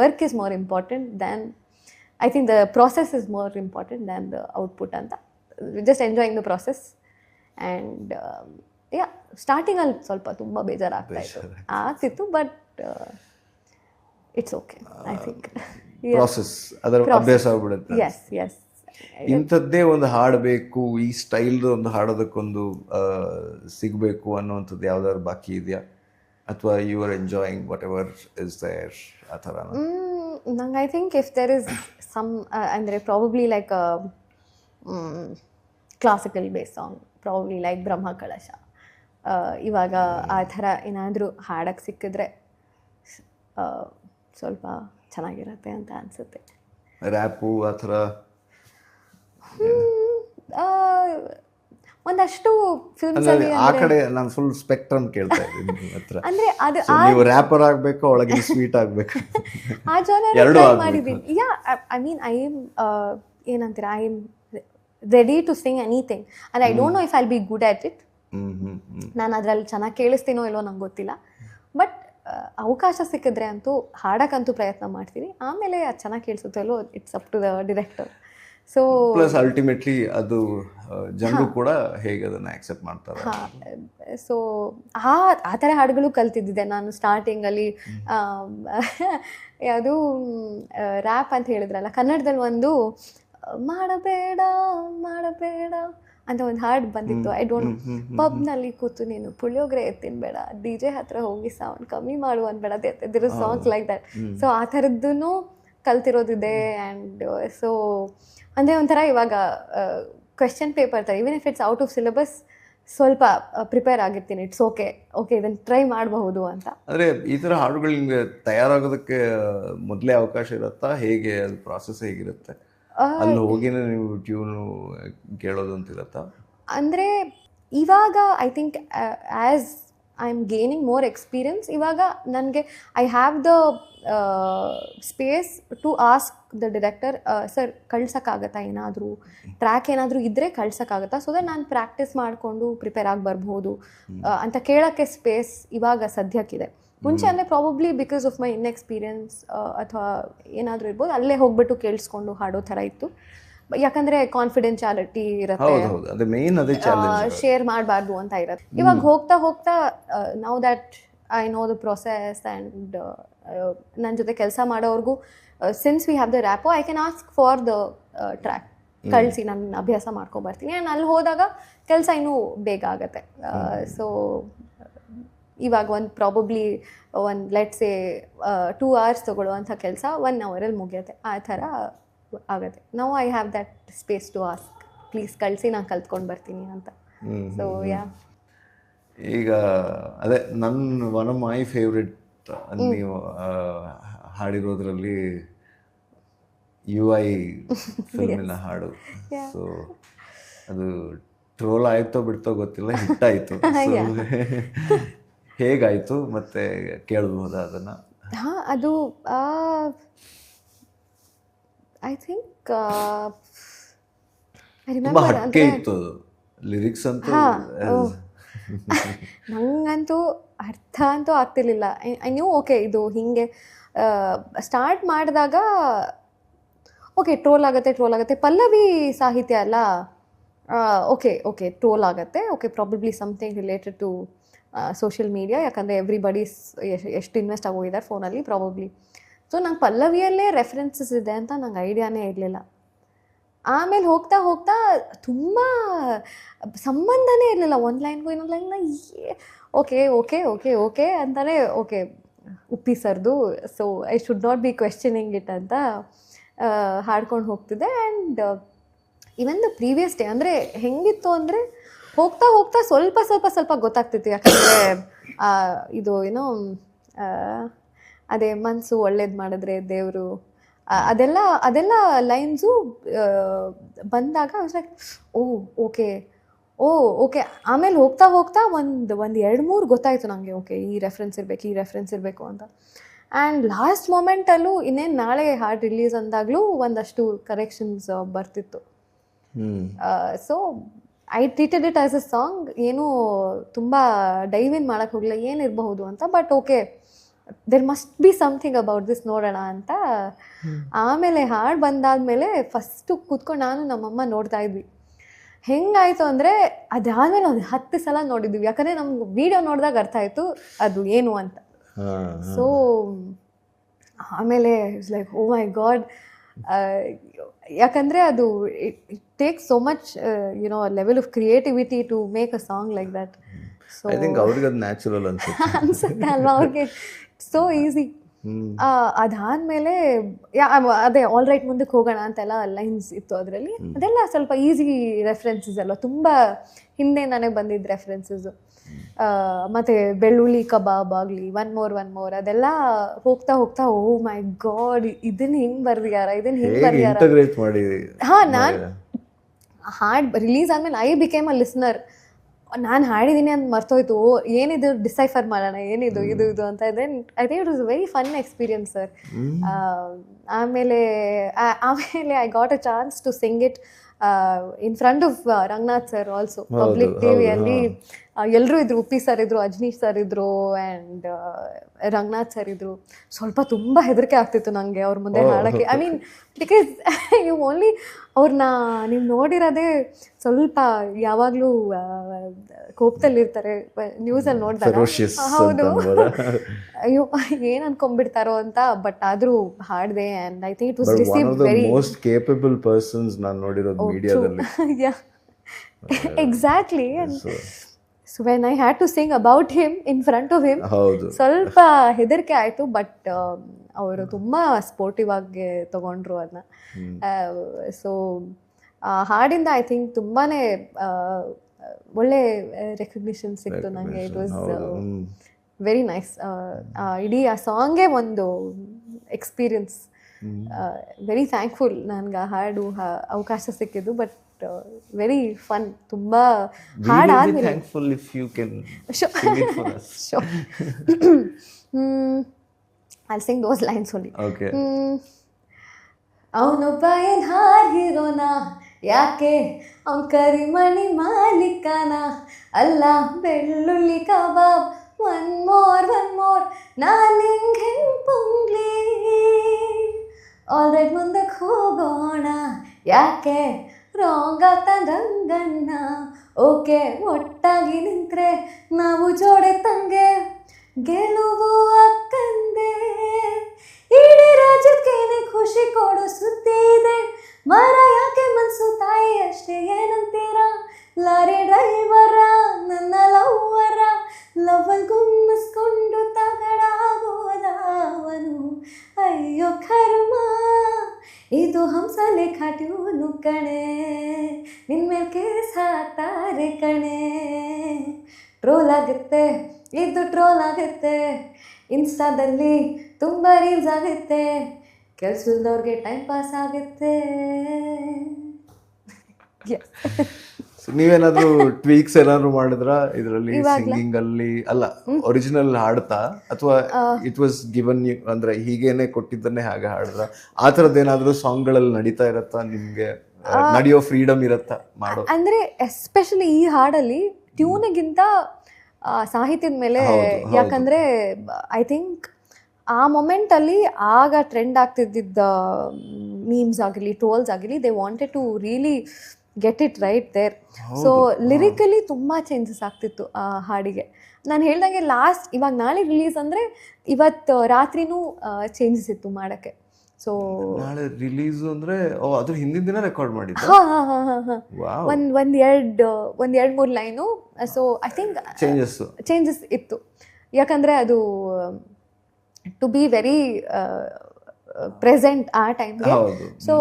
Work is more important than, I think the process is more important than the output ಅಂತ. Just enjoying the process. And ಸ್ಟಾರ್ಟಿಂಗಲ್ಲಿ ಸ್ವಲ್ಪ ತುಂಬ ಆಗ್ತಿತ್ತು, but it's okay I think. Process ಅದರ ಅಭ್ಯಾಸ ಆಗ್ಬಿಡುತ್ತೆ. S S, ಇಂಥದ್ದೇ ಒಂದು ಹಾಡಬೇಕು, ಈ ಸ್ಟೈಲ್ ಒಂದು ಹಾಡೋದಕ್ಕೊಂದು ಸಿಗಬೇಕು ಅನ್ನೋವಂಥದ್ದು ಯಾವ್ದಾದ್ರು ಬಾಕಿ ಇದೆಯಾ, ಅಥವಾ you are enjoying whatever is there ಆ ಥರ? ನಂಗೆ I think if there is some ಅಂದರೆ probably like classical base song, probably like Brahma Kalasha, ಇವಾಗ ಆ ಥರ ಏನಾದರೂ ಹಾಡಕ್ಕೆ ಸಿಕ್ಕಿದ್ರೆ ಸ್ವಲ್ಪ ಚೆನ್ನಾಗಿರತ್ತೆ ಅಂತ ಅನಿಸುತ್ತೆ. ರ್ಯಾಪು ಆ ಥರ ಒಂದಷ್ಟು ಫಿಲ್ಮ್ಸ್ ಅಲ್ಲಿ ಆ ಕಡೆ ನಾನು ಫುಲ್ ಸ್ಪೆಕ್ಟ್ರಮ್ ಕೇಳ್ತಾ ಇದ್ದೀನಿ ನಿಮ್ಮ ಹತ್ರ. ಅಂದ್ರೆ ಅದು ನೀವು ರ್ಯಾಪರ್ ಆಗಬೇಕು, ಒಳಗೆ ಸ್ವೀಟ್ ಆಗಬೇಕು, ಆ ಜಾನರ್ ಟ್ರೈ ಮಾಡಿದ್ದೀನಿ. Yeah, I mean I am ಏನಂತೀರಾ, I am ready to sing anything. And I don't know if I will be good at it. ನಾನು ಅದರಲ್ಲಿ ಚೆನ್ನಾಗಿ ಕೇಳಿಸ್ತೀನೋ ಇಲ್ಲೋ ನಂಗೆ ಗೊತ್ತಿಲ್ಲ. ಬಟ್ ಅವಕಾಶ ಸಿಕ್ಕಿದ್ರೆ ಅಂತೂ ಹಾಡಕ್ಕಂತೂ ಪ್ರಯತ್ನ ಮಾಡ್ತೀನಿ. ಆಮೇಲೆ ಅದು ಚೆನ್ನಾಗಿ ಕೇಳಿಸುತ್ತೋ ಇಲ್ಲೋ it's up to the director. So plus ultimately ಅದು ಜನರು ಕೂಡ ಹೇಗೆ ಅದನ್ನು ಆಕ್ಸೆಪ್ಟ್ ಮಾಡ್ತಾರೆ. ಸೊ ಆ ಥರ ಹಾಡುಗಳು ಕಲ್ತಿದ್ದಿದೆ ನಾನು ಸ್ಟಾರ್ಟಿಂಗಲ್ಲಿ. ಯಾವುದು ರ್ಯಾಪ್ ಅಂತ ಹೇಳಿದ್ರಲ್ಲ, ಕನ್ನಡದಲ್ಲಿ ಒಂದು ಮಾಡಬೇಡ ಮಾಡಬೇಡ ಅಂತ ಒಂದು ಹಾಡು ಬಂದಿತ್ತು. ಐ ಡೋಂಟ್, ಪಬ್ನಲ್ಲಿ ಕೂತು ನೀನು ಪುಳಿಯೋಗರೆ ತಿನ್ಬೇಡ, ಡಿ ಜೆ ಹತ್ರ ಹೋಗಿ ಸೌಂಡ್ ಕಮ್ಮಿ ಮಾಡು ಅನ್ಬೇಡ, there is songs like that. So ಆ ಥರದ್ದೂ ಕಲ್ತಿರೋದಿದೆ. ಆ್ಯಂಡ್ ಸೊ ಅಂದರೆ ಒಂಥರ ಇವಾಗ ಕ್ವೆಶ್ಚನ್ ಪೇಪರ್ ಥರ, even if it's out of syllabus, ಸ್ವಲ್ಪ ಪ್ರಿಪೇರ್ ಆಗಿರ್ತೀನಿ. ಇಟ್ಸ್ ಓಕೆ, ಓಕೆ ಇದನ್ನು ಟ್ರೈ ಮಾಡಬಹುದು ಅಂತ. ಅಂದರೆ ಈ ಥರ ಹಾಡುಗಳು ನಿಮಗೆ ತಯಾರಾಗೋದಕ್ಕೆ ಮೊದಲೇ ಅವಕಾಶ ಇರುತ್ತಾ? ಹೇಗೆ ಅದು ಪ್ರಾಸೆಸ್ ಹೇಗಿರುತ್ತೆ? ಅಲ್ಲಿ ಹೋಗಿನೇ ನೀವು ಟ್ಯೂನು ಕೇಳೋದು ಅಂತಿರುತ್ತಾ? ಅಂದರೆ ಇವಾಗ I think as I am gaining more experience, ಇವಾಗ ನನಗೆ I have the space to ask the director, sir ಕಳ್ಸೋಕ್ಕಾಗತ್ತಾ, ಏನಾದರೂ ಟ್ರ್ಯಾಕ್ ಏನಾದರೂ ಇದ್ದರೆ ಕಳ್ಸೋಕ್ಕಾಗತ್ತಾ, ಸೊ ದಟ್ ನಾನು ಪ್ರಾಕ್ಟೀಸ್ ಮಾಡಿಕೊಂಡು ಪ್ರಿಪೇರ್ ಆಗಿ ಬರ್ಬೋದು ಅಂತ ಕೇಳೋಕ್ಕೆ ಸ್ಪೇಸ್ ಇವಾಗ ಸದ್ಯಕ್ಕಿದೆ. ಮುಂಚೆ ಅಂದರೆ probably because of my inexperience ಅಥವಾ ಏನಾದರೂ ಇರ್ಬೋದು, ಅಲ್ಲೇ ಹೋಗ್ಬಿಟ್ಟು ಕೇಳಿಸ್ಕೊಂಡು ಹಾಡೋ ಥರ ಇತ್ತು. ಯಾಕಂದರೆ ಕಾನ್ಫಿಡೆನ್ಶಿಯಾಲಿಟಿ ಇರುತ್ತೆ, ಶೇರ್ ಮಾಡಬಾರ್ದು ಅಂತ ಇರುತ್ತೆ. ಇವಾಗ ಹೋಗ್ತಾ ಹೋಗ್ತಾ now that I know the process and ನನ್ನ ಜೊತೆ ಕೆಲಸ ಮಾಡೋರ್ಗೂ since we have the rapport, I can ask for the track, ಕಳಿಸಿ ನಾನು ಅಭ್ಯಾಸ ಮಾಡ್ಕೊಬರ್ತೀನಿ. ಆ್ಯಂಡ್ ಅಲ್ಲಿ ಹೋದಾಗ ಕೆಲಸ ಇನ್ನೂ ಬೇಗ ಆಗುತ್ತೆ. ಸೊ ಇವಾಗ ಪ್ರಾಬಬ್ಲಿ ಲೆಟ್ಸೇ 2 hours ತೊಗೊಳ್ಳುವಂಥ ಕೆಲಸ 1 hour-ಅಲ್ಲಿ ಮುಗಿಯುತ್ತೆ, ಆ ಥರ ಆಗುತ್ತೆ. Now I have that space to ask, please ಕಳಿಸಿ ನಾನು ಕಲ್ತ್ಕೊಂಡು ಬರ್ತೀನಿ ಅಂತ. ಸೊ ಯಾ, ಈಗ ಅದೇ ನನ್ನ ಒನ್ ಆಫ್ ಮೈ ಫೇವ್ರೆಟ್ ನೀವು ಹಾಡಿರೋದ್ರಲ್ಲಿ UI ಫಿಲ್ಮಿನ ಹಾಡು. ಸೊ ಅದು ಟ್ರೋಲ್ ಆಯ್ತೋ ಬಿಡ್ತೋ ಗೊತ್ತಿಲ್ಲ, ಹಿಟ್ ಆಯಿತು. ಹೇಗಾಯಿತು ಮತ್ತೆ ಕೇಳಬಹುದಾ ಅದನ್ನು? ಹಾಂ, ಅದು ಐ ಥಿಂಕ್ ತುಂಬ ಹಟ್ಕೆ ಇತ್ತು ಅದು, ಲಿರಿಕ್ಸ್ ಅಂತೂ ನಂಗಂತೂ ಅರ್ಥ ಅಂತೂ ಆಗ್ತಿರ್ಲಿಲ್ಲ. ಐ ನ್ಯೂ ಓಕೆ ಇದು ಹೀಗೆ ಸ್ಟಾರ್ಟ್ ಮಾಡಿದಾಗ ಓಕೆ ಟ್ರೋಲ್ ಆಗುತ್ತೆ, ಪಲ್ಲವಿ ಸಾಹಿತ್ಯ ಅಲ್ಲ, ಓಕೆ ಟ್ರೋಲ್ ಆಗುತ್ತೆ, okay probably something related to social media, ಯಾಕಂದರೆ ಎವ್ರಿಬಡೀಸ್ ಎಷ್ಟು ಇನ್ವೆಸ್ಟ್ ಆಗೋಗಿದ್ದಾರೆ ಫೋನಲ್ಲಿ ಪ್ರಾಬಬ್ಲಿ. ಸೊ ನಂಗೆ ಪಲ್ಲವಿಯಲ್ಲೇ ರೆಫರೆನ್ಸಸ್ ಇದೆ ಅಂತ ನಂಗೆ ಐಡಿಯಾನೇ ಇರಲಿಲ್ಲ. ಆಮೇಲೆ ಹೋಗ್ತಾ ಹೋಗ್ತಾ ತುಂಬ ಸಂಬಂಧನೇ ಇರಲಿಲ್ಲ ಒಂದು ಲೈನ್ಗೂ ಇನ್ನೊಂದು ಲೈನ್ನ. ಓಕೆ ಓಕೆ ಓಕೆ ಓಕೆ ಅಂತಲೇ ಓಕೆ ಉಪ್ಪಿ ಸರ್ದು, so I should not be questioning it ಅಂತ ಹಾಡ್ಕೊಂಡು ಹೋಗ್ತಿದ್ದೆ. And even the previous day ಅಂದರೆ ಹೆಂಗಿತ್ತು ಅಂದರೆ ಹೋಗ್ತಾ ಹೋಗ್ತಾ ಸ್ವಲ್ಪ ಗೊತ್ತಾಗ್ತಿತ್ತು. ಯಾಕಂದರೆ ಇದು ಏನೋ ಅದೇ ಮನಸ್ಸು ಒಳ್ಳೇದು ಮಾಡಿದ್ರೆ ದೇವರು, ಅದೆಲ್ಲ ಲೈನ್ಸು ಬಂದಾಗ ಲೈಕ್ ಓಕೆ ಆಮೇಲೆ ಹೋಗ್ತಾ ಒಂದು 2-3 ಗೊತ್ತಾಯಿತು ನನಗೆ, ಓಕೆ ಈ ರೆಫರೆನ್ಸ್ ಇರಬೇಕು ಅಂತ. ಆ್ಯಂಡ್ ಲಾಸ್ಟ್ ಮೊಮೆಂಟಲ್ಲೂ ಇನ್ನೇನು ನಾಳೆ ಹಾಡು ರಿಲೀಸ್ ಅಂದಾಗಲೂ ಒಂದಷ್ಟು ಕರೆಕ್ಷನ್ಸ್ ಬರ್ತಿತ್ತು. So I treated it as a song, ಏನೂ ತುಂಬ ಡೈವ್ ಇನ್ ಮಾಡೋಕ್ಕೆ ಹೋಗಲಿಲ್ಲ ಏನಿರಬಹುದು ಅಂತ. But okay there must be something about this, ನೋಡೋಣ ಅಂತ. ಆಮೇಲೆ ಹಾಡು ಬಂದಾದಮೇಲೆ ಫಸ್ಟು ಕೂತ್ಕೊಂಡು ನಾನು ನಮ್ಮಮ್ಮ ನೋಡ್ತಾ ಇದ್ವಿ. ಹೆಂಗಾಯಿತು ಅಂದರೆ ಅದಾದಮೇಲೆ ಒಂದು 10 ಸಲ ನೋಡಿದ್ವಿ, ಯಾಕಂದರೆ ನಮ್ಗೆ ವಿಡಿಯೋ ನೋಡಿದಾಗ ಅರ್ಥ ಆಯಿತು ಅದು ಏನು ಅಂತ. ಸೊ ಆಮೇಲೆ it's like oh my god, ಯಾಕಂದರೆ ಅದು it takes so much you know level of creativity to make a song like that. So I think ಅವ್ರಿಗೆ ಅದು ನ್ಯಾಚುರಲ್ ಅನ್ಸುತ್ತೆ ಅಲ್ವಾ, ಅವ್ರಿಗೆ ಸೋ ಈಸಿ. ಅದಾದಮೇಲೆ ಅದೇ ಆಲ್ ರೈಟ್ ಮುಂದಕ್ಕೆ ಹೋಗೋಣ ಅಂತೆಲ್ಲ ಲೈನ್ಸ್ ಇತ್ತು ಅದರಲ್ಲಿ. ಅದೆಲ್ಲ ಸ್ವಲ್ಪ ಈಸಿ ರೆಫರೆನ್ಸಸ್ ಅಲ್ವ, ತುಂಬ ಹಿಂದೆಯಿಂದಾನೇ ಬಂದಿದ್ದ ರೆಫರೆನ್ಸಸ್ಸು. ಮತ್ತು ಬೆಳ್ಳುಳ್ಳಿ ಕಬಾಬ್ ಆಗಲಿ, ಒನ್ ಮೋರ್ ಅದೆಲ್ಲ ಹೋಗ್ತಾ ಓ ಮೈ ಗಾಡ್ ಇದನ್ನು ಹಿಂಗೆ ಬರ್ದಿಯಾರ. ಹಾಂ, ನಾನು ಹಾಡು ರಿಲೀಸ್ ಆದಮೇಲೆ ಐ ಬಿಕೇಮ್ ಅ ಲಿಸ್ನರ್. ನಾನು ಹಾಡಿದ್ದೀನಿ ಅಂತ ಮರ್ತೋಯ್ತು, ಏನಿದು ಡಿಸೈಫರ್ ಮಾಡೋಣ, ಏನಿದು ಇದು ಅಂತ ಇದೆ. I think it was very fun experience sir. ಆಮೇಲೆ I got a chance to sing it in front of Ranganath sir also, public ಟಿವಿಯಲ್ಲಿ. ಎಲ್ಲರೂ ಇದ್ರು, ಉಪ್ಪಿ ಸರ್ ಇದ್ರು, ಅಜ್ನೀಶ್ ಸರ್ ಇದ್ರು, ಆ್ಯಂಡ್ ರಂಗನಾಥ್ ಸರ್ ಇದ್ರು. ಸ್ವಲ್ಪ ತುಂಬ ಹೆದರಿಕೆ ಆಗ್ತಿತ್ತು ನನಗೆ ಅವ್ರ ಮುಂದೆ ಹಾಡೋಕ್ಕೆ. I mean because you only ಅವ್ರನ್ನ ನೀವು ನೋಡಿರೋದೇ ಸ್ವಲ್ಪ ಯಾವಾಗಲೂ ಕೋಪದಲ್ಲಿರ್ತಾರೆ ನ್ಯೂಸಲ್ಲಿ ನೋಡಿದಾಗ. ಹೌದು, ಅಯ್ಯೋ ಏನು ಅನ್ಕೊಂಡ್ಬಿಡ್ತಾರೋ ಅಂತ. ಬಟ್ ಆದರೂ ಹಾಡಿದೆ and I think it was received very most capable persons ನಾನು ನೋಡಿರೋದು ಮೀಡಿಯಾದಲ್ಲಿ. Exactly. So when I had to sing about him in front of him, ಸ್ವಲ್ಪ ಹೆದರಿಕೆ ಆಯಿತು. ಬಟ್ ಅವರು ತುಂಬ ಸ್ಪೋರ್ಟಿವ್ ಆಗಿ ತಗೊಂಡ್ರು ಅದನ್ನ. ಸೊ ಹಾಡಿಂದ ಐ ಥಿಂಕ್ ತುಂಬಾ ಒಳ್ಳೆ ರೆಕಗ್ನಿಷನ್ ಸಿಕ್ತು ನನಗೆ. It was very nice. ಇಡೀ ಆ ಸಾಂಗೇ ಒಂದು ಎಕ್ಸ್ಪೀರಿಯನ್ಸ್. ವೆರಿ ಥ್ಯಾಂಕ್ಫುಲ್ ನನಗೆ ಹಾಡು ಅವಕಾಶ ಸಿಕ್ಕಿದ್ದು. But very fun. ತುಂಬ ಹಾಡಾದ್ಮೇಲೆ thankful if you can sing it for us. I'll sing those lines only. Okay. ಅವನೊಬ್ಬ ಏನ್ ಹಾರ್ ಹೀರೋನ, ಯಾಕೆ ಅವನ್ ಕರಿಮಣಿ ಮಾಲೀಕನ, ಅಲ್ಲ ಬೆಳ್ಳುಳ್ಳಿ ಕಬಾಬ್ ಒನ್ ಮೋರ್ ನಾನ್ ನಿಂಗ್ ಹೆಂಪುಂಗ್ಲಿ. ಆಲ್ರೈಟ್ ಮುಂದಕ್ಕೆ ಹೋಗೋಣ, ಯಾಕೆ ರಾಂಗ್ ಆಗ್ತದಂಗಣ್ಣ. ಓಕೆ ಒಟ್ಟಾಗಿ ನಿಂತ್ರೆ ನಾವು ಜೋಡೆ ತಂಗೆ, ಗೆಲುವು ಅಕ್ಕಂದೆ. ಇಡೀ ರಾಜ್ಯಕ್ಕೇನೆ ಖುಷಿ ಕೊಡೋ ಸುದ್ದಿ ಇದೆ, ಮರ ಯಾಕೆ ಮನ್ಸು ತಾಯಿ ಅಷ್ಟೇ ಏನಂತೀರ. ಲಾರಿ ಡ್ರೈವರ ನನ್ನ ಲವ್ವರ, ಲವ್ವಲ್ ಗುಮ್ಮಿಸ್ಕೊಂಡು ತಗಡಾಗೋದವನು. ಅಯ್ಯೋ ಕರ್ಮ, ಇದು ಹಂಸ ಲೇಖ ಟ್ಯೂನು ಕಣೆ, ನಿನ್ಮೇಲೆ ಕೇಸ್ ಹಾಕ್ತಾರೆ ಕಣೆ. ಟ್ರೋಲ್ ಆಗುತ್ತೆ, ಇದು ಟ್ರೋಲ್ ಆಗುತ್ತೆ, ಇನ್ಸ್ಟಾದಲ್ಲಿ ತುಂಬ ರೀಲ್ಸ್ ಆಗುತ್ತೆ, ಕೆಲ್ಸದವ್ರಿಗೆ ಟೈಮ್ ಪಾಸ್ ಆಗುತ್ತೆ. ನೀವೇನಾದ್ರೂ ಟ್ವೀಕ್ಸ್ ಏನಾದ್ರು ಮಾಡಿದ್ರ ಇದರಲ್ಲಿ, ಸಿಂಗಿಂಗ್ ಅಲ್ಲಿ? ಅಲ್ಲ, ಒರಿಜಿನಲ್ ಹಾಡ್ತಾ ಅಥವಾ ಇಟ್ ವಾಸ್ ಗಿವನ್ ಯು, ಅಂದ್ರೆ ಹೀಗೇನೆ ಕೊಟ್ಟಿದ್ದನ್ನೇ ಹಾಗೆ ಹಾಡಿದ್ರ? ಆ ಥರದ್ದು ಏನಾದ್ರು ಸಾಂಗ್ಗಳಲ್ಲಿ ನಡೀತಾ ಇರತ್ತಾ ನಿಮ್ಗೆ? ನಡೆಯೋ ಫ್ರೀಡಮ್ ಇರತ್ತಾ ಮಾಡೋ? ಅಂದ್ರೆ ಎಸ್ಪೆಷಲಿ ಈ ಹಾಡಲ್ಲಿ ಟ್ಯೂನಿಗಿಂತ ಸಾಹಿತ್ಯದ ಮೇಲೆ. ಯಾಕಂದ್ರೆ ಐ ಥಿಂಕ್ ಆ ಮೊಮೆಂಟಲ್ಲಿ ಆಗ ಟ್ರೆಂಡ್ ಆಗ್ತಿದ್ದ ಮೀಮ್ಸ್ ಆಗಿರಲಿ, ಟ್ರೋಲ್ಸ್ ಆಗಿರಲಿ, they wanted to really get it right there. So lyrically ತುಂಬ ಚೇಂಜಸ್ ಆಗ್ತಿತ್ತು ಆ ಹಾಡಿಗೆ. ನಾನು ಹೇಳ್ದಂಗೆ ಲಾಸ್ಟ್ ಇವಾಗ ನಾಳೆ ರಿಲೀಸ್ ಅಂದರೆ ಇವತ್ತು ರಾತ್ರಿನೂ ಚೇಂಜಸ್ ಇತ್ತು ಮಾಡೋಕ್ಕೆ. ಸೊ ನಾಳೆ ರಿಲೀಸ್ ಅಂದ್ರೆ ಅದ್ರ ಹಿಂದಿನ ದಿನ ರೆಕಾರ್ಡ್ ಮಾಡಿದ್ದು? ಒಂದ್ ಮೂರು line. So I think changes ಇತ್ತು. ಯಾಕಂದರೆ ಅದು ಟು ಬಿ ವೆರಿ ಪ್ರೆಸೆಂಟ್ ಆ ಟೈಮ್ಗೆ. ಸೊ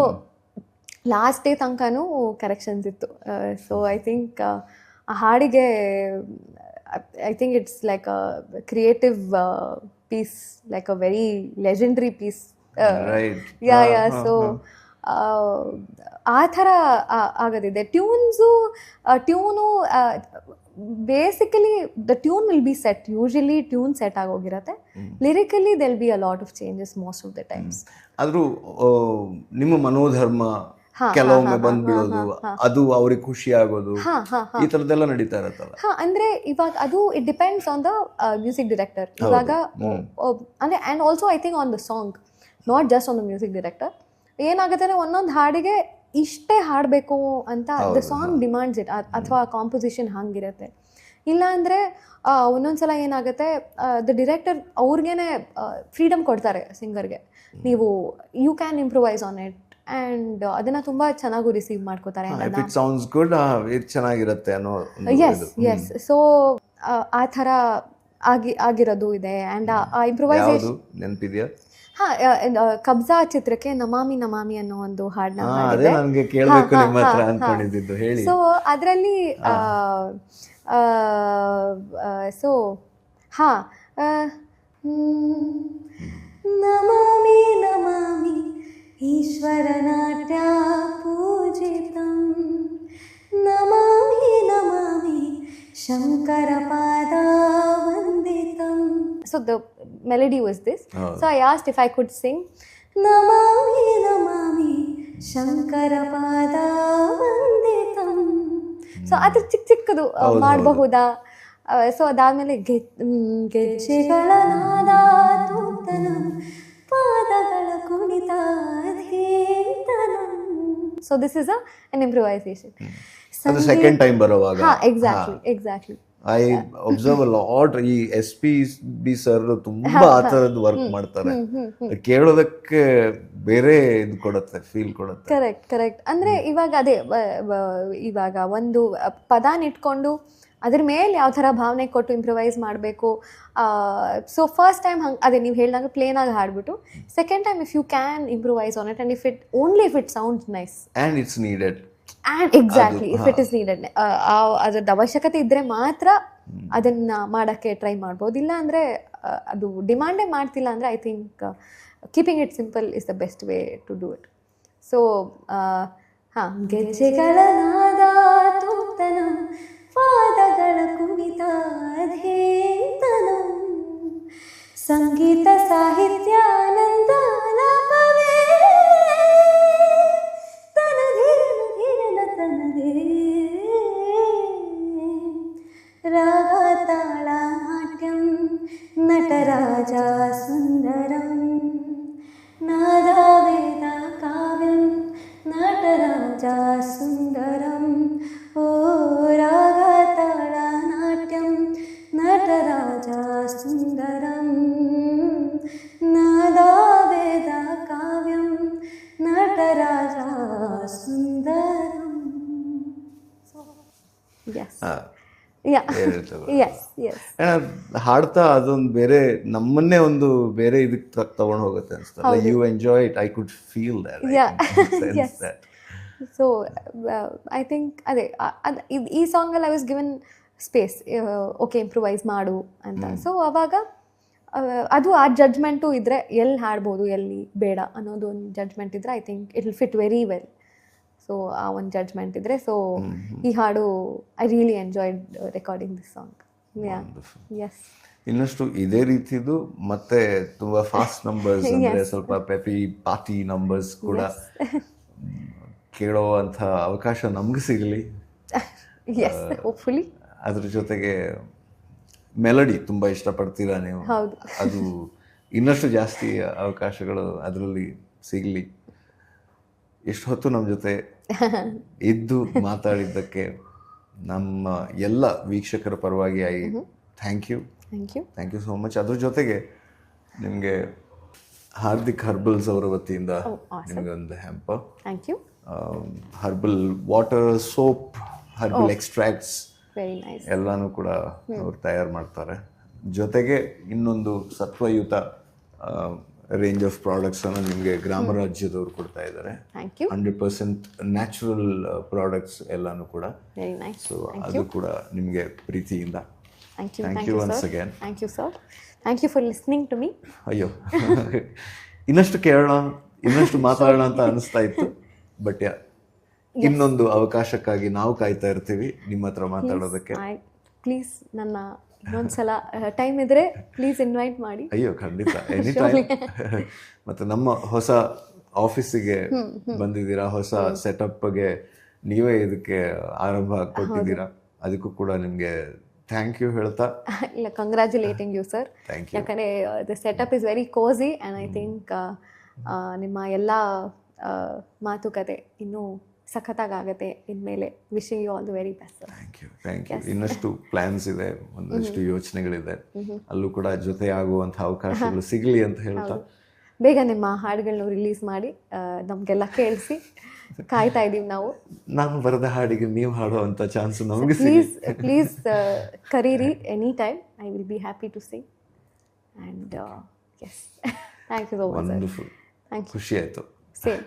ಲಾಸ್ಟ್ ಡೇ ತನಕನೂ ಕರೆಕ್ಷನ್ಸ್ ಇತ್ತು. ಸೊ ಐ ಥಿಂಕ್ ಆ ಹಾಡಿಗೆ I think it's like a creative piece, like a very legendary piece. So ಆ ಥರ ಆಗೋದಿದೆ. Tune basically the tune will be set. Usually tune set ಆಗೋಗಿರತ್ತೆ. Lyrically they'll be a lot of changes most of the times. ಆದ್ರೂ ನಿಮ್ಮ ಮನೋಧರ್ಮ ಕೆಲವೊಮ್ಮೆ ಬಂದ್ಬಿಡೋದು, ಅದು ಅವ್ರಿಗೆ ಖುಷಿ ಆಗೋದು, ಈ ತರದೆಲ್ಲ ನಡೀತಾ ಇರತ್ತಲ್ಲ? ಅಂದ್ರೆ ಇವಾಗ ಅದು it depends on the music director. ಇವಾಗ ಅಂದ್ರೆ and also I think on the song, not just on the music director. ಏನಾಗುತ್ತೆ ಒಂದೊಂದು ಹಾಡಿಗೆ ಇಷ್ಟೇ ಹಾಡಬೇಕು ಅಂತ ದ ಸಾಂಗ್ ಡಿಮಾಂಡ್ಸ್ ಇಟ್, ಅಥವಾ ಕಾಂಪೋಸಿಷನ್ ಹಂಗಿರುತ್ತೆ. ಇಲ್ಲ ಅಂದರೆ ಒಂದೊಂದ್ಸಲ ಏನಾಗುತ್ತೆ, ದ ಡೈರೆಕ್ಟರ್ ಅವ್ರಿಗೇನೆ ಫ್ರೀಡಮ್ ಕೊಡ್ತಾರೆ ಸಿಂಗರ್ಗೆ, ನೀವು you can improvise on it. And ಅದನ್ನು ತುಂಬ ಚೆನ್ನಾಗೂ ರಿಸೀವ್ ಮಾಡ್ಕೋತಾರೆ. ಚೆನ್ನಾಗಿರುತ್ತೆ ಅನ್ನೋ. ಎಸ್. ಸೊ ಆ ಥರ ಆಗಿರೋದು ಇದೆ. ಆ್ಯಂಡ್ ಆ ಇಂಪ್ರೂವೈಸೇಷನ್ ನೆನಪಿದೆಯಾ? ಕಬ್ಜಾ ಚಿತ್ರಕ್ಕೆ ನಮಾಮಿ ನಮಾಮಿ ಅನ್ನೋ ಒಂದು ಹಾಡನ್ನ ಮಾಡಿದ್ದೆ. ಸೊ ಅದರಲ್ಲಿ ಸೊ ನಮಾಮಿ ನಮಾಮಿ ಈಶ್ವರ ನಾಟ್ಯ ಪೂಜಿತಂ, ನಮಾಮಿ ನಮಾಮಿ ಶಂಕರ ಪಾದ ವಂದಿತಂ. So the melody was this. So I asked if I could sing Namami Namami Shankara Pada Vanditam. So ಅದು ಚಿಕ್ಕದು ಮಾಡಬಹುದಾ? ಸೊ ಅದಾದಮೇಲೆ ಗೆಜ್ಜೆಗಳ ನಾದ ತೂತನ ಪಾದಗಳ ಕುಣಿತ ಧೀತನಂ. So this is an improvisation. ಅದು ಸೆಕೆಂಡ್ ಟೈಮ್ ಬರುವಾಗ. Exactly. I observe a lot. ಈ SPB ಸರ್ ತುಂಬಾ ಆ ಥರದ್ದು ವರ್ಕ್ ಮಾಡ್ತಾರೆ. ಕೇಳೋದಕ್ಕೆ ಬೇರೆ ಇದು ಕೊಡುತ್ತೆ, ಫೀಲ್ ಕೊಡುತ್ತೆ. ಕರೆಕ್ಟ್. ಅಂದ್ರೆ ಇವಾಗ ಅದೇ ಇವಾಗ ಒಂದು ಪದಾನ ಇಟ್ಕೊಂಡು ಅದ್ರ ಮೇಲೆ ಯಾವ ಥರ ಭಾವನೆ ಕೊಟ್ಟು ಇಂಪ್ರವೈಸ್ ಮಾಡಬೇಕು. ಸೊ ಫಸ್ಟ್ ಟೈಮ್ ಅದೇ ನೀವು ಹೇಳ್ದಂಗೆ ಪ್ಲೇನ್ ಆಗಿ ಹಾಡ್ಬಿಟ್ಟು, second time if you can improvise on it, and if it sounds nice and it's needed. And exactly if it is needed, ಅದ್ರದ್ದು ಅವಶ್ಯಕತೆ ಇದ್ದರೆ ಮಾತ್ರ ಅದನ್ನ ಮಾಡೋಕ್ಕೆ ಟ್ರೈ ಮಾಡ್ಬೋದು. ಇಲ್ಲ ಅಂದರೆ ಅದು ಡಿಮಾಂಡೇ ಮಾಡ್ತಿಲ್ಲ ಅಂದರೆ I think keeping it simple is the best way to do it. So ಹಾಂ, ಗೆಜ್ಜೆಗಳ ನಾದ ತೂತನ, ಪಾದಗಳ ಕುಣಿತ ಅಧೇಂತನ, ಸಂಗೀತ ಸಾಹಿತ್ಯ ಆನಂದ ಲಾಭವೇ, ತನದೇನ ತನದೇ, ರಾಗ ತಾಳ ನಾಟ್ಯಂ ನಟರಾಜ ಸುಂದರಂ, ನಾದ ವೇದ ಕಾವ್ಯಂ ನಟರಾಜ ಸುಂದರಂ, ಓ ರಾಗ ತಾಳ ನಾಟ್ಯಂ ನಟರಾಜ ಸುಂದರಂ, ನಾದ ವೇದ ಕಾವ್ಯಂ ನಟರಾಜ ಸುಂದರಂ. ಎಸ್ ಹಾಡ್ತಾ ಅದೊಂದು ಬೇರೆ ನಮ್ಮನ್ನೇ ಒಂದು ಬೇರೆ ಇದಕ್ಕೆ ತಗೊಂಡು ಹೋಗುತ್ತೆ ಅನ್ಸ್ತಲ್ಲ. You enjoy it, I could feel that. So I think ಅದೇ ಈ ಸಾಂಗಲ್ಲಿ I was given space, okay improvise ಮಾಡು ಅಂತ. ಸೊ ಅವಾಗ ಅದು ಆ ಜಡ್ಜ್ಮೆಂಟು ಇದ್ದರೆ ಎಲ್ಲಿ ಹಾಡ್ಬೋದು ಎಲ್ಲಿ ಬೇಡ ಅನ್ನೋದು ಒಂದು ಜಡ್ಜ್ಮೆಂಟ್ ಇದ್ದರೆ I think it will fit very well. So ಆ ಒಂದು ಜಡ್ಜ್ಮೆಂಟ್ ಇದ್ದರೆ, ಸೊ ಈ ಹಾಡು I really enjoyed recording this song. Yes, ಇನ್ನಷ್ಟು ಇದೇ ರೀತಿದು ಮತ್ತೆ ತುಂಬಾ ಫಾಸ್ಟ್ ನಂಬರ್ಸ್ ಅಂದ್ರೆ ಸ್ವಲ್ಪ ಪೆಪಿ ಪಾರ್ಟಿ ನಂಬರ್ಸ್ ಕೂಡ ಕೇಳೋವಂಥ ಅವಕಾಶ ನಮ್ಗೆ ಸಿಗಲಿ. Yes, hopefully. ಅದ್ರ ಜೊತೆಗೆ ಮೆಲಡಿ ತುಂಬ ಇಷ್ಟಪಡ್ತೀರಾ ನೀವು, ಅದು ಇನ್ನಷ್ಟು ಜಾಸ್ತಿ ಅವಕಾಶಗಳು ಅದರಲ್ಲಿ ಸಿಗಲಿ. ಎಷ್ಟು ಹೊತ್ತು ನಮ್ಮ ಜೊತೆ ಇದ್ದು ಮಾತಾಡಿದ್ದಕ್ಕೆ ನಮ್ಮ ಎಲ್ಲ ವೀಕ್ಷಕರ ಪರವಾಗಿ ಥ್ಯಾಂಕ್ ಯು ಸೋ ಮಚ್. ಅದ್ರ ಜೊತೆಗೆ ನಿಮಗೆ ಹಾರ್ದಿಕ್ ಹರ್ಬಲ್ಸ್ ಅವರ ವತಿಯಿಂದ ನಿಮಗೆ ಒಂದು hamper, herbal water, soap, herbal extracts ಎಲ್ಲಾನು ಕೂಡ ಅವ್ರು ತಯಾರು ಮಾಡ್ತಾರೆ. ಜೊತೆಗೆ ಇನ್ನೊಂದು ಸತ್ವಯುತ ರೇಂಜ್ ಆಫ್ ಪ್ರಾಡಕ್ಟ್ಸ್ ಅನ್ನು ನಿಮಗೆ ಗ್ರಾಮ ರಾಜ್ಯದವರು ಕೊಡ್ತಾ ಇದ್ದಾರೆ. 100% ನ್ಯಾಚುರಲ್ ಪ್ರಾಡಕ್ಟ್ಸ್ ಎಲ್ಲಾನು ಕೂಡ. ಸೊ ಅದು ಕೂಡ ನಿಮಗೆ ಪ್ರೀತಿಯಿಂದ thank you once again. Thank you sir, thank you for listening to me. ಅಯ್ಯೋ, ಇನ್ನಷ್ಟು ಕೇಳೋಣ, ಇನ್ನಷ್ಟು ಮಾತಾಡೋಣ ಅಂತ ಅನಿಸ್ತಾ ಇತ್ತು. ಬಟ್ ಇನ್ನೊಂದು ಅವಕಾಶಕ್ಕಾಗಿ ನಾವು ಕಾಯ್ತಾ ಇರ್ತೀವಿ ನಿಮ್ಮ ಹತ್ರ ಮಾತಾಡೋದಕ್ಕೆ. ಪ್ಲೀಸ್ ನನ್ನ ಇನ್ನೊಂದ್ಸಲ ಟೈಮ್ ಇದ್ರೆ ಪ್ಲೀಸ್ ಇನ್ವೈಟ್ ಮಾಡಿ. ಅಯ್ಯೋ, ಖಂಡಿತ, ಎನಿ ಟೈಮ್. ಮತ್ತೆ ನಮ್ಮ ಹೊಸ ಆಫೀಸಿಗೆ ಬಂದಿದ್ದೀರಾ, ಹೊಸ ಸೆಟಪ್ಗೆ ನೀವೇ ಇದಕ್ಕೆ ಆರಂಭ ಕೊಟ್ಟಿದ್ದೀರಾ, ಅದಕ್ಕೂ ಕೂಡ ನಿಮಗೆ ಥ್ಯಾಂಕ್ ಯು ಹೇಳ್ತಾ. ಇಲ್ಲ, ಕಂಗ್ರ್ಯಾಚುಲೇಟಿಂಗ್ ಯು ಸರ್. ಯಾಕಂದರೆ the setup is very cosy and I think ನಿಮ್ಮ ಎಲ್ಲ ಮಾತುಕತೆ ಇನ್ನೂ ಸಖತ್ತಾಗತ್ತೆ ಇನ್ಮೇಲೆ. Wishing you all the very best. Thank you. ಇನ್ನಷ್ಟು ಪ್ಲ್ಯಾನ್ಸ್ ಇದೆ, ಒಂದಷ್ಟು ಯೋಚನೆಗಳಿದೆ, ಅಲ್ಲೂ ಕೂಡ ಜೊತೆ ಆಗುವಂಥ ಅವಕಾಶಗಳು ಸಿಗಲಿ ಅಂತ ಹೇಳ್ತಾ ಬೇಗ ನಿಮ್ಮ ಹಾಡುಗಳನ್ನ ರಿಲೀಸ್ ಮಾಡಿ ನಮಗೆಲ್ಲ ಕೇಳಿಸಿ ಕಾಯ್ತಾ ಇದ್ದೀವಿ ನಾವು. ನಾನು ಬರೆದ ಹಾಡಿಗೆ ನೀವು ಹಾಡುವಂಥ ಚಾನ್ಸ್ ನಮಗೆ ಪ್ಲೀಸ್ ಕರೀರಿ any time. I will be happy to sing. And yes, thank you so much. Wonderful, ಖುಷಿ ಆಯಿತು. ಸೇಮ್.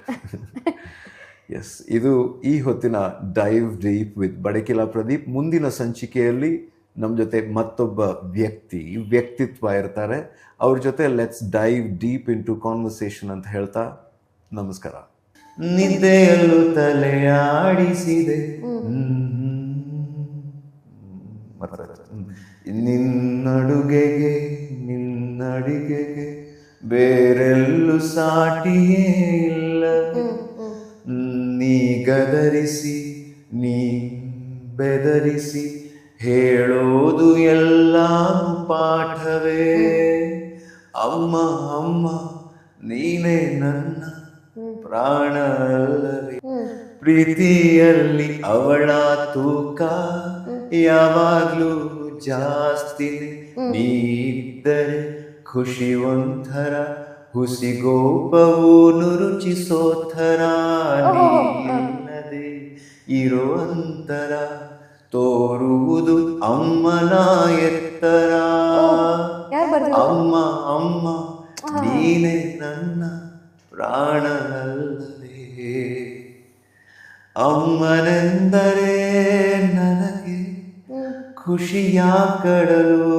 ಎಸ್, ಇದು ಈ ಹೊತ್ತಿನ dive deep with Badakila Pradeep. ಮುಂದಿನ ಸಂಚಿಕೆಯಲ್ಲಿ ನಮ್ಮ ಜೊತೆ ಮತ್ತೊಬ್ಬ ವ್ಯಕ್ತಿತ್ವ ಇರ್ತಾರೆ. ಅವ್ರ ಜೊತೆ let's dive deep into conversation ಅಂತ ಹೇಳ್ತಾ ನಮಸ್ಕಾರ. ನಿದ್ದೆಯಲ್ಲೂ ತಲೆಯಾಡಿಸಿದೆ ನಿನ್ನಡುಗೆಗೆ ಬೇರೆಲ್ಲೂ ಸಾಟಿಯೇ ಇಲ್ಲ. ನೀ ಗದರಿಸಿ ನೀ ಬೆದರಿಸಿ ಹೇಳೋದು ಎಲ್ಲ ಪಾಠವೇ. ಅಮ್ಮ ಅಮ್ಮ ನೀನೇ ನನ್ನ ಪ್ರಾಣ ಅಲ್ಲವೇ. ಪ್ರೀತಿಯಲ್ಲಿ ಅವಳ ತೂಕ ಯಾವಾಗ್ಲೂ ಜಾಸ್ತಿನೇ. ನೀದ್ದರೆ ಖುಷಿ ಒಂಥರ, ಹುಸಿಗೋಪವು ನುರುಚಿಸೋ ಥರ. ನೀನದೇ ಇರೋ ಅಂತರ ತೋರುವುದು ಅಮ್ಮನ ಎತ್ತರ. ಅಮ್ಮ ಅಮ್ಮ ನೀನೇ ನನ್ನ ಪ್ರಾಣ ಅಲ್ಲವೇ. ಅಮ್ಮನೆಂದರೆ ನನಗೆ ಖುಷಿಯ ಕಡಲು